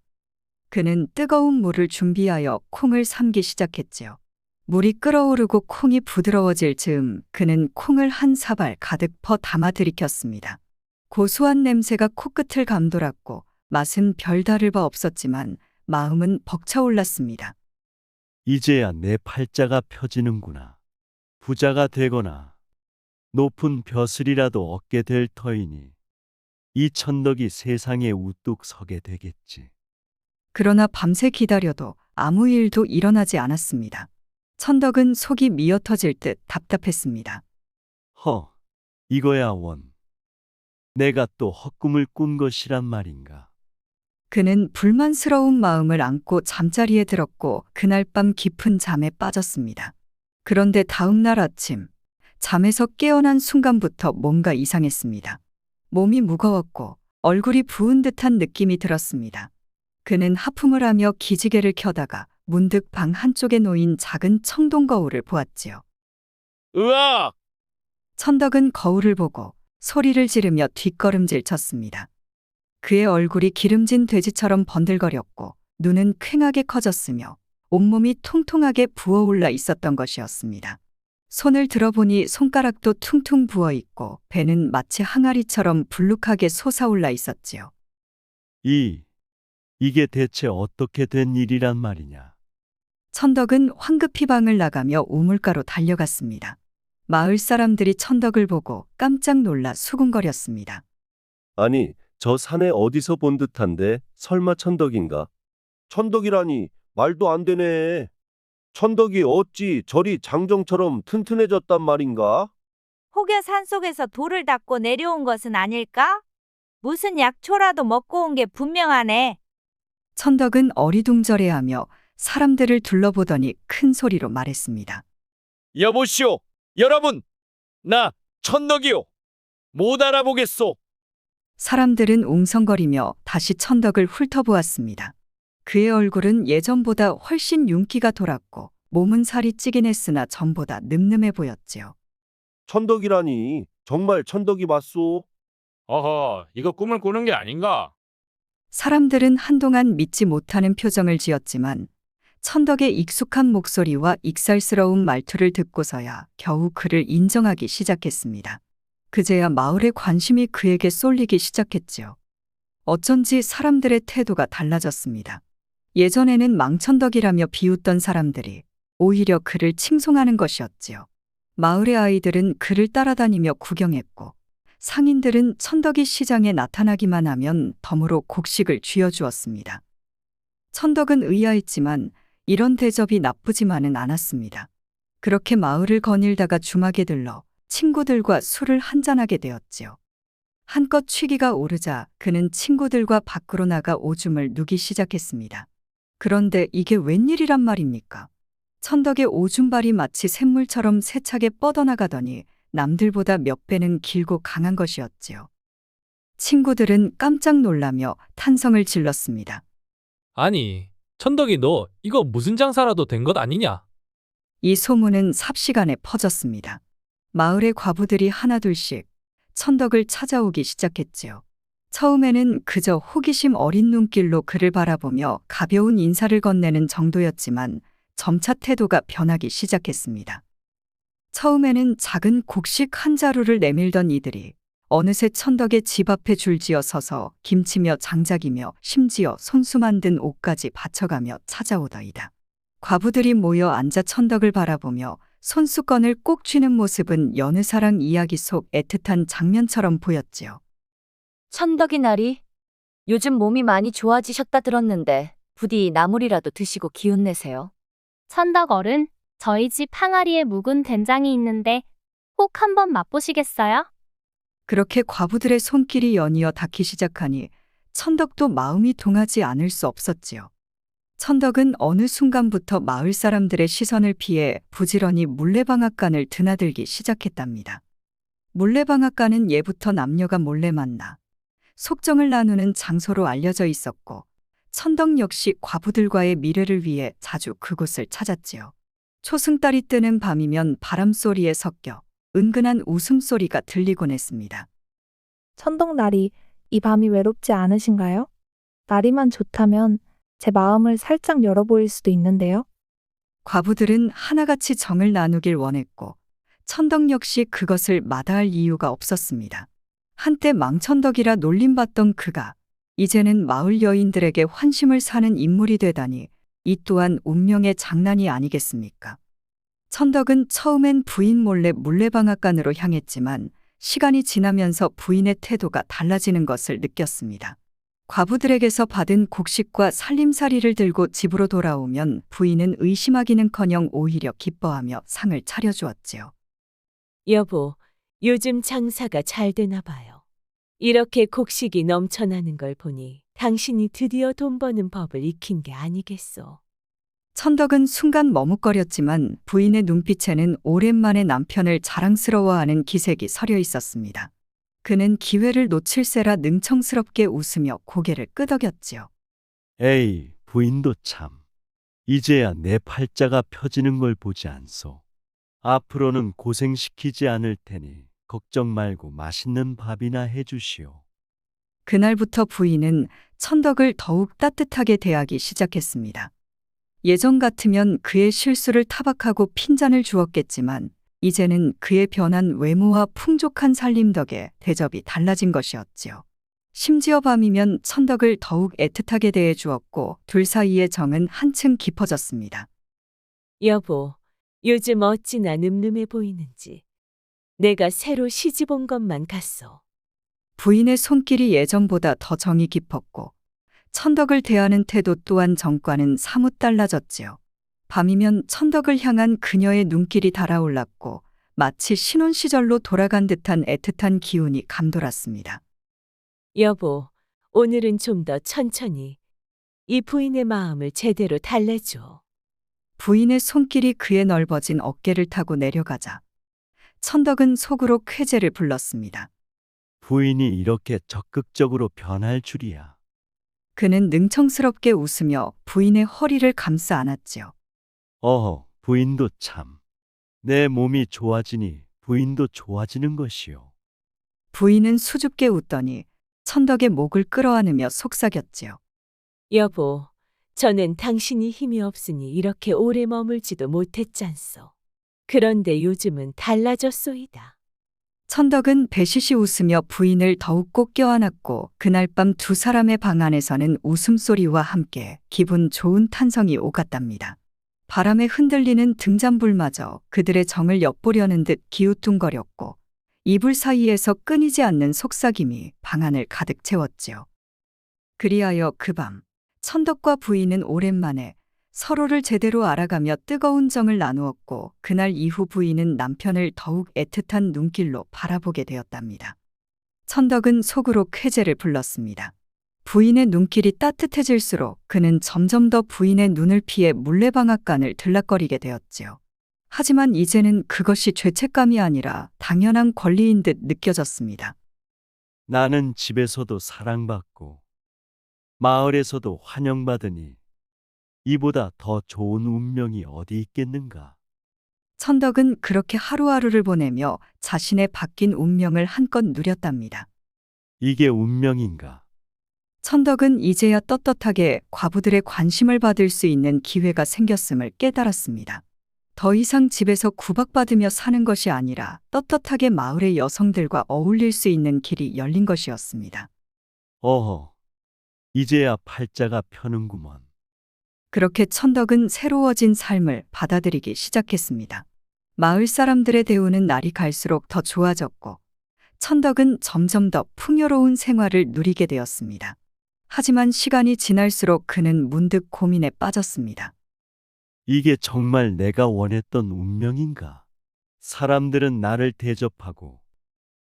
그는 뜨거운 물을 준비하여 콩을 삶기 시작했지요. 물이 끓어오르고 콩이 부드러워질 즈음 그는 콩을 한 사발 가득 퍼 담아 들이켰습니다. 고소한 냄새가 코끝을 감돌았고 맛은 별다를 바 없었지만 마음은 벅차올랐습니다. 이제야 내 팔자가 펴지는구나. 부자가 되거나 높은 벼슬이라도 얻게 될 터이니 이 천덕이 세상에 우뚝 서게 되겠지. 그러나 밤새 기다려도 아무 일도 일어나지 않았습니다. 천덕은 속이 미어터질 듯 답답했습니다. 이거야 원. 내가 또 헛꿈을 꾼 것이란 말인가. 그는 불만스러운 마음을 안고 잠자리에 들었고 그날 밤 깊은 잠에 빠졌습니다. 그런데 다음 날 아침 잠에서 깨어난 순간부터 뭔가 이상했습니다. 몸이 무거웠고 얼굴이 부은 듯한 느낌이 들었습니다. 그는 하품을 하며 기지개를 켜다가 문득 방 한쪽에 놓인 작은 청동 거울을 보았지요. 으악! 천덕은 거울을 보고 소리를 지르며 뒷걸음질 쳤습니다. 그의 얼굴이 기름진 돼지처럼 번들거렸고 눈은 퀭하게 커졌으며 온몸이 통통하게 부어올라 있었던 것이었습니다. 손을 들어보니 손가락도 퉁퉁 부어있고 배는 마치 항아리처럼 불룩하게 솟아올라 있었지요. 이게 대체 어떻게 된 일이란 말이냐. 천덕은 황급히 방을 나가며 우물가로 달려갔습니다. 마을 사람들이 천덕을 보고 깜짝 놀라 수군거렸습니다. 아니, 저 산에 어디서 본 듯한데 설마 천덕인가? 천덕이라니 말도 안 되네. 천덕이 어찌 저리 장정처럼 튼튼해졌단 말인가? 혹여 산속에서 돌을 닦고 내려온 것은 아닐까? 무슨 약초라도 먹고 온 게 분명하네. 천덕은 어리둥절해하며 사람들을 둘러보더니 큰 소리로 말했습니다. 여보시오, 여러분, 나 천덕이요. 못 알아보겠소. 사람들은 웅성거리며 다시 천덕을 훑어보았습니다. 그의 얼굴은 예전보다 훨씬 윤기가 돌았고 몸은 살이 찌긴 했으나 전보다 늠름해 보였지요. 천덕이라니 정말 천덕이 맞소? 어허, 이거 꿈을 꾸는 게 아닌가? 사람들은 한동안 믿지 못하는 표정을 지었지만 천덕의 익숙한 목소리와 익살스러운 말투를 듣고서야 겨우 그를 인정하기 시작했습니다. 그제야 마을의 관심이 그에게 쏠리기 시작했지요. 어쩐지 사람들의 태도가 달라졌습니다. 예전에는 망천덕이라며 비웃던 사람들이 오히려 그를 칭송하는 것이었지요. 마을의 아이들은 그를 따라다니며 구경했고 상인들은 천덕이 시장에 나타나기만 하면 덤으로 곡식을 쥐어주었습니다. 천덕은 의아했지만 이런 대접이 나쁘지만은 않았습니다. 그렇게 마을을 거닐다가 주막에 들러 친구들과 술을 한잔하게 되었지요. 한껏 취기가 오르자 그는 친구들과 밖으로 나가 오줌을 누기 시작했습니다. 그런데 이게 웬일이란 말입니까? 천덕의 오줌발이 마치 샘물처럼 세차게 뻗어나가더니 남들보다 몇 배는 길고 강한 것이었지요. 친구들은 깜짝 놀라며 탄성을 질렀습니다. 아니, 천덕이 너 이거 무슨 장사라도 된 것 아니냐? 이 소문은 삽시간에 퍼졌습니다. 마을의 과부들이 하나둘씩 천덕을 찾아오기 시작했지요. 처음에는 그저 호기심 어린 눈길로 그를 바라보며 가벼운 인사를 건네는 정도였지만 점차 태도가 변하기 시작했습니다. 처음에는 작은 곡식 한 자루를 내밀던 이들이 어느새 천덕의 집 앞에 줄지어 서서 김치며 장작이며 심지어 손수 만든 옷까지 바쳐가며 찾아오더이다. 과부들이 모여 앉아 천덕을 바라보며 손수건을 꼭 쥐는 모습은 여느 사랑 이야기 속 애틋한 장면처럼 보였지요. 천덕이 나리, 요즘 몸이 많이 좋아지셨다 들었는데 부디 나물이라도 드시고 기운 내세요. 천덕 어른, 저희 집 항아리에 묵은 된장이 있는데 꼭 한번 맛보시겠어요? 그렇게 과부들의 손길이 연이어 닿기 시작하니 천덕도 마음이 동하지 않을 수 없었지요. 천덕은 어느 순간부터 마을 사람들의 시선을 피해 부지런히 물레방앗간을 드나들기 시작했답니다. 물레방앗간은 예부터 남녀가 몰래 만나 속정을 나누는 장소로 알려져 있었고 천덕 역시 과부들과의 미래를 위해 자주 그곳을 찾았지요. 초승달이 뜨는 밤이면 바람소리에 섞여 은근한 웃음소리가 들리곤 했습니다. 천덕나리, 이 밤이 외롭지 않으신가요? 날이만 좋다면 제 마음을 살짝 열어보일 수도 있는데요. 과부들은 하나같이 정을 나누길 원했고 천덕 역시 그것을 마다할 이유가 없었습니다. 한때 망천덕이라 놀림받던 그가 이제는 마을 여인들에게 환심을 사는 인물이 되다니 이 또한 운명의 장난이 아니겠습니까? 천덕은 처음엔 부인 몰래 물레방앗간으로 향했지만 시간이 지나면서 부인의 태도가 달라지는 것을 느꼈습니다. 과부들에게서 받은 곡식과 살림살이를 들고 집으로 돌아오면 부인은 의심하기는커녕 오히려 기뻐하며 상을 차려주었지요. 여보, 요즘 장사가 잘 되나 봐요. 이렇게 곡식이 넘쳐나는 걸 보니 당신이 드디어 돈 버는 법을 익힌 게 아니겠소. 천덕은 순간 머뭇거렸지만 부인의 눈빛에는 오랜만에 남편을 자랑스러워하는 기색이 서려 있었습니다. 그는 기회를 놓칠세라 능청스럽게 웃으며 고개를 끄덕였지요. 에이, 부인도 참. 이제야 내 팔자가 펴지는 걸 보지 않소. 앞으로는 고생시키지 않을 테니 걱정 말고 맛있는 밥이나 해주시오. 그날부터 부인은 천덕을 더욱 따뜻하게 대하기 시작했습니다. 예전 같으면 그의 실수를 타박하고 핀잔을 주었겠지만 이제는 그의 변한 외모와 풍족한 살림 덕에 대접이 달라진 것이었지요. 심지어 밤이면 천덕을 더욱 애틋하게 대해 주었고 둘 사이의 정은 한층 깊어졌습니다. 여보, 요즘 어찌나 늠름해 보이는지. 내가 새로 시집 온 것만 같소. 부인의 손길이 예전보다 더 정이 깊었고 천덕을 대하는 태도 또한 전과는 사뭇 달라졌지요. 밤이면 천덕을 향한 그녀의 눈길이 달아올랐고 마치 신혼 시절로 돌아간 듯한 애틋한 기운이 감돌았습니다. 여보, 오늘은 좀 더 천천히 이 부인의 마음을 제대로 달래줘. 부인의 손길이 그의 넓어진 어깨를 타고 내려가자 천덕은 속으로 쾌재를 불렀습니다. 부인이 이렇게 적극적으로 변할 줄이야. 그는 능청스럽게 웃으며 부인의 허리를 감싸 안았지요. 어허, 부인도 참. 내 몸이 좋아지니 부인도 좋아지는 것이요. 부인은 수줍게 웃더니 천덕의 목을 끌어안으며 속삭였지요. 여보, 저는 당신이 힘이 없으니 이렇게 오래 머물지도 못했잖소. 그런데 요즘은 달라졌소이다. 천덕은 배시시 웃으며 부인을 더욱 꼭 껴안았고 그날 밤 두 사람의 방 안에서는 웃음소리와 함께 기분 좋은 탄성이 오갔답니다. 바람에 흔들리는 등잔불마저 그들의 정을 엿보려는 듯 기우뚱거렸고 이불 사이에서 끊이지 않는 속삭임이 방 안을 가득 채웠지요. 그리하여 그 밤 천덕과 부인은 오랜만에 서로를 제대로 알아가며 뜨거운 정을 나누었고 그날 이후 부인은 남편을 더욱 애틋한 눈길로 바라보게 되었답니다. 천덕은 속으로 쾌재를 불렀습니다. 부인의 눈길이 따뜻해질수록 그는 점점 더 부인의 눈을 피해 물레방앗간을 들락거리게 되었지요. 하지만 이제는 그것이 죄책감이 아니라 당연한 권리인 듯 느껴졌습니다. 나는 집에서도 사랑받고 마을에서도 환영받으니 이보다 더 좋은 운명이 어디 있겠는가? 천덕은 그렇게 하루하루를 보내며 자신의 바뀐 운명을 한껏 누렸답니다. 이게 운명인가? 천덕은 이제야 떳떳하게 과부들의 관심을 받을 수 있는 기회가 생겼음을 깨달았습니다. 더 이상 집에서 구박받으며 사는 것이 아니라 떳떳하게 마을의 여성들과 어울릴 수 있는 길이 열린 것이었습니다. 어허, 이제야 팔자가 펴는구먼. 그렇게 천덕은 새로워진 삶을 받아들이기 시작했습니다. 마을 사람들의 대우는 날이 갈수록 더 좋아졌고 천덕은 점점 더 풍요로운 생활을 누리게 되었습니다. 하지만 시간이 지날수록 그는 문득 고민에 빠졌습니다. 이게 정말 내가 원했던 운명인가? 사람들은 나를 대접하고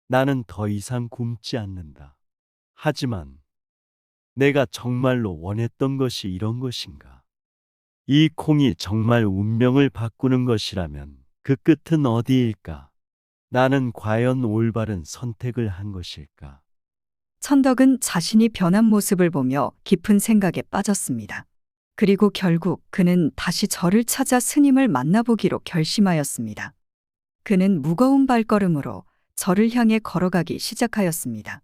나는 더 이상 굶지 않는다. 하지만 내가 정말로 원했던 것이 이런 것인가? 이 콩이 정말 운명을 바꾸는 것이라면 그 끝은 어디일까? 나는 과연 올바른 선택을 한 것일까? 천덕은 자신이 변한 모습을 보며 깊은 생각에 빠졌습니다. 그리고 결국 그는 다시 절을 찾아 스님을 만나보기로 결심하였습니다. 그는 무거운 발걸음으로 절을 향해 걸어가기 시작하였습니다.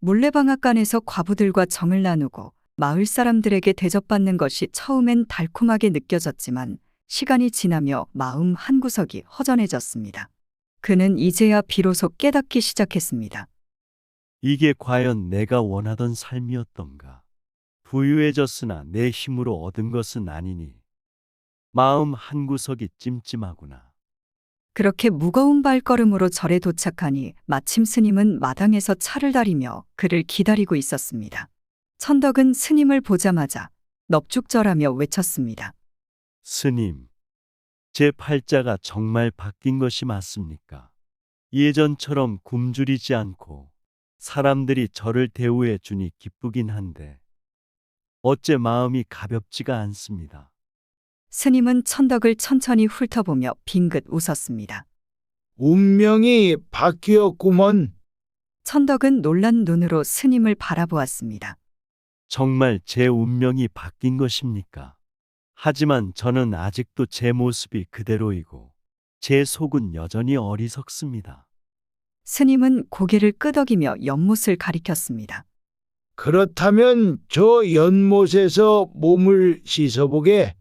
물레방앗간에서 과부들과 정을 나누고 마을 사람들에게 대접받는 것이 처음엔 달콤하게 느껴졌지만 시간이 지나며 마음 한구석이 허전해졌습니다. 그는 이제야 비로소 깨닫기 시작했습니다. 이게 과연 내가 원하던 삶이었던가? 부유해졌으나 내 힘으로 얻은 것은 아니니 마음 한구석이 찜찜하구나. 그렇게 무거운 발걸음으로 절에 도착하니 마침 스님은 마당에서 차를 다리며 그를 기다리고 있었습니다. 천덕은 스님을 보자마자 넙죽절하며 외쳤습니다. 스님, 제 팔자가 정말 바뀐 것이 맞습니까? 예전처럼 굶주리지 않고 사람들이 저를 대우해 주니 기쁘긴 한데 어째 마음이 가볍지가 않습니다. 스님은 천덕을 천천히 훑어보며 빙긋 웃었습니다. 운명이 바뀌었구먼. 천덕은 놀란 눈으로 스님을 바라보았습니다. 정말 제 운명이 바뀐 것입니까? 하지만 저는 아직도 제 모습이 그대로이고 제 속은 여전히 어리석습니다. 스님은 고개를 끄덕이며 연못을 가리켰습니다. 그렇다면 저 연못에서 몸을 씻어보게.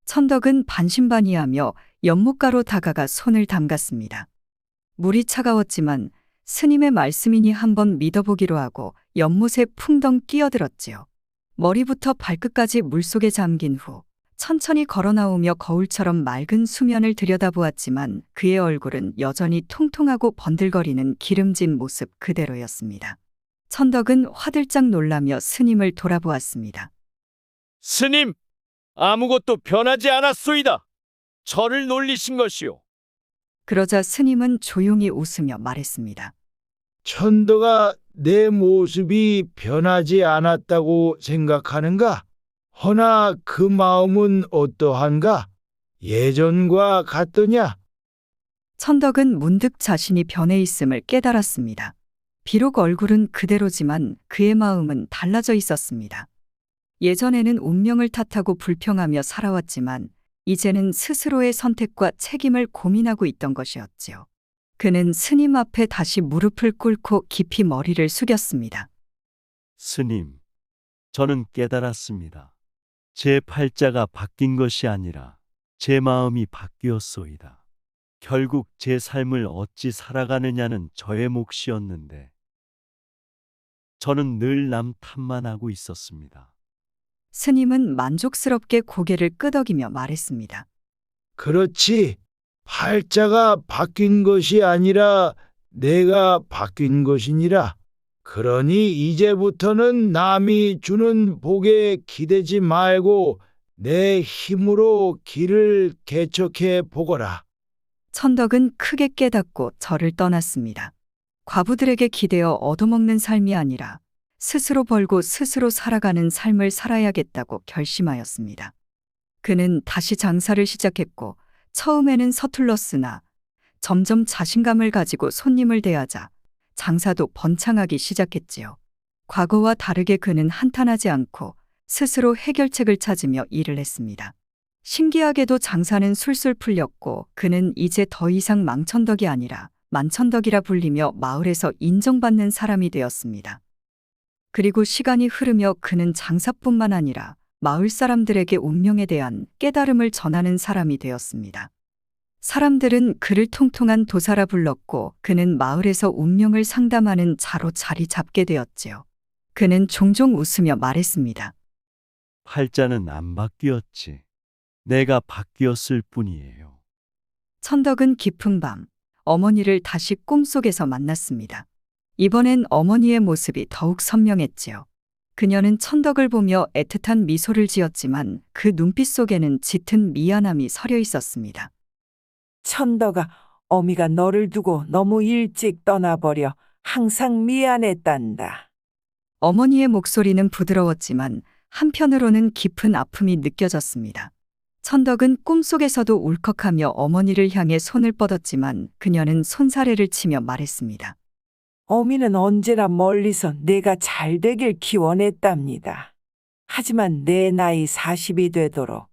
천덕은 반신반의하며 연못가로 다가가 손을 담갔습니다. 물이 차가웠지만 스님의 말씀이니 한번 믿어보기로 하고 연못에 풍덩 뛰어들었지요. 머리부터 발끝까지 물속에 잠긴 후 천천히 걸어 나오며 거울처럼 맑은 수면을 들여다보았지만 그의 얼굴은 여전히 통통하고 번들거리는 기름진 모습 그대로였습니다. 천덕은 화들짝 놀라며 스님을 돌아보았습니다. 스님, 아무것도 변하지 않았소이다. 저를 놀리신 것이오. 그러자 스님은 조용히 웃으며 말했습니다. 천덕아, 내 모습이 변하지 않았다고 생각하는가? 허나 그 마음은 어떠한가? 예전과 같더냐? 천덕은 문득 자신이 변해 있음을 깨달았습니다. 비록 얼굴은 그대로지만 그의 마음은 달라져 있었습니다. 예전에는 운명을 탓하고 불평하며 살아왔지만 이제는 스스로의 선택과 책임을 고민하고 있던 것이었지요. 그는 스님 앞에 다시 무릎을 꿇고 깊이 머리를 숙였습니다. 스님, 저는 깨달았습니다. 제 팔자가 바뀐 것이 아니라 제 마음이 바뀌었소이다. 결국 제 삶을 어찌 살아가느냐는 저의 몫이었는데 저는 늘 남 탓만 하고 있었습니다. 스님은 만족스럽게 고개를 끄덕이며 말했습니다. 그렇지. 팔자가 바뀐 것이 아니라 내가 바뀐 것이니라. 그러니 이제부터는 남이 주는 복에 기대지 말고 내 힘으로 길을 개척해 보거라. 천덕은 크게 깨닫고 절을 떠났습니다. 과부들에게 기대어 얻어먹는 삶이 아니라 스스로 벌고 스스로 살아가는 삶을 살아야겠다고 결심하였습니다. 그는 다시 장사를 시작했고 처음에는 서툴렀으나 점점 자신감을 가지고 손님을 대하자 장사도 번창하기 시작했지요. 과거와 다르게 그는 한탄하지 않고 스스로 해결책을 찾으며 일을 했습니다. 신기하게도 장사는 술술 풀렸고 그는 이제 더 이상 망천덕이 아니라 만천덕이라 불리며 마을에서 인정받는 사람이 되었습니다. 그리고 시간이 흐르며 그는 장사뿐만 아니라 마을 사람들에게 운명에 대한 깨달음을 전하는 사람이 되었습니다. 사람들은 그를 통통한 도사라 불렀고 그는 마을에서 운명을 상담하는 자로 자리 잡게 되었지요. 그는 종종 웃으며 말했습니다. 팔자는 안 바뀌었지. 내가 바뀌었을 뿐이에요. 천덕은 깊은 밤 어머니를 다시 꿈속에서 만났습니다. 이번엔 어머니의 모습이 더욱 선명했지요. 그녀는 천덕을 보며 애틋한 미소를 지었지만 그 눈빛 속에는 짙은 미안함이 서려 있었습니다. 천덕아, 어미가 너를 두고 너무 일찍 떠나버려 항상 미안했단다. 어머니의 목소리는 부드러웠지만 한편으로는 깊은 아픔이 느껴졌습니다. 천덕은 꿈속에서도 울컥하며 어머니를 향해 손을 뻗었지만 그녀는 손사래를 치며 말했습니다. 어미는 언제나 멀리서 내가 잘 되길 기원했답니다. 하지만 내 나이 40이 되도록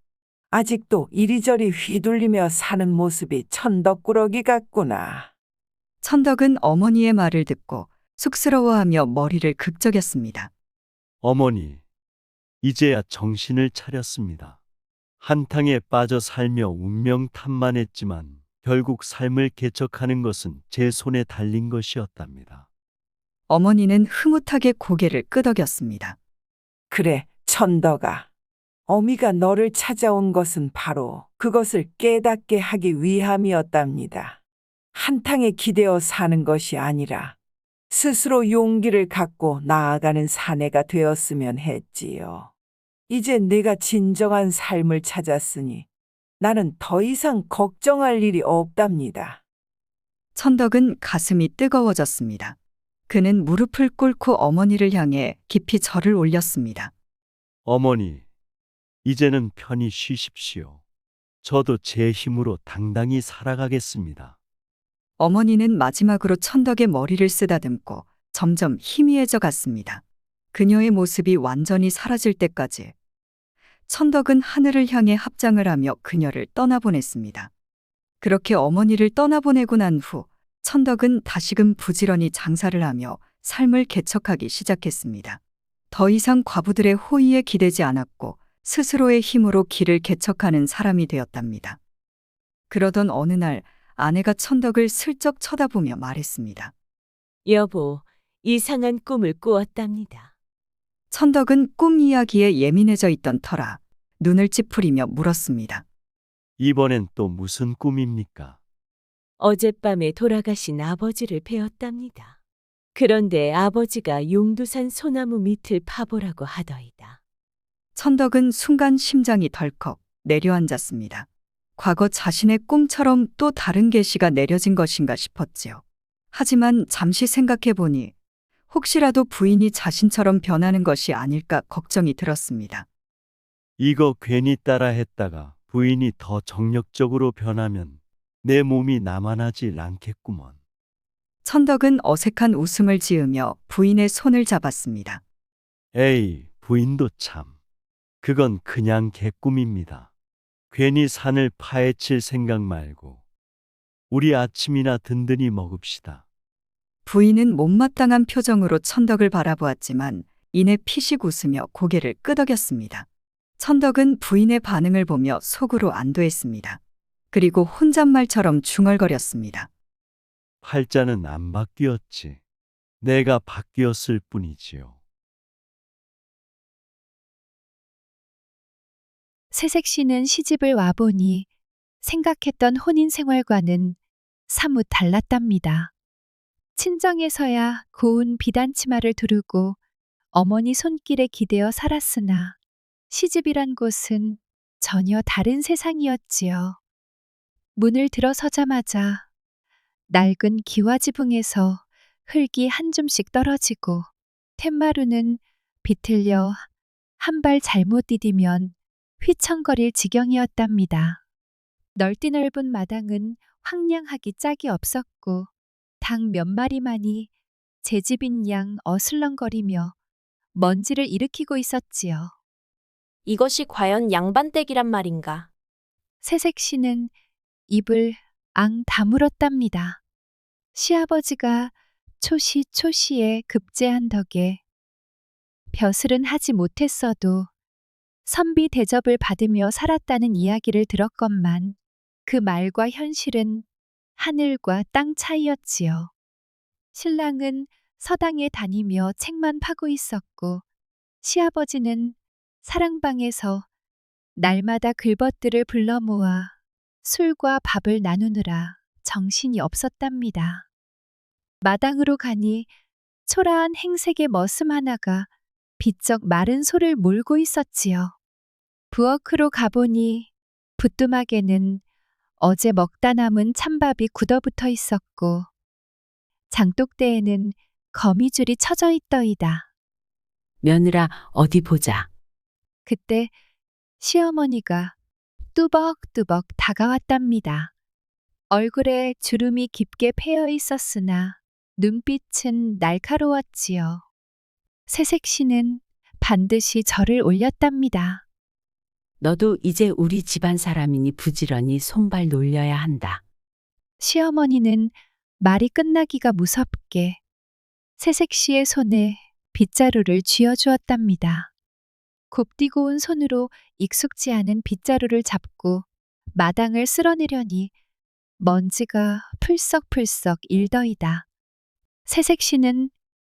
아직도 이리저리 휘둘리며 사는 모습이 천덕꾸러기 같구나. 천덕은 어머니의 말을 듣고 쑥스러워하며 머리를 극적였습니다. 어머니, 이제야 정신을 차렸습니다. 한탕에 빠져 살며 운명 탓만했지만 결국 삶을 개척하는 것은 제 손에 달린 것이었답니다. 어머니는 흐뭇하게 고개를 끄덕였습니다. 그래, 천덕아. 어미가 너를 찾아온 것은 바로 그것을 깨닫게 하기 위함이었답니다. 한탕에 기대어 사는 것이 아니라 스스로 용기를 갖고 나아가는 사내가 되었으면 했지요. 이제 내가 진정한 삶을 찾았으니 나는 더 이상 걱정할 일이 없답니다. 천덕은 가슴이 뜨거워졌습니다. 그는 무릎을 꿇고 어머니를 향해 깊이 절을 올렸습니다. 어머니, 이제는 편히 쉬십시오. 저도 제 힘으로 당당히 살아가겠습니다. 어머니는 마지막으로 천덕의 머리를 쓰다듬고 점점 희미해져 갔습니다. 그녀의 모습이 완전히 사라질 때까지 천덕은 하늘을 향해 합장을 하며 그녀를 떠나보냈습니다. 그렇게 어머니를 떠나보내고 난 후 천덕은 다시금 부지런히 장사를 하며 삶을 개척하기 시작했습니다. 더 이상 과부들의 호의에 기대지 않았고 스스로의 힘으로 길을 개척하는 사람이 되었답니다. 그러던 어느 날 아내가 천덕을 슬쩍 쳐다보며 말했습니다. 여보, 이상한 꿈을 꾸었답니다. 천덕은 꿈 이야기에 예민해져 있던 터라 눈을 찌푸리며 물었습니다. 이번엔 또 무슨 꿈입니까? 어젯밤에 돌아가신 아버지를 뵈었답니다. 그런데 아버지가 용두산 소나무 밑을 파보라고 하더이다. 천덕은 순간 심장이 덜컥 내려앉았습니다. 과거 자신의 꿈처럼 또 다른 계시가 내려진 것인가 싶었지요. 하지만 잠시 생각해보니 혹시라도 부인이 자신처럼 변하는 것이 아닐까 걱정이 들었습니다. 이거 괜히 따라했다가 부인이 더 정력적으로 변하면 내 몸이 남아나질 않겠구먼. 천덕은 어색한 웃음을 지으며 부인의 손을 잡았습니다. 에이, 부인도 참. 그건 그냥 개꿈입니다. 괜히 산을 파헤칠 생각 말고 우리 아침이나 든든히 먹읍시다. 부인은 못마땅한 표정으로 천덕을 바라보았지만 이내 피식 웃으며 고개를 끄덕였습니다. 천덕은 부인의 반응을 보며 속으로 안도했습니다. 그리고 혼잣말처럼 중얼거렸습니다. 팔자는 안 바뀌었지. 내가 바뀌었을 뿐이지요. 새색 씨는 시집을 와보니 생각했던 혼인 생활과는 사뭇 달랐답니다. 친정에서야 고운 비단 치마를 두르고 어머니 손길에 기대어 살았으나 시집이란 곳은 전혀 다른 세상이었지요. 문을 들어서자마자 낡은 기와지붕에서 흙이 한 줌씩 떨어지고 툇마루는 비틀려 한 발 잘못 디디면 휘청거릴 지경이었답니다. 넓디 넓은 마당은 황량하기 짝이 없었고 닭 몇 마리만이 제 집인 양 어슬렁거리며 먼지를 일으키고 있었지요. 이것이 과연 양반댁이란 말인가? 새색 씨는 입을 앙 다물었답니다. 시아버지가 초시초시에 급제한 덕에 벼슬은 하지 못했어도 선비 대접을 받으며 살았다는 이야기를 들었건만 그 말과 현실은 하늘과 땅 차이였지요. 신랑은 서당에 다니며 책만 파고 있었고 시아버지는 사랑방에서 날마다 글벗들을 불러 모아 술과 밥을 나누느라 정신이 없었답니다. 마당으로 가니 초라한 행색의 머슴 하나가 비쩍 마른 소를 몰고 있었지요. 부엌으로 가보니 부뚜막에는 어제 먹다 남은 찬밥이 굳어붙어 있었고 장독대에는 거미줄이 쳐져 있더이다. 며느라 어디 보자. 그때 시어머니가 뚜벅뚜벅 다가왔답니다. 얼굴에 주름이 깊게 패여 있었으나 눈빛은 날카로웠지요. 새색 씨는 반드시 절을 올렸답니다. 너도 이제 우리 집안 사람이니 부지런히 손발 놀려야 한다. 시어머니는 말이 끝나기가 무섭게 새색 씨의 손에 빗자루를 쥐어주었답니다. 곱디고 온 손으로 익숙지 않은 빗자루를 잡고 마당을 쓸어내려니 먼지가 풀썩풀썩 일더이다. 새색 씨는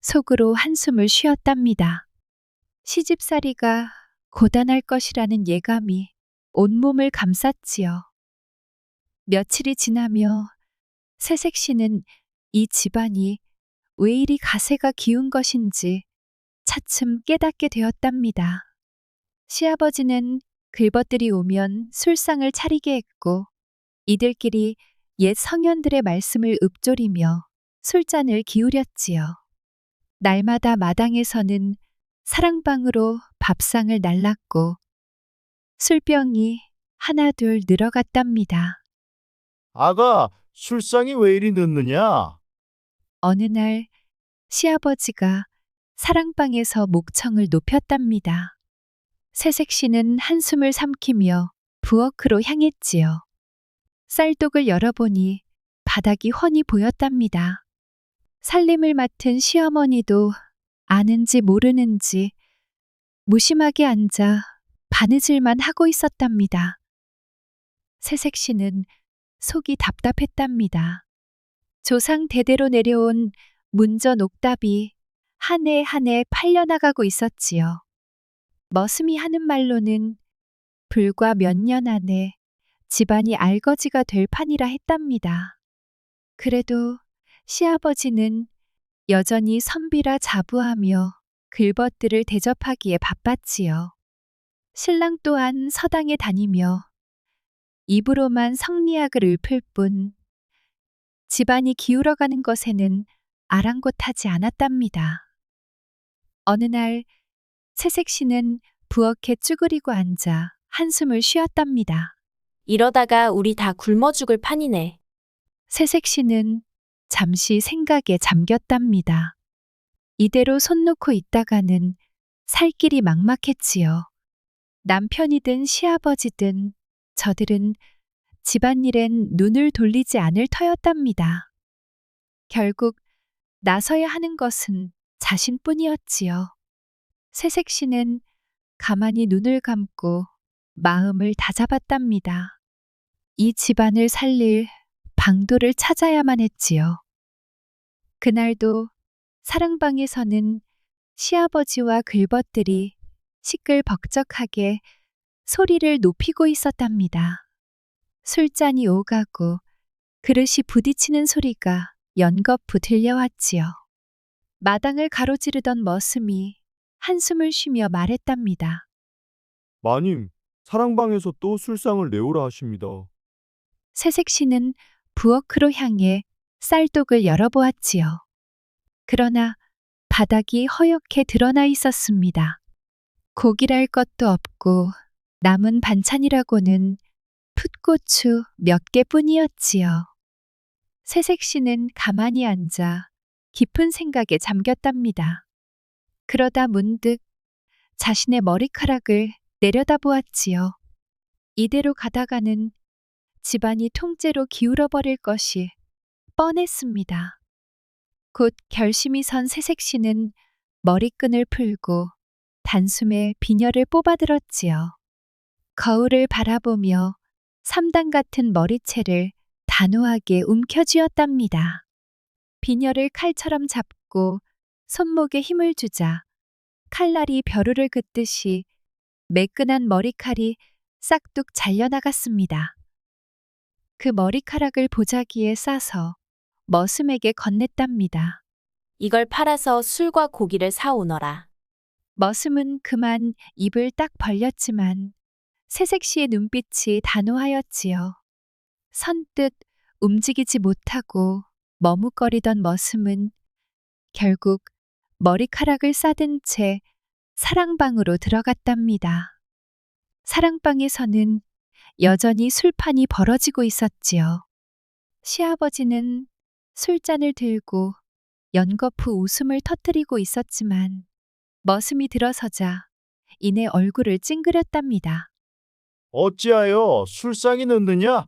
속으로 한숨을 쉬었답니다. 시집살이가 고단할 것이라는 예감이 온몸을 감쌌지요. 며칠이 지나며 새색 씨는 이 집안이 왜 이리 가세가 기운 것인지 차츰 깨닫게 되었답니다. 시아버지는 글벗들이 오면 술상을 차리게 했고 이들끼리 옛 성현들의 말씀을 읊조리며 술잔을 기울였지요. 날마다 마당에서는 사랑방으로 밥상을 날랐고 술병이 하나둘 늘어갔답니다. 아가, 술상이 왜 이리 늦느냐? 어느 날 시아버지가 사랑방에서 목청을 높였답니다. 새색 씨는 한숨을 삼키며 부엌으로 향했지요. 쌀독을 열어보니 바닥이 훤히 보였답니다. 살림을 맡은 시어머니도 아는지 모르는지 무심하게 앉아 바느질만 하고 있었답니다. 새색 씨는 속이 답답했답니다. 조상 대대로 내려온 문저 녹답이 한 해 한 해 팔려나가고 있었지요. 머슴이 하는 말로는 불과 몇 년 안에 집안이 알거지가 될 판이라 했답니다. 그래도 시아버지는 여전히 선비라 자부하며 글벗들을 대접하기에 바빴지요. 신랑 또한 서당에 다니며 입으로만 성리학을 읊을 뿐 집안이 기울어가는 것에는 아랑곳하지 않았답니다. 어느 날 새색 씨는 부엌에 쭈그리고 앉아 한숨을 쉬었답니다. 이러다가 우리 다 굶어 죽을 판이네. 새색 씨는 잠시 생각에 잠겼답니다. 이대로 손 놓고 있다가는 살 길이 막막했지요. 남편이든 시아버지든 저들은 집안일엔 눈을 돌리지 않을 터였답니다. 결국 나서야 하는 것은 자신뿐이었지요. 새색 씨는 가만히 눈을 감고 마음을 다잡았답니다. 이 집안을 살릴 방도를 찾아야만 했지요. 그날도 사랑방에서는 시아버지와 글벗들이 시끌벅적하게 소리를 높이고 있었답니다. 술잔이 오가고 그릇이 부딪히는 소리가 연거푸 들려왔지요. 마당을 가로지르던 머슴이 한숨을 쉬며 말했답니다. 마님, 사랑방에서 또 술상을 내오라 하십니다. 새색 씨는 부엌으로 향해 쌀독을 열어보았지요. 그러나 바닥이 허옇게 드러나 있었습니다. 고기랄 것도 없고 남은 반찬이라고는 풋고추 몇 개뿐이었지요. 새색 씨는 가만히 앉아 깊은 생각에 잠겼답니다. 그러다 문득 자신의 머리카락을 내려다보았지요. 이대로 가다가는 집안이 통째로 기울어버릴 것이 뻔했습니다. 곧 결심이 선 새색시는 머리끈을 풀고 단숨에 비녀를 뽑아들었지요. 거울을 바라보며 3단 같은 머리채를 단호하게 움켜쥐었답니다. 비녀를 칼처럼 잡고 손목에 힘을 주자 칼날이 벼루를 긋듯이 매끈한 머리칼이 싹둑 잘려나갔습니다. 그 머리카락을 보자기에 싸서 머슴에게 건넸답니다. 이걸 팔아서 술과 고기를 사오너라. 머슴은 그만 입을 딱 벌렸지만 새색시의 눈빛이 단호하였지요. 선뜻 움직이지 못하고 머뭇거리던 머슴은 결국 머리카락을 싸든 채 사랑방으로 들어갔답니다. 사랑방에서는 여전히 술판이 벌어지고 있었지요. 시아버지는 술잔을 들고 연거푸 웃음을 터뜨리고 있었지만 머슴이 들어서자 이내 얼굴을 찡그렸답니다. 어찌하여 술상이 늦느냐?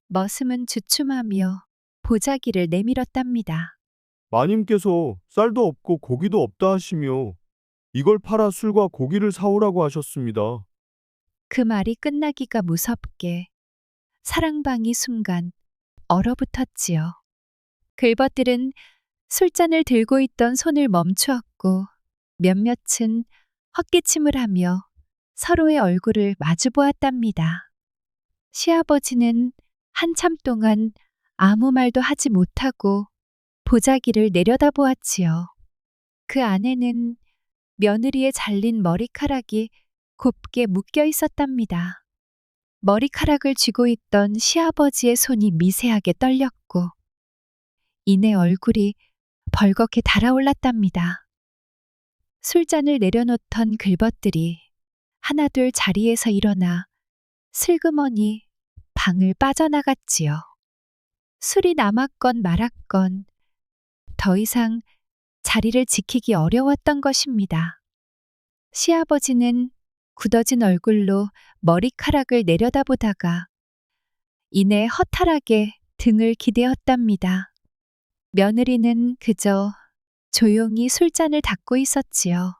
머슴은 주춤하며 보자기를 내밀었답니다. 마님께서 쌀도 없고 고기도 없다 하시며 이걸 팔아 술과 고기를 사오라고 하셨습니다. 그 말이 끝나기가 무섭게 사랑방이 순간 얼어붙었지요. 글벗들은 술잔을 들고 있던 손을 멈추었고 몇몇은 헛기침을 하며 서로의 얼굴을 마주보았답니다. 시아버지는 한참 동안 아무 말도 하지 못하고 보자기를 내려다보았지요. 그 안에는 며느리의 잘린 머리카락이 곱게 묶여 있었답니다. 머리카락을 쥐고 있던 시아버지의 손이 미세하게 떨렸고 이내 얼굴이 벌겋게 달아올랐답니다. 술잔을 내려놓던 글벗들이 하나둘 자리에서 일어나 슬그머니 방을 빠져나갔지요. 술이 남았건 말았건 더 이상 자리를 지키기 어려웠던 것입니다. 시아버지는 굳어진 얼굴로 머리카락을 내려다보다가 이내 허탈하게 등을 기대었답니다. 며느리는 그저 조용히 술잔을 닦고 있었지요.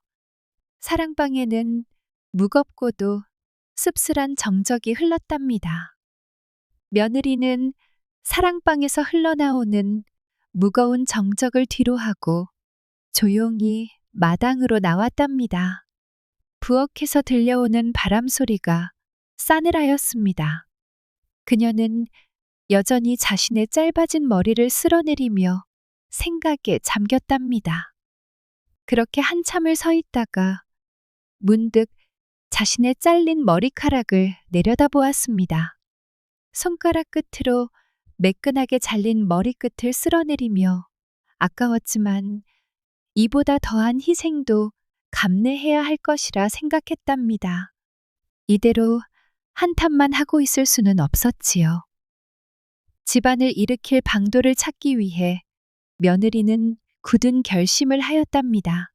사랑방에는 무겁고도 씁쓸한 정적이 흘렀답니다. 며느리는 사랑방에서 흘러나오는 무거운 정적을 뒤로하고 조용히 마당으로 나왔답니다. 부엌에서 들려오는 바람 소리가 싸늘하였습니다. 그녀는 여전히 자신의 짧아진 머리를 쓸어내리며 생각에 잠겼답니다. 그렇게 한참을 서 있다가 문득 자신의 잘린 머리카락을 내려다보았습니다. 손가락 끝으로 매끈하게 잘린 머리끝을 쓸어내리며 아까웠지만 이보다 더한 희생도 감내해야 할 것이라 생각했답니다. 이대로 한탄만 하고 있을 수는 없었지요. 집안을 일으킬 방도를 찾기 위해 며느리는 굳은 결심을 하였답니다.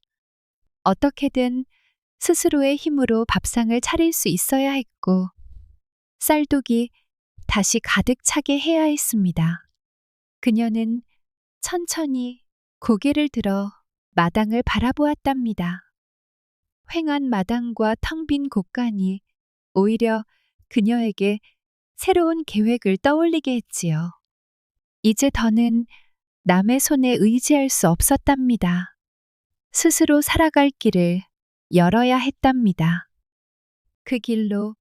어떻게든 스스로의 힘으로 밥상을 차릴 수 있어야 했고 쌀독이 다시 가득 차게 해야 했습니다. 그녀는 천천히 고개를 들어 마당을 바라보았답니다. 휑한 마당과 텅 빈 곳간이 오히려 그녀에게 새로운 계획을 떠올리게 했지요. 이제 더는 남의 손에 의지할 수 없었답니다. 스스로 살아갈 길을 열어야 했답니다. 그 길로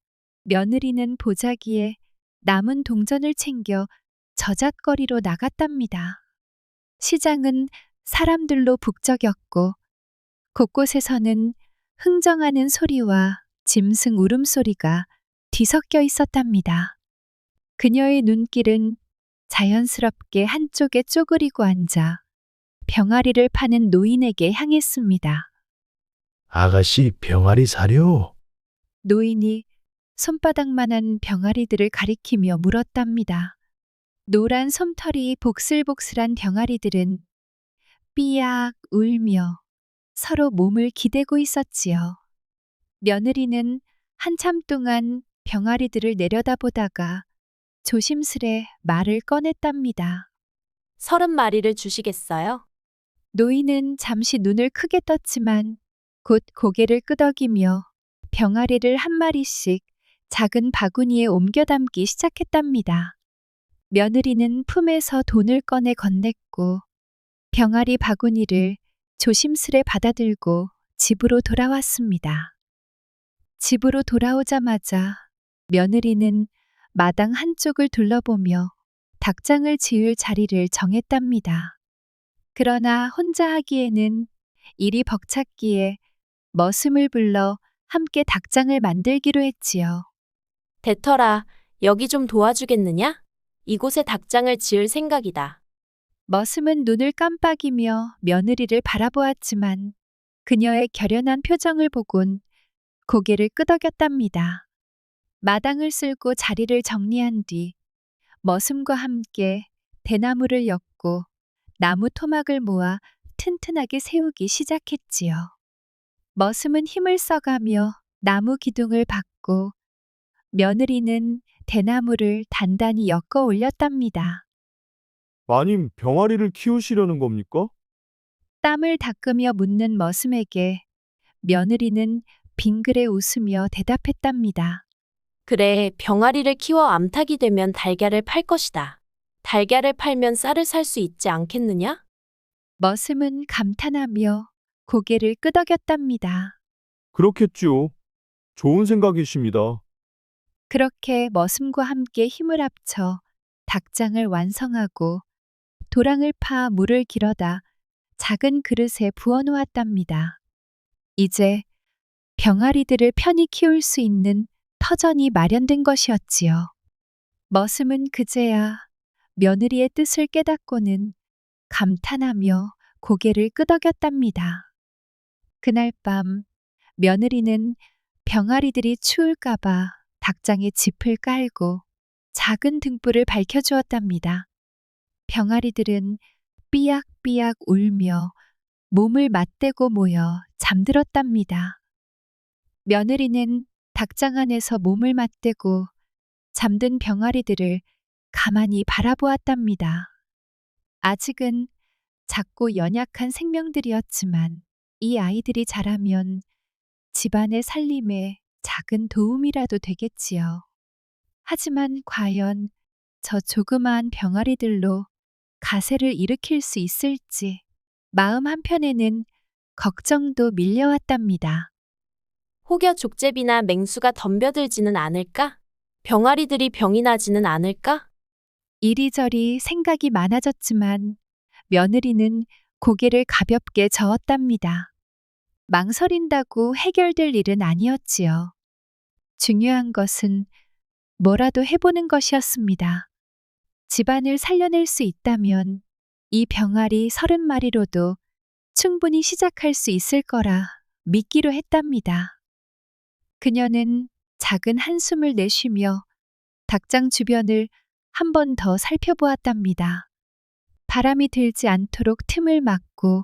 며느리는 보자기에 남은 동전을 챙겨 저잣거리로 나갔답니다. 시장은 사람들로 북적였고 곳곳에서는 흥정하는 소리와 짐승 울음소리가 뒤섞여 있었답니다. 그녀의 눈길은 자연스럽게 한쪽에 쪼그리고 앉아 병아리를 파는 노인에게 향했습니다. 아가씨 병아리 사려? 노인이 손바닥만한 병아리들을 가리키며 물었답니다. 노란 솜털이 복슬복슬한 병아리들은 삐약 울며 서로 몸을 기대고 있었지요. 며느리는 한참 동안 병아리들을 내려다보다가 조심스레 말을 꺼냈답니다. 30마리를 주시겠어요? 노인은 잠시 눈을 크게 떴지만 곧 고개를 끄덕이며 병아리를 한 마리씩 작은 바구니에 옮겨 담기 시작했답니다. 며느리는 품에서 돈을 꺼내 건넸고 병아리 바구니를 조심스레 받아들고 집으로 돌아왔습니다. 집으로 돌아오자마자 며느리는 마당 한쪽을 둘러보며 닭장을 지을 자리를 정했답니다. 그러나 혼자 하기에는 일이 벅찼기에 머슴을 불러 함께 닭장을 만들기로 했지요. 대터라, 여기 좀 도와주겠느냐? 이곳에 닭장을 지을 생각이다. 머슴은 눈을 깜빡이며 며느리를 바라보았지만 그녀의 결연한 표정을 보곤 고개를 끄덕였답니다. 마당을 쓸고 자리를 정리한 뒤 머슴과 함께 대나무를 엮고 나무 토막을 모아 튼튼하게 세우기 시작했지요. 머슴은 힘을 써가며 나무 기둥을 박고 며느리는 대나무를 단단히 엮어 올렸답니다. 마님, 병아리를 키우시려는 겁니까? 땀을 닦으며 묻는 머슴에게 며느리는 빙그레 웃으며 대답했답니다. 그래, 병아리를 키워 암탉이 되면 달걀을 팔 것이다. 달걀을 팔면 쌀을 살 수 있지 않겠느냐? 머슴은 감탄하며 고개를 끄덕였답니다. 그렇겠지요. 좋은 생각이십니다. 그렇게 머슴과 함께 힘을 합쳐 닭장을 완성하고 도랑을 파 물을 길어다 작은 그릇에 부어 놓았답니다. 이제 병아리들을 편히 키울 수 있는 터전이 마련된 것이었지요. 머슴은 그제야 며느리의 뜻을 깨닫고는 감탄하며 고개를 끄덕였답니다. 그날 밤 며느리는 병아리들이 추울까봐 닭장에 짚을 깔고 작은 등불을 밝혀주었답니다. 병아리들은 삐약삐약 울며 몸을 맞대고 모여 잠들었답니다. 며느리는 닭장 안에서 몸을 맞대고 잠든 병아리들을 가만히 바라보았답니다. 아직은 작고 연약한 생명들이었지만 이 아이들이 자라면 집안의 살림에 작은 도움이라도 되겠지요. 하지만 과연 저 조그마한 병아리들로 가세를 일으킬 수 있을지 마음 한편에는 걱정도 밀려왔답니다. 혹여 족제비나 맹수가 덤벼들지는 않을까? 병아리들이 병이 나지는 않을까? 이리저리 생각이 많아졌지만 며느리는 고개를 가볍게 저었답니다. 망설인다고 해결될 일은 아니었지요. 중요한 것은 뭐라도 해보는 것이었습니다. 집안을 살려낼 수 있다면 이 병아리 30마리로도 충분히 시작할 수 있을 거라 믿기로 했답니다. 그녀는 작은 한숨을 내쉬며 닭장 주변을 한 번 더 살펴보았답니다. 바람이 들지 않도록 틈을 막고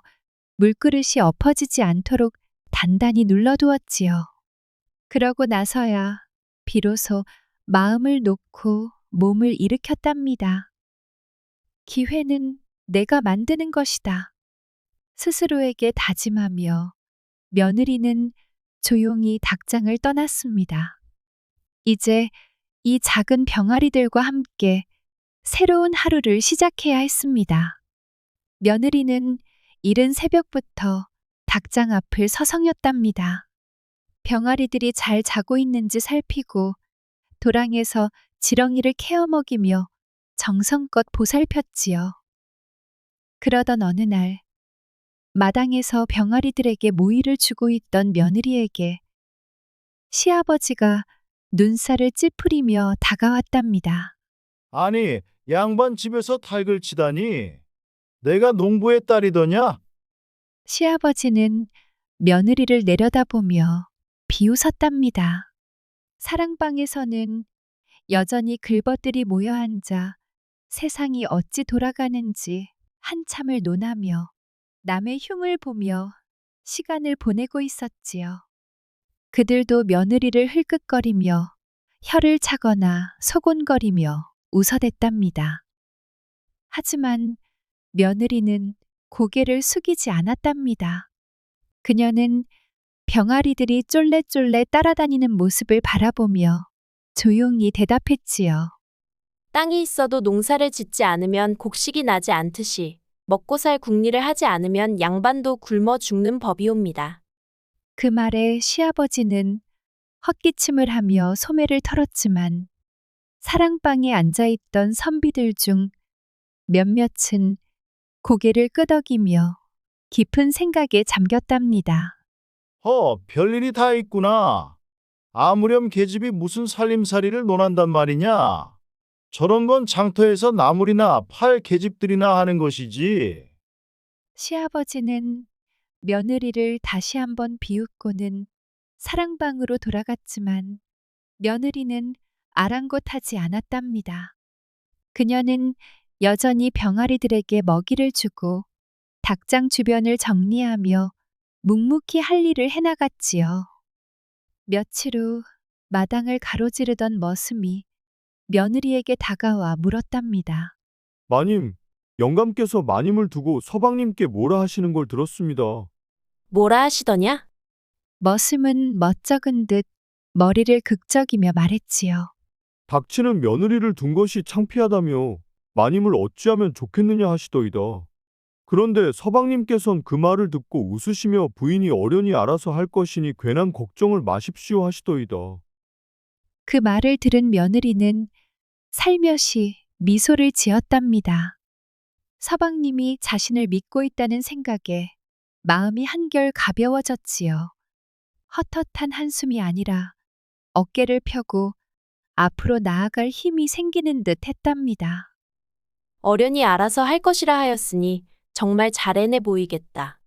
물그릇이 엎어지지 않도록 단단히 눌러두었지요. 그러고 나서야 비로소 마음을 놓고 몸을 일으켰답니다. 기회는 내가 만드는 것이다. 스스로에게 다짐하며 며느리는 조용히 닭장을 떠났습니다. 이제 이 작은 병아리들과 함께 새로운 하루를 시작해야 했습니다. 며느리는 이른 새벽부터 닭장 앞을 서성였답니다. 병아리들이 잘 자고 있는지 살피고 도랑에서 지렁이를 캐어 먹이며 정성껏 보살폈지요. 그러던 어느 날 마당에서 병아리들에게 모이를 주고 있던 며느리에게 시아버지가 눈살을 찌푸리며 다가왔답니다. 아니, 양반 집에서 닭을 치다니. 내가 농부의 딸이더냐? 시아버지는 며느리를 내려다보며 비웃었답니다. 사랑방에서는 여전히 글벗들이 모여 앉아 세상이 어찌 돌아가는지 한참을 논하며 남의 흉을 보며 시간을 보내고 있었지요. 그들도 며느리를 흘끗거리며 혀를 차거나 소곤거리며 웃어댔답니다. 하지만 며느리는 고개를 숙이지 않았답니다. 그녀는 병아리들이 쫄래쫄래 따라다니는 모습을 바라보며 조용히 대답했지요. 땅이 있어도 농사를 짓지 않으면 곡식이 나지 않듯이 먹고 살 궁리를 하지 않으면 양반도 굶어 죽는 법이옵니다. 그 말에 시아버지는 헛기침을 하며 소매를 털었지만 사랑방에 앉아있던 선비들 중 몇몇은 고개를 끄덕이며 깊은 생각에 잠겼답니다. 별일이 다 있구나. 아무렴 계집이 무슨 살림살이를 논한단 말이냐? 저런 건 장터에서 나물이나 팔 계집들이나 하는 것이지. 시아버지는 며느리를 다시 한번 비웃고는 사랑방으로 돌아갔지만 며느리는 아랑곳하지 않았답니다. 그녀는 여전히 병아리들에게 먹이를 주고 닭장 주변을 정리하며 묵묵히 할 일을 해나갔지요. 며칠 후 마당을 가로지르던 머슴이 며느리에게 다가와 물었답니다. 마님, 영감께서 마님을 두고 서방님께 뭐라 하시는 걸 들었습니다. 뭐라 하시더냐? 머슴은 멋쩍은 듯 머리를 극적이며 말했지요. 닥치는 며느리를 둔 것이 창피하다며 마님을 어찌하면 좋겠느냐 하시더이다. 그런데 서방님께선 그 말을 듣고 웃으시며 부인이 어련히 알아서 할 것이니 괜한 걱정을 마십시오 하시더이다. 그 말을 들은 며느리는 살며시 미소를 지었답니다. 서방님이 자신을 믿고 있다는 생각에 마음이 한결 가벼워졌지요. 헛헛한 한숨이 아니라 어깨를 펴고 앞으로 나아갈 힘이 생기는 듯 했답니다. 어련히 알아서 할 것이라 하였으니 정말 잘 해내 보이겠다.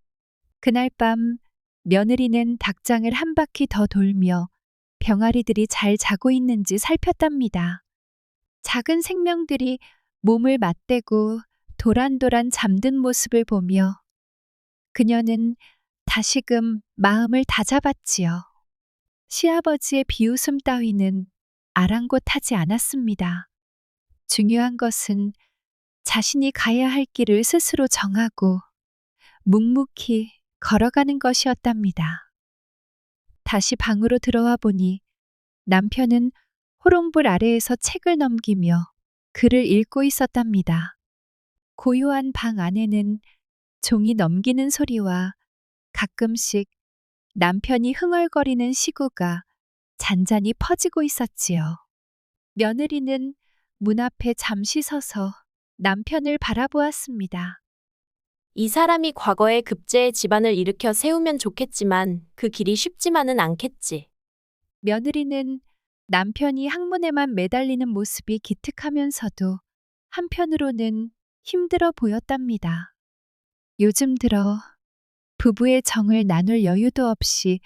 그날 밤 며느리는 닭장을 한 바퀴 더 돌며 병아리들이 잘 자고 있는지 살폈답니다. 작은 생명들이 몸을 맞대고 도란도란 잠든 모습을 보며 그녀는 다시금 마음을 다잡았지요. 시아버지의 비웃음 따위는 아랑곳하지 않았습니다. 중요한 것은 자신이 가야 할 길을 스스로 정하고 묵묵히 걸어가는 것이었답니다. 다시 방으로 들어와 보니 남편은 호롱불 아래에서 책을 넘기며 글을 읽고 있었답니다. 고요한 방 안에는 종이 넘기는 소리와 가끔씩 남편이 흥얼거리는 시구가 잔잔히 퍼지고 있었지요. 며느리는 문 앞에 잠시 서서 남편을 바라보았습니다. 이 사람이 과거에 급제의 집안을 일으켜 세우면 좋겠지만 그 길이 쉽지만은 않겠지. 며느리는 남편이 항문에만 매달리는 모습이 기특하면서도 한편으로는 힘들어 보였답니다. 요즘 들어 부부의 정을 나눌 여유도 없이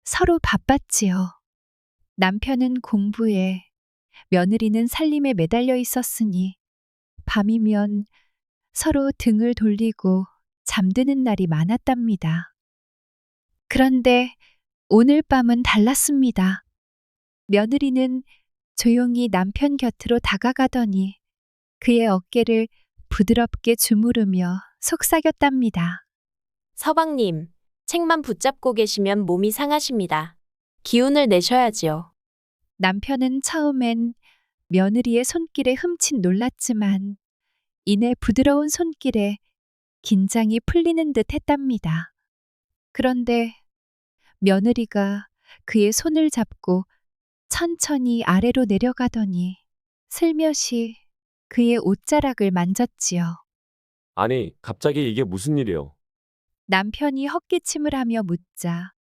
서로 바빴지요. 남편은 공부에, 며느리는 살림에 매달려 있었으니 밤이면 서로 등을 돌리고 잠드는 날이 많았답니다. 그런데 오늘 밤은 달랐습니다. 며느리는 조용히 남편 곁으로 다가가더니 그의 어깨를 부드럽게 주무르며 속삭였답니다. 서방님, 책만 붙잡고 계시면 몸이 상하십니다. 기운을 내셔야지요. 남편은 처음엔 며느리의 손길에 흠칫 놀랐지만 이내 부드러운 손길에 긴장이 풀리는 듯 했답니다. 그런데 며느리가 그의 손을 잡고 천천히 아래로 내려가더니 슬며시 그의 옷자락을 만졌지요. 아니, 갑자기 이게 무슨 일이요? 남편이 헛기침을 하며 묻자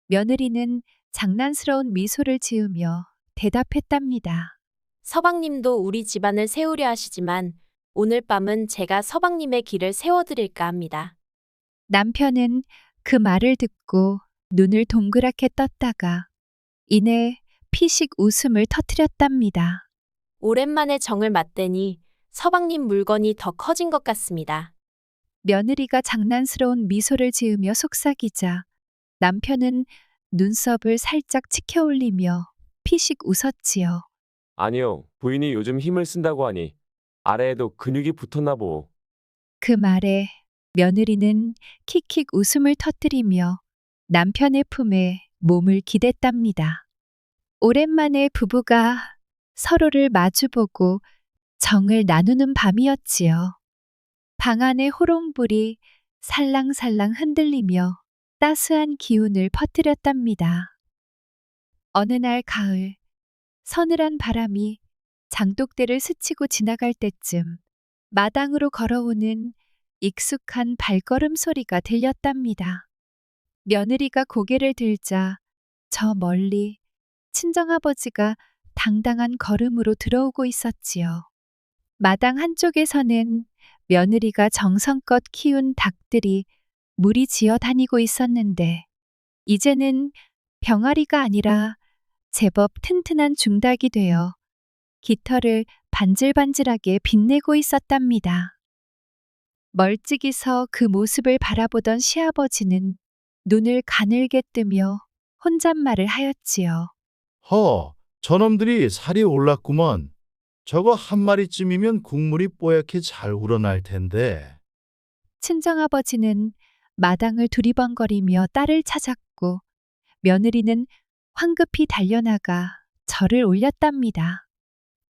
며느리는 장난스러운 미소를 지으며 대답했답니다. 서방님도 우리 집안을 세우려 하시지만 오늘 밤은 제가 서방님의 길을 세워드릴까 합니다. 남편은 그 말을 듣고 눈을 동그랗게 떴다가 이내 피식 웃음을 터뜨렸답니다. 오랜만에 정을 맞대니 서방님 물건이 더 커진 것 같습니다. 며느리가 장난스러운 미소를 지으며 속삭이자 남편은 눈썹을 살짝 치켜 올리며 피식 웃었지요. 아니요, 부인이 요즘 힘을 쓴다고 하니 아래에도 근육이 붙었나 보. 그 말에 며느리는 킥킥 웃음을 터뜨리며 남편의 품에 몸을 기댔답니다. 오랜만에 부부가 서로를 마주보고 정을 나누는 밤이었지요. 방 안의 호롱불이 살랑살랑 흔들리며 따스한 기운을 퍼뜨렸답니다. 어느 날 가을, 서늘한 바람이 장독대를 스치고 지나갈 때쯤 마당으로 걸어오는 익숙한 발걸음 소리가 들렸답니다. 며느리가 고개를 들자 저 멀리 친정아버지가 당당한 걸음으로 들어오고 있었지요. 마당 한쪽에서는 며느리가 정성껏 키운 닭들이 무리지어 다니고 있었는데 이제는 병아리가 아니라 제법 튼튼한 중닭이 되어 깃털을 반질반질하게 빛내고 있었답니다. 멀찍이 서 그 모습을 바라보던 시아버지는 눈을 가늘게 뜨며 혼잣말을 하였지요. 저놈들이 살이 올랐구먼. 저거 한 마리쯤이면 국물이 뽀얗게 잘 우러날 텐데. 친정아버지는 마당을 두리번거리며 딸을 찾았고 며느리는 황급히 달려나가 절을 올렸답니다.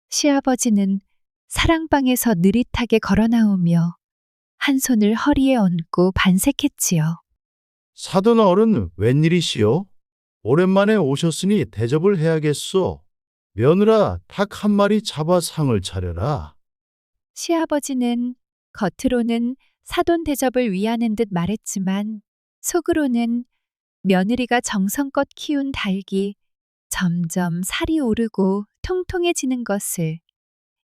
시아버지는 사랑방에서 느릿하게 걸어 나오며 한 손을 허리에 얹고 반색했지요. 사돈 어른 웬일이시오? 오랜만에 오셨으니 대접을 해야겠소. 며느라 닭 한 마리 잡아 상을 차려라. 시아버지는 겉으로는 사돈 대접을 위하는 듯 말했지만 속으로는 며느리가 정성껏 키운 닭이 점점 살이 오르고 통통해지는 것을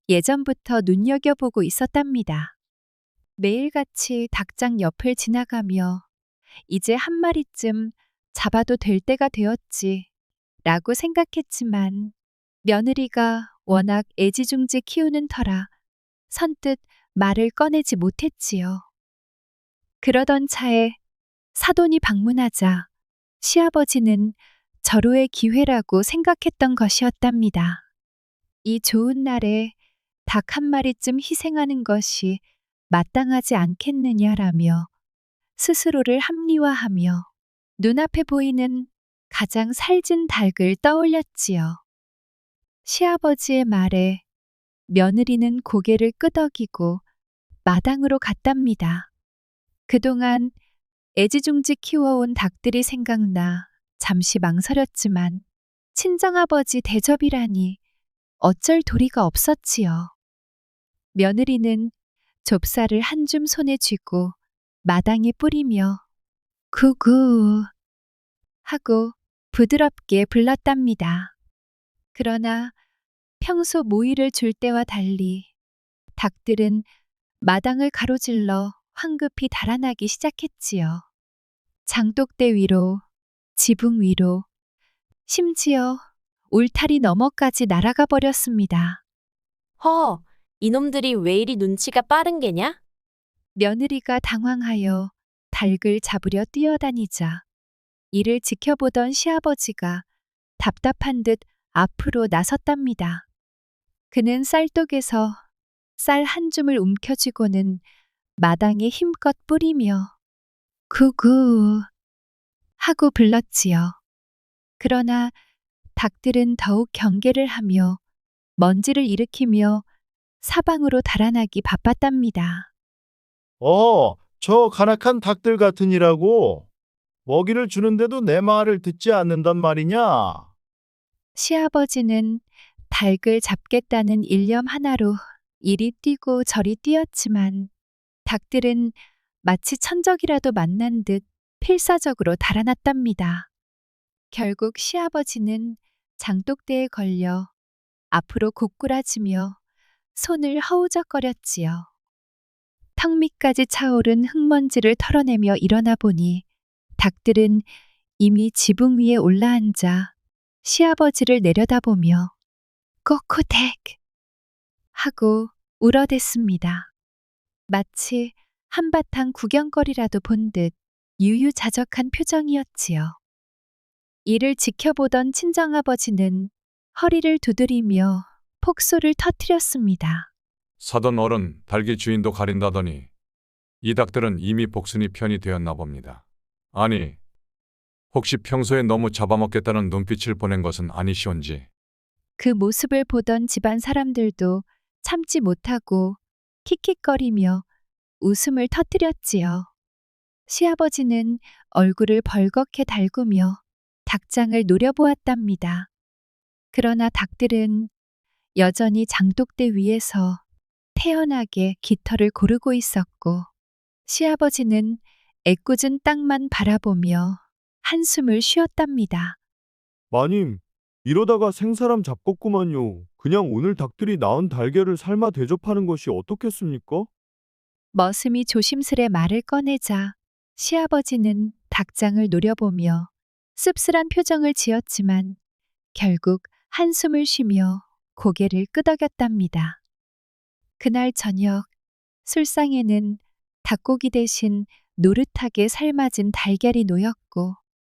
예전부터 눈여겨보고 있었답니다. 매일같이 닭장 옆을 지나가며 이제 한 마리쯤 잡아도 될 때가 되었지 라고 생각했지만 며느리가 워낙 애지중지 키우는 터라 선뜻 말을 꺼내지 못했지요. 그러던 차에 사돈이 방문하자 시아버지는 절호의 기회라고 생각했던 것이었답니다. 이 좋은 날에 닭 한 마리쯤 희생하는 것이 마땅하지 않겠느냐라며 스스로를 합리화하며 눈앞에 보이는 가장 살찐 닭을 떠올렸지요. 시아버지의 말에 며느리는 고개를 끄덕이고 마당으로 갔답니다. 그동안 애지중지 키워온 닭들이 생각나 잠시 망설였지만 친정아버지 대접이라니 어쩔 도리가 없었지요. 며느리는 좁쌀을 한 줌 손에 쥐고 마당에 뿌리며 구구 하고 부드럽게 불렀답니다. 그러나 평소 모이를 줄 때와 달리 닭들은 마당을 가로질러 황급히 달아나기 시작했지요. 장독대 위로, 지붕 위로, 심지어 울타리 너머까지 날아가 버렸습니다. 허, 이놈들이 왜 이리 눈치가 빠른 게냐? 며느리가 당황하여 닭을 잡으려 뛰어다니자 이를 지켜보던 시아버지가 답답한 듯 앞으로 나섰답니다. 그는 쌀독에서 쌀 한 줌을 움켜쥐고는 마당에 힘껏 뿌리며 구구 하고 불렀지요. 그러나 닭들은 더욱 경계를 하며 먼지를 일으키며 사방으로 달아나기 바빴답니다. 저 간악한 닭들 같으니라고. 먹이를 주는데도 내 말을 듣지 않는단 말이냐? 시아버지는 닭을 잡겠다는 일념 하나로 이리 뛰고 저리 뛰었지만 닭들은 마치 천적이라도 만난 듯 필사적으로 달아났답니다. 결국 시아버지는 장독대에 걸려 앞으로 고꾸라지며 손을 허우적거렸지요. 턱 밑까지 차오른 흙먼지를 털어내며 일어나 보니 닭들은 이미 지붕 위에 올라앉아 시아버지를 내려다보며 꼬코댁 하고 울어댔습니다. 마치 한바탕 구경거리라도 본 듯 유유자적한 표정이었지요. 이를 지켜보던 친정아버지는 허리를 두드리며 폭소를 터뜨렸습니다. 사돈 어른 닭의 주인도 가린다더니 이 닭들은 이미 복순이 편이 되었나 봅니다. 아니, 혹시 평소에 너무 잡아먹겠다는 눈빛을 보낸 것은 아니시온지. 그 모습을 보던 집안 사람들도 참지 못하고 킥킥거리며 웃음을 터뜨렸지요. 시아버지는 얼굴을 벌겋게 달구며 닭장을 노려보았답니다. 그러나 닭들은 여전히 장독대 위에서 태연하게 깃털을 고르고 있었고 시아버지는 애꿎은 땅만 바라보며 한숨을 쉬었답니다. 마님, 이러다가 생사람 잡겠구만요. 그냥 오늘 닭들이 낳은 달걀을 삶아 대접하는 것이 어떻겠습니까? 머슴이 조심스레 말을 꺼내자 시아버지는 닭장을 노려보며 씁쓸한 표정을 지었지만 결국 한숨을 쉬며 고개를 끄덕였답니다. 그날 저녁 술상에는 닭고기 대신 노릇하게 삶아진 달걀이 놓였고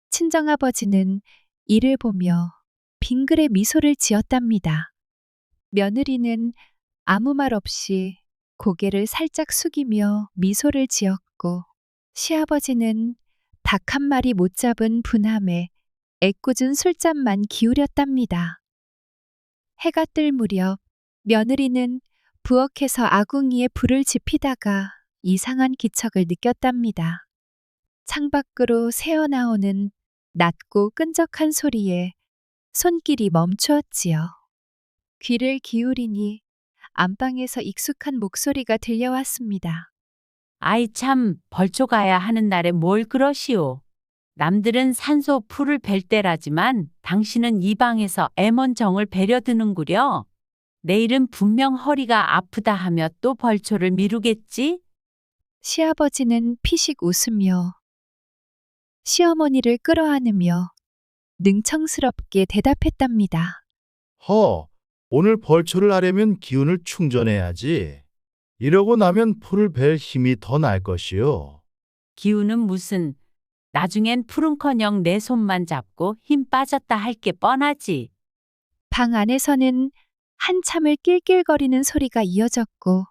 친정아버지는 이를 보며 빙그레 미소를 지었답니다. 며느리는 아무 말 없이 고개를 살짝 숙이며 미소를 지었고 시아버지는 닭 한 마리 못 잡은 분함에 애꿎은 술잔만 기울였답니다. 해가 뜰 무렵 며느리는 부엌에서 아궁이에 불을 지피다가 이상한 기척을 느꼈답니다. 창밖으로 새어나오는 낮고 끈적한 소리에 손길이 멈추었지요. 귀를 기울이니 안방에서 익숙한 목소리가 들려왔습니다. 아이 참 벌초 가야 하는 날에 뭘 그러시오. 남들은 산소 풀을 벨 때라지만 당신은 이 방에서 애먼정을 배려드는구려. 내일은 분명 허리가 아프다 하며 또 벌초를 미루겠지? 시아버지는 피식 웃으며 시어머니를 끌어안으며 능청스럽게 대답했답니다. 오늘 벌초를 하려면 기운을 충전해야지. 이러고 나면 풀을 벨 힘이 더 날 것이요. 기운은 무슨, 나중엔 풀은커녕 내 손만 잡고 힘 빠졌다 할 게 뻔하지. 방 안에서는 한참을 낄낄거리는 소리가 이어졌고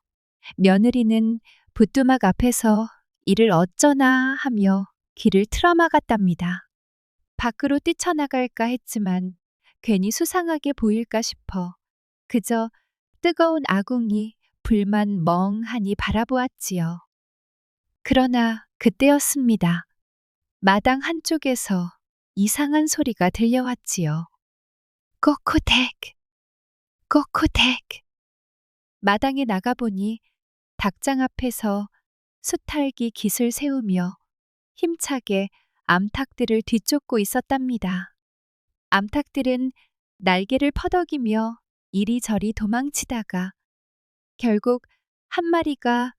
며느리는 부뚜막 앞에서 이를 어쩌나 하며 귀를 틀어막았답니다. 밖으로 뛰쳐나갈까 했지만 괜히 수상하게 보일까 싶어 그저 뜨거운 아궁이 불만 멍하니 바라보았지요. 그러나 그때였습니다. 마당 한쪽에서 이상한 소리가 들려왔지요. 꼬코댁, 꼬코댁. 마당에 나가보니 닭장 앞에서 수탈기 깃을 세우며 힘차게 암탉들을 뒤쫓고 있었답니다. 암탉들은 날개를 퍼덕이며 이리저리 도망치다가 결국 한 마리가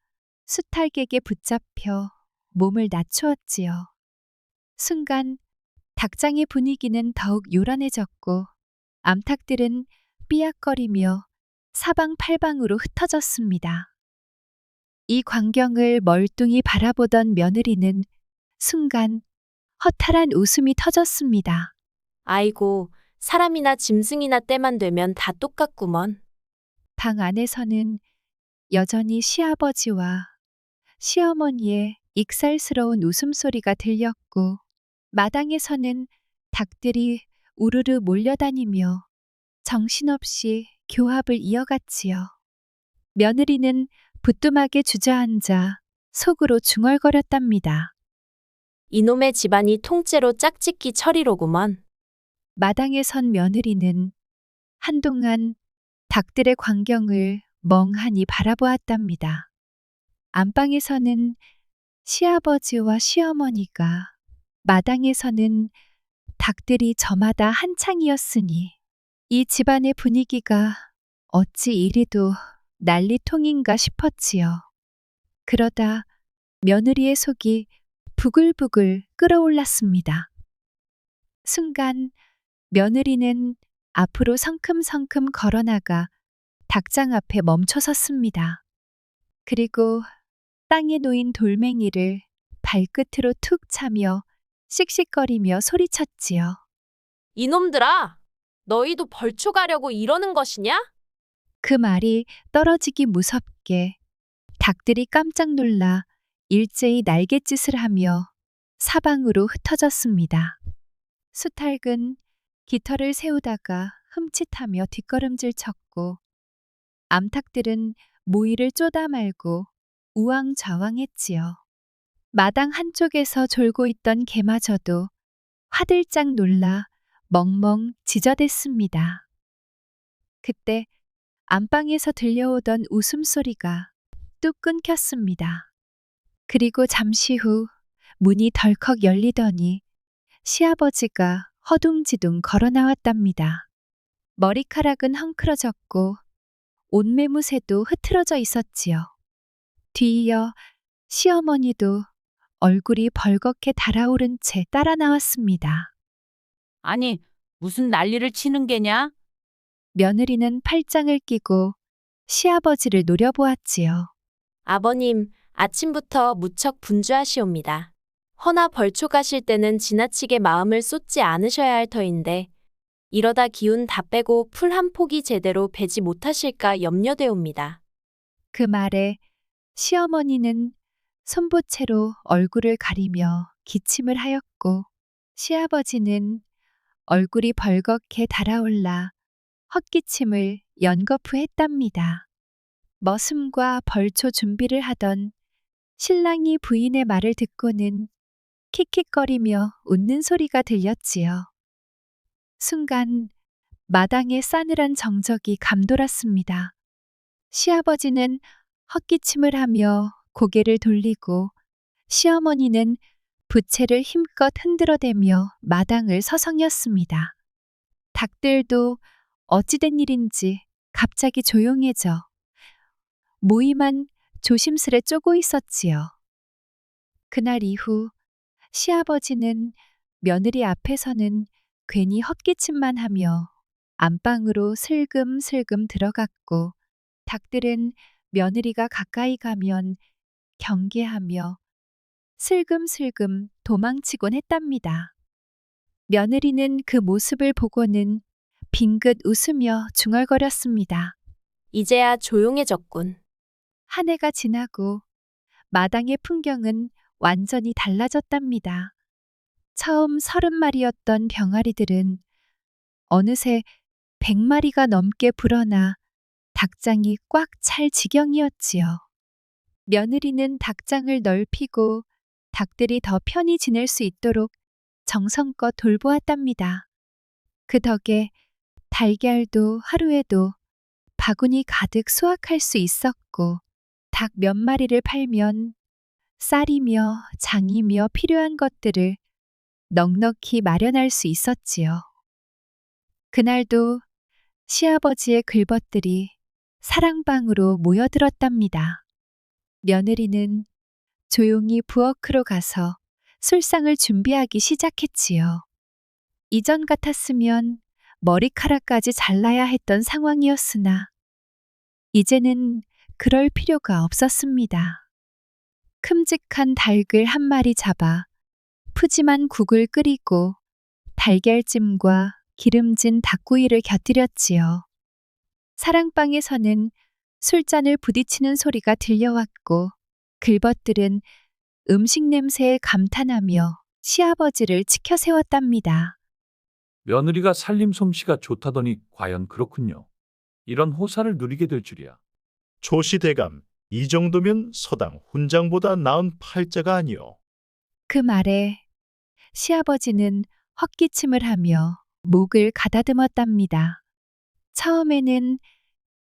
수탈객에 붙잡혀 몸을 낮추었지요. 순간 닭장의 분위기는 더욱 요란해졌고 암탉들은 삐약거리며 사방팔방으로 흩어졌습니다. 이 광경을 멀뚱히 바라보던 며느리는 순간 허탈한 웃음이 터졌습니다. 아이고, 사람이나 짐승이나 때만 되면 다 똑같구먼. 방 안에서는 여전히 시아버지와 시어머니의 익살스러운 웃음소리가 들렸고 마당에서는 닭들이 우르르 몰려다니며 정신없이 교합을 이어갔지요. 며느리는 부뚜막에 주저앉아 속으로 중얼거렸답니다. 이놈의 집안이 통째로 짝짓기 처리로구먼. 마당에 선 며느리는 한동안 닭들의 광경을 멍하니 바라보았답니다. 안방에서는 시아버지와 시어머니가, 마당에서는 닭들이 저마다 한창이었으니 이 집안의 분위기가 어찌 이리도 난리통인가 싶었지요. 그러다 며느리의 속이 부글부글 끓어올랐습니다. 순간 며느리는 앞으로 성큼성큼 걸어나가 닭장 앞에 멈춰섰습니다. 그리고 땅에 놓인 돌멩이를 발끝으로 툭 차며 씩씩거리며 소리쳤지요. 이놈들아, 너희도 벌초 가려고 이러는 것이냐? 그 말이 떨어지기 무섭게 닭들이 깜짝 놀라 일제히 날갯짓을 하며 사방으로 흩어졌습니다. 수탉은 깃털을 세우다가 흠칫하며 뒷걸음질 쳤고 암탉들은 모이를 쪼다 말고 우왕좌왕했지요. 마당 한쪽에서 졸고 있던 개마저도 화들짝 놀라 멍멍 지저댔습니다. 그때 안방에서 들려오던 웃음소리가 뚝 끊겼습니다. 그리고 잠시 후 문이 덜컥 열리더니 시아버지가 허둥지둥 걸어 나왔답니다. 머리카락은 헝클어졌고 옷매무새도 흐트러져 있었지요. 뒤이어 시어머니도 얼굴이 벌겋게 달아오른 채 따라 나왔습니다. 아니, 무슨 난리를 치는 게냐? 며느리는 팔짱을 끼고 시아버지를 노려보았지요. 아버님, 아침부터 무척 분주하시옵니다. 허나 벌초 가실 때는 지나치게 마음을 쏟지 않으셔야 할 터인데 이러다 기운 다 빼고 풀 한 포기 제대로 베지 못하실까 염려되옵니다. 그 말에 시어머니는 손부채로 얼굴을 가리며 기침을 하였고 시아버지는 얼굴이 벌겋게 달아올라 헛기침을 연거푸 했답니다. 머슴과 벌초 준비를 하던 신랑이 부인의 말을 듣고는 킥킥거리며 웃는 소리가 들렸지요. 순간 마당의 싸늘한 정적이 감돌았습니다. 시아버지는 헛기침을 하며 고개를 돌리고 시어머니는 부채를 힘껏 흔들어대며 마당을 서성였습니다. 닭들도 어찌된 일인지 갑자기 조용해져 모이만 조심스레 쪼고 있었지요. 그날 이후 시아버지는 며느리 앞에서는 괜히 헛기침만 하며 안방으로 슬금슬금 들어갔고 닭들은 며느리가 가까이 가면 경계하며 슬금슬금 도망치곤 했답니다. 며느리는 그 모습을 보고는 빙긋 웃으며 중얼거렸습니다. 이제야 조용해졌군. 한 해가 지나고 마당의 풍경은 완전히 달라졌답니다. 처음 30마리였던 병아리들은 어느새 100마리가 넘게 불어나 닭장이 꽉 찰 지경이었지요. 며느리는 닭장을 넓히고 닭들이 더 편히 지낼 수 있도록 정성껏 돌보았답니다. 그 덕에 달걀도 하루에도 바구니 가득 수확할 수 있었고 닭 몇 마리를 팔면 쌀이며 장이며 필요한 것들을 넉넉히 마련할 수 있었지요. 그날도 시아버지의 글벗들이 사랑방으로 모여들었답니다. 며느리는 조용히 부엌으로 가서 술상을 준비하기 시작했지요. 이전 같았으면 머리카락까지 잘라야 했던 상황이었으나 이제는 그럴 필요가 없었습니다. 큼직한 닭을 한 마리 잡아 푸짐한 국을 끓이고 달걀찜과 기름진 닭구이를 곁들였지요. 사랑방에서는 술잔을 부딪히는 소리가 들려왔고 글벗들은 음식 냄새에 감탄하며 시아버지를 치켜 세웠답니다. 며느리가 살림 솜씨가 좋다더니 과연 그렇군요. 이런 호사를 누리게 될 줄이야. 조시대감, 이 정도면 서당 훈장보다 나은 팔자가 아니오. 그 말에 시아버지는 헛기침을 하며 목을 가다듬었답니다. 처음에는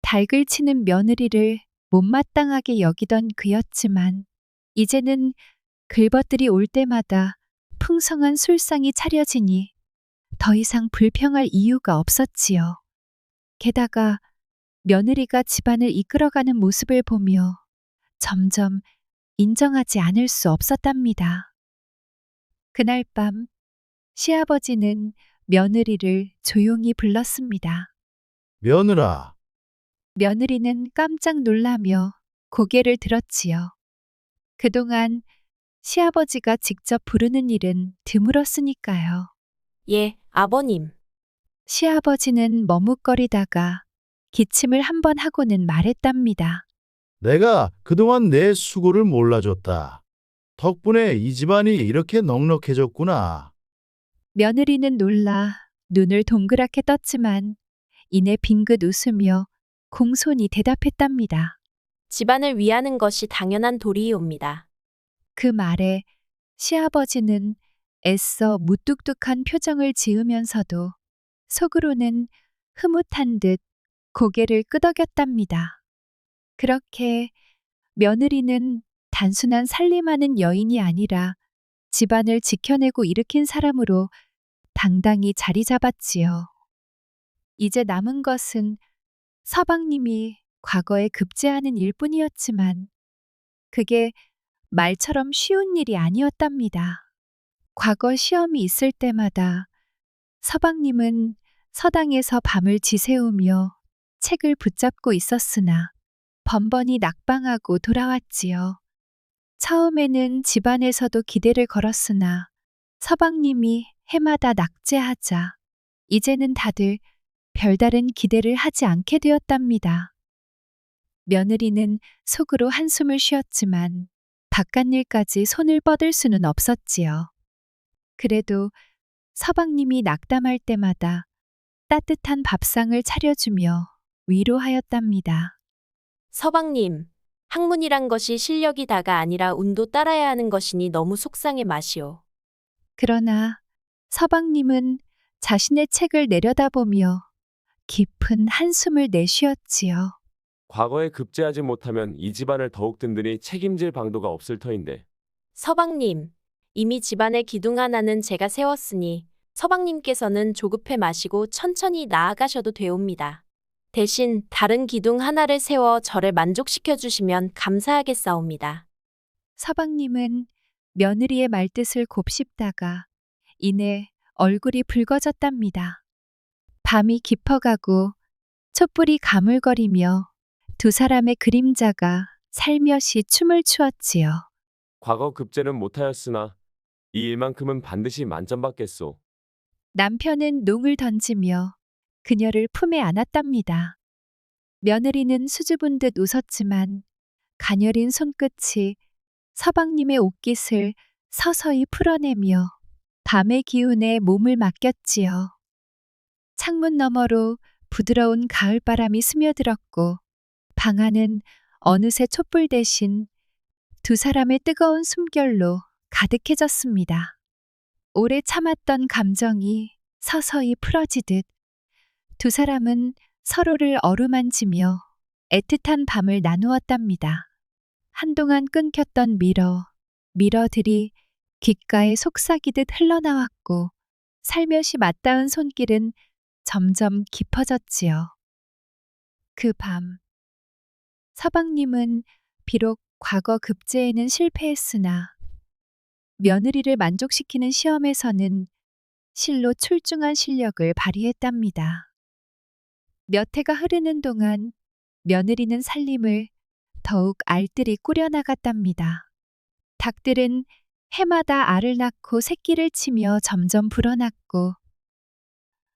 닭을 치는 며느리를 못마땅하게 여기던 그였지만 이제는 글벗들이 올 때마다 풍성한 술상이 차려지니 더 이상 불평할 이유가 없었지요. 게다가 며느리가 집안을 이끌어가는 모습을 보며 점점 인정하지 않을 수 없었답니다. 그날 밤 시아버지는 며느리를 조용히 불렀습니다. 며느라, 며느리는 깜짝 놀라며 고개를 들었지요. 그동안 시아버지가 직접 부르는 일은 드물었으니까요. 예, 아버님. 시아버지는 머뭇거리다가 기침을 한 번 하고는 말했답니다. 내가 그동안 내 수고를 몰라줬다. 덕분에 이 집안이 이렇게 넉넉해졌구나. 며느리는 놀라 눈을 동그랗게 떴지만 이내 빙긋 웃으며 공손히 대답했답니다. 집안을 위하는 것이 당연한 도리이옵니다. 그 말에 시아버지는 애써 무뚝뚝한 표정을 지으면서도 속으로는 흐뭇한 듯 고개를 끄덕였답니다. 그렇게 며느리는 단순한 살림하는 여인이 아니라 집안을 지켜내고 일으킨 사람으로 당당히 자리 잡았지요. 이제 남은 것은 서방님이 과거에 급제하는 일뿐이었지만 그게 말처럼 쉬운 일이 아니었답니다. 과거 시험이 있을 때마다 서방님은 서당에서 밤을 지새우며 책을 붙잡고 있었으나 번번이 낙방하고 돌아왔지요. 처음에는 집안에서도 기대를 걸었으나 서방님이 해마다 낙제하자 이제는 다들 별다른 기대를 하지 않게 되었답니다. 며느리는 속으로 한숨을 쉬었지만 바깥일까지 손을 뻗을 수는 없었지요. 그래도 서방님이 낙담할 때마다 따뜻한 밥상을 차려주며 위로하였답니다. 서방님, 학문이란 것이 실력이 다가 아니라 운도 따라야 하는 것이니 너무 속상해 마시오. 그러나 서방님은 자신의 책을 내려다보며 깊은 한숨을 내쉬었지요. 과거에 급제하지 못하면 이 집안을 더욱 든든히 책임질 방도가 없을 터인데. 서방님, 이미 집안의 기둥 하나는 제가 세웠으니 서방님께서는 조급해 마시고 천천히 나아가셔도 되옵니다. 대신 다른 기둥 하나를 세워 저를 만족시켜 주시면 감사하겠사옵니다. 서방님은 며느리의 말뜻을 곱씹다가 이내 얼굴이 붉어졌답니다. 밤이 깊어가고 촛불이 가물거리며 두 사람의 그림자가 살며시 춤을 추었지요. 과거 급제는 못하였으나 이 일만큼은 반드시 만점받겠소. 남편은 농을 던지며 그녀를 품에 안았답니다. 며느리는 수줍은 듯 웃었지만 가녀린 손끝이 서방님의 옷깃을 서서히 풀어내며 밤의 기운에 몸을 맡겼지요. 창문 너머로 부드러운 가을바람이 스며들었고 방 안은 어느새 촛불 대신 두 사람의 뜨거운 숨결로 가득해졌습니다. 오래 참았던 감정이 서서히 풀어지듯 두 사람은 서로를 어루만지며 애틋한 밤을 나누었답니다. 한동안 끊겼던 미러들이 귓가에 속삭이듯 흘러나왔고 살며시 맞닿은 손길은 점점 깊어졌지요. 그 밤 서방님은 비록 과거 급제에는 실패했으나 며느리를 만족시키는 시험에서는 실로 출중한 실력을 발휘했답니다. 몇 해가 흐르는 동안 며느리는 살림을 더욱 알뜰히 꾸려나갔답니다. 닭들은 해마다 알을 낳고 새끼를 치며 점점 불어났고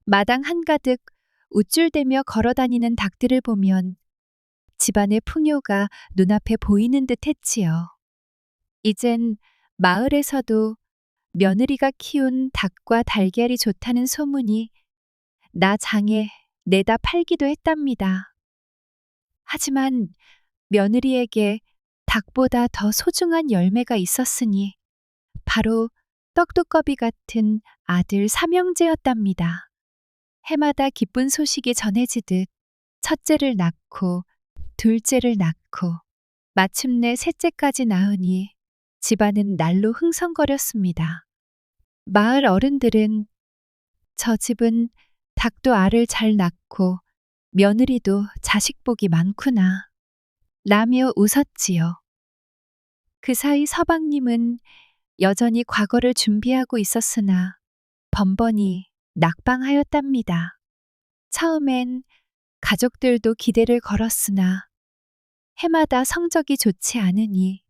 마당 한가득 우쭐대며 걸어다니는 닭들을 보면 집안의 풍요가 눈앞에 보이는 듯 했지요. 이젠 마을에서도 며느리가 키운 닭과 달걀이 좋다는 소문이 나 장에 내다 팔기도 했답니다. 하지만 며느리에게 닭보다 더 소중한 열매가 있었으니 바로 떡두꺼비 같은 아들 삼형제였답니다. 해마다 기쁜 소식이 전해지듯 첫째를 낳고 둘째를 낳고 마침내 셋째까지 낳으니 집안은 날로 흥성거렸습니다. 마을 어른들은 저 집은 닭도 알을 잘 낳고 며느리도 자식복이 많구나 라며 웃었지요. 그 사이 서방님은 여전히 과거를 준비하고 있었으나 번번이 낙방하였답니다. 처음엔 가족들도 기대를 걸었으나 해마다 성적이 좋지 않으니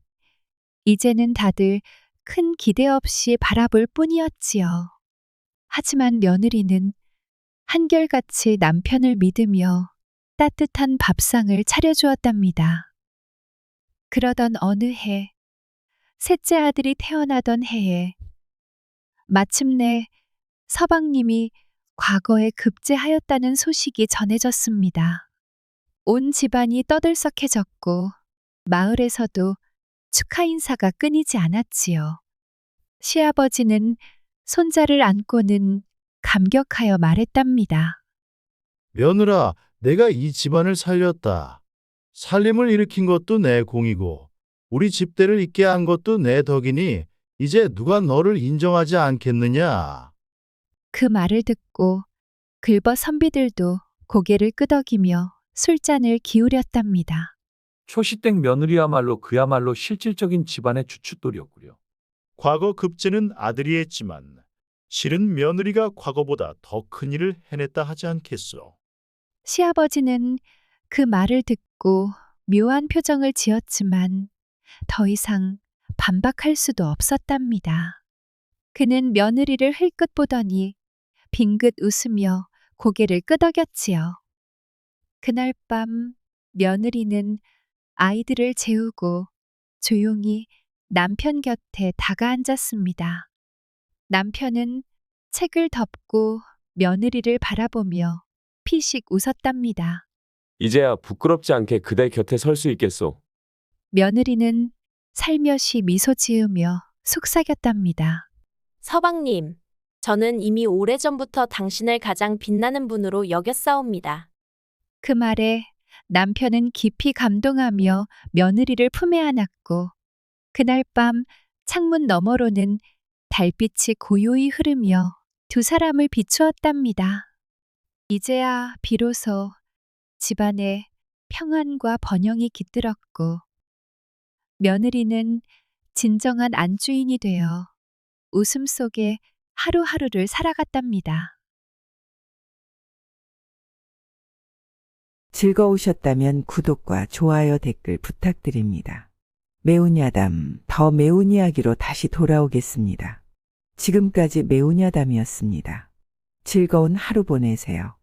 이제는 다들 큰 기대 없이 바라볼 뿐이었지요. 하지만 며느리는 한결같이 남편을 믿으며 따뜻한 밥상을 차려주었답니다. 그러던 어느 해, 셋째 아들이 태어나던 해에 마침내 서방님이 과거에 급제하였다는 소식이 전해졌습니다. 온 집안이 떠들썩해졌고 마을에서도 축하 인사가 끊이지 않았지요. 시아버지는 손자를 안고는 감격하여 말했답니다. 며느라, 내가 이 집안을 살렸다. 살림을 일으킨 것도 내 공이고 우리 집대를 잇게 한 것도 내 덕이니 이제 누가 너를 인정하지 않겠느냐. 그 말을 듣고 글벗 선비들도 고개를 끄덕이며 술잔을 기울였답니다. 초시댁 며느리야말로 그야말로 실질적인 집안의 주춧돌이었구려. 과거 급제는 아들이 했지만 실은 며느리가 과거보다 더 큰 일을 해냈다 하지 않겠소. 시아버지는 그 말을 듣고 묘한 표정을 지었지만 더 이상 반박할 수도 없었답니다. 그는 며느리를 흘끗 보더니 빙긋 웃으며 고개를 끄덕였지요. 그날 밤 며느리는 아이들을 재우고 조용히 남편 곁에 다가앉았습니다. 남편은 책을 덮고 며느리를 바라보며 피식 웃었답니다. 이제야 부끄럽지 않게 그대 곁에 설 수 있겠소. 며느리는 살며시 미소 지으며 속삭였답니다. 서방님, 저는 이미 오래전부터 당신을 가장 빛나는 분으로 여겼사옵니다. 그 말에 남편은 깊이 감동하며 며느리를 품에 안았고 그날 밤 창문 너머로는 달빛이 고요히 흐르며 두 사람을 비추었답니다. 이제야 비로소 집안에 평안과 번영이 깃들었고 며느리는 진정한 안주인이 되어 웃음 속에 하루하루를 살아갔답니다. 즐거우셨다면 구독과 좋아요 댓글 부탁드립니다. 매운 야담, 더 매운 이야기로 다시 돌아오겠습니다. 지금까지 매운 야담이었습니다. 즐거운 하루 보내세요.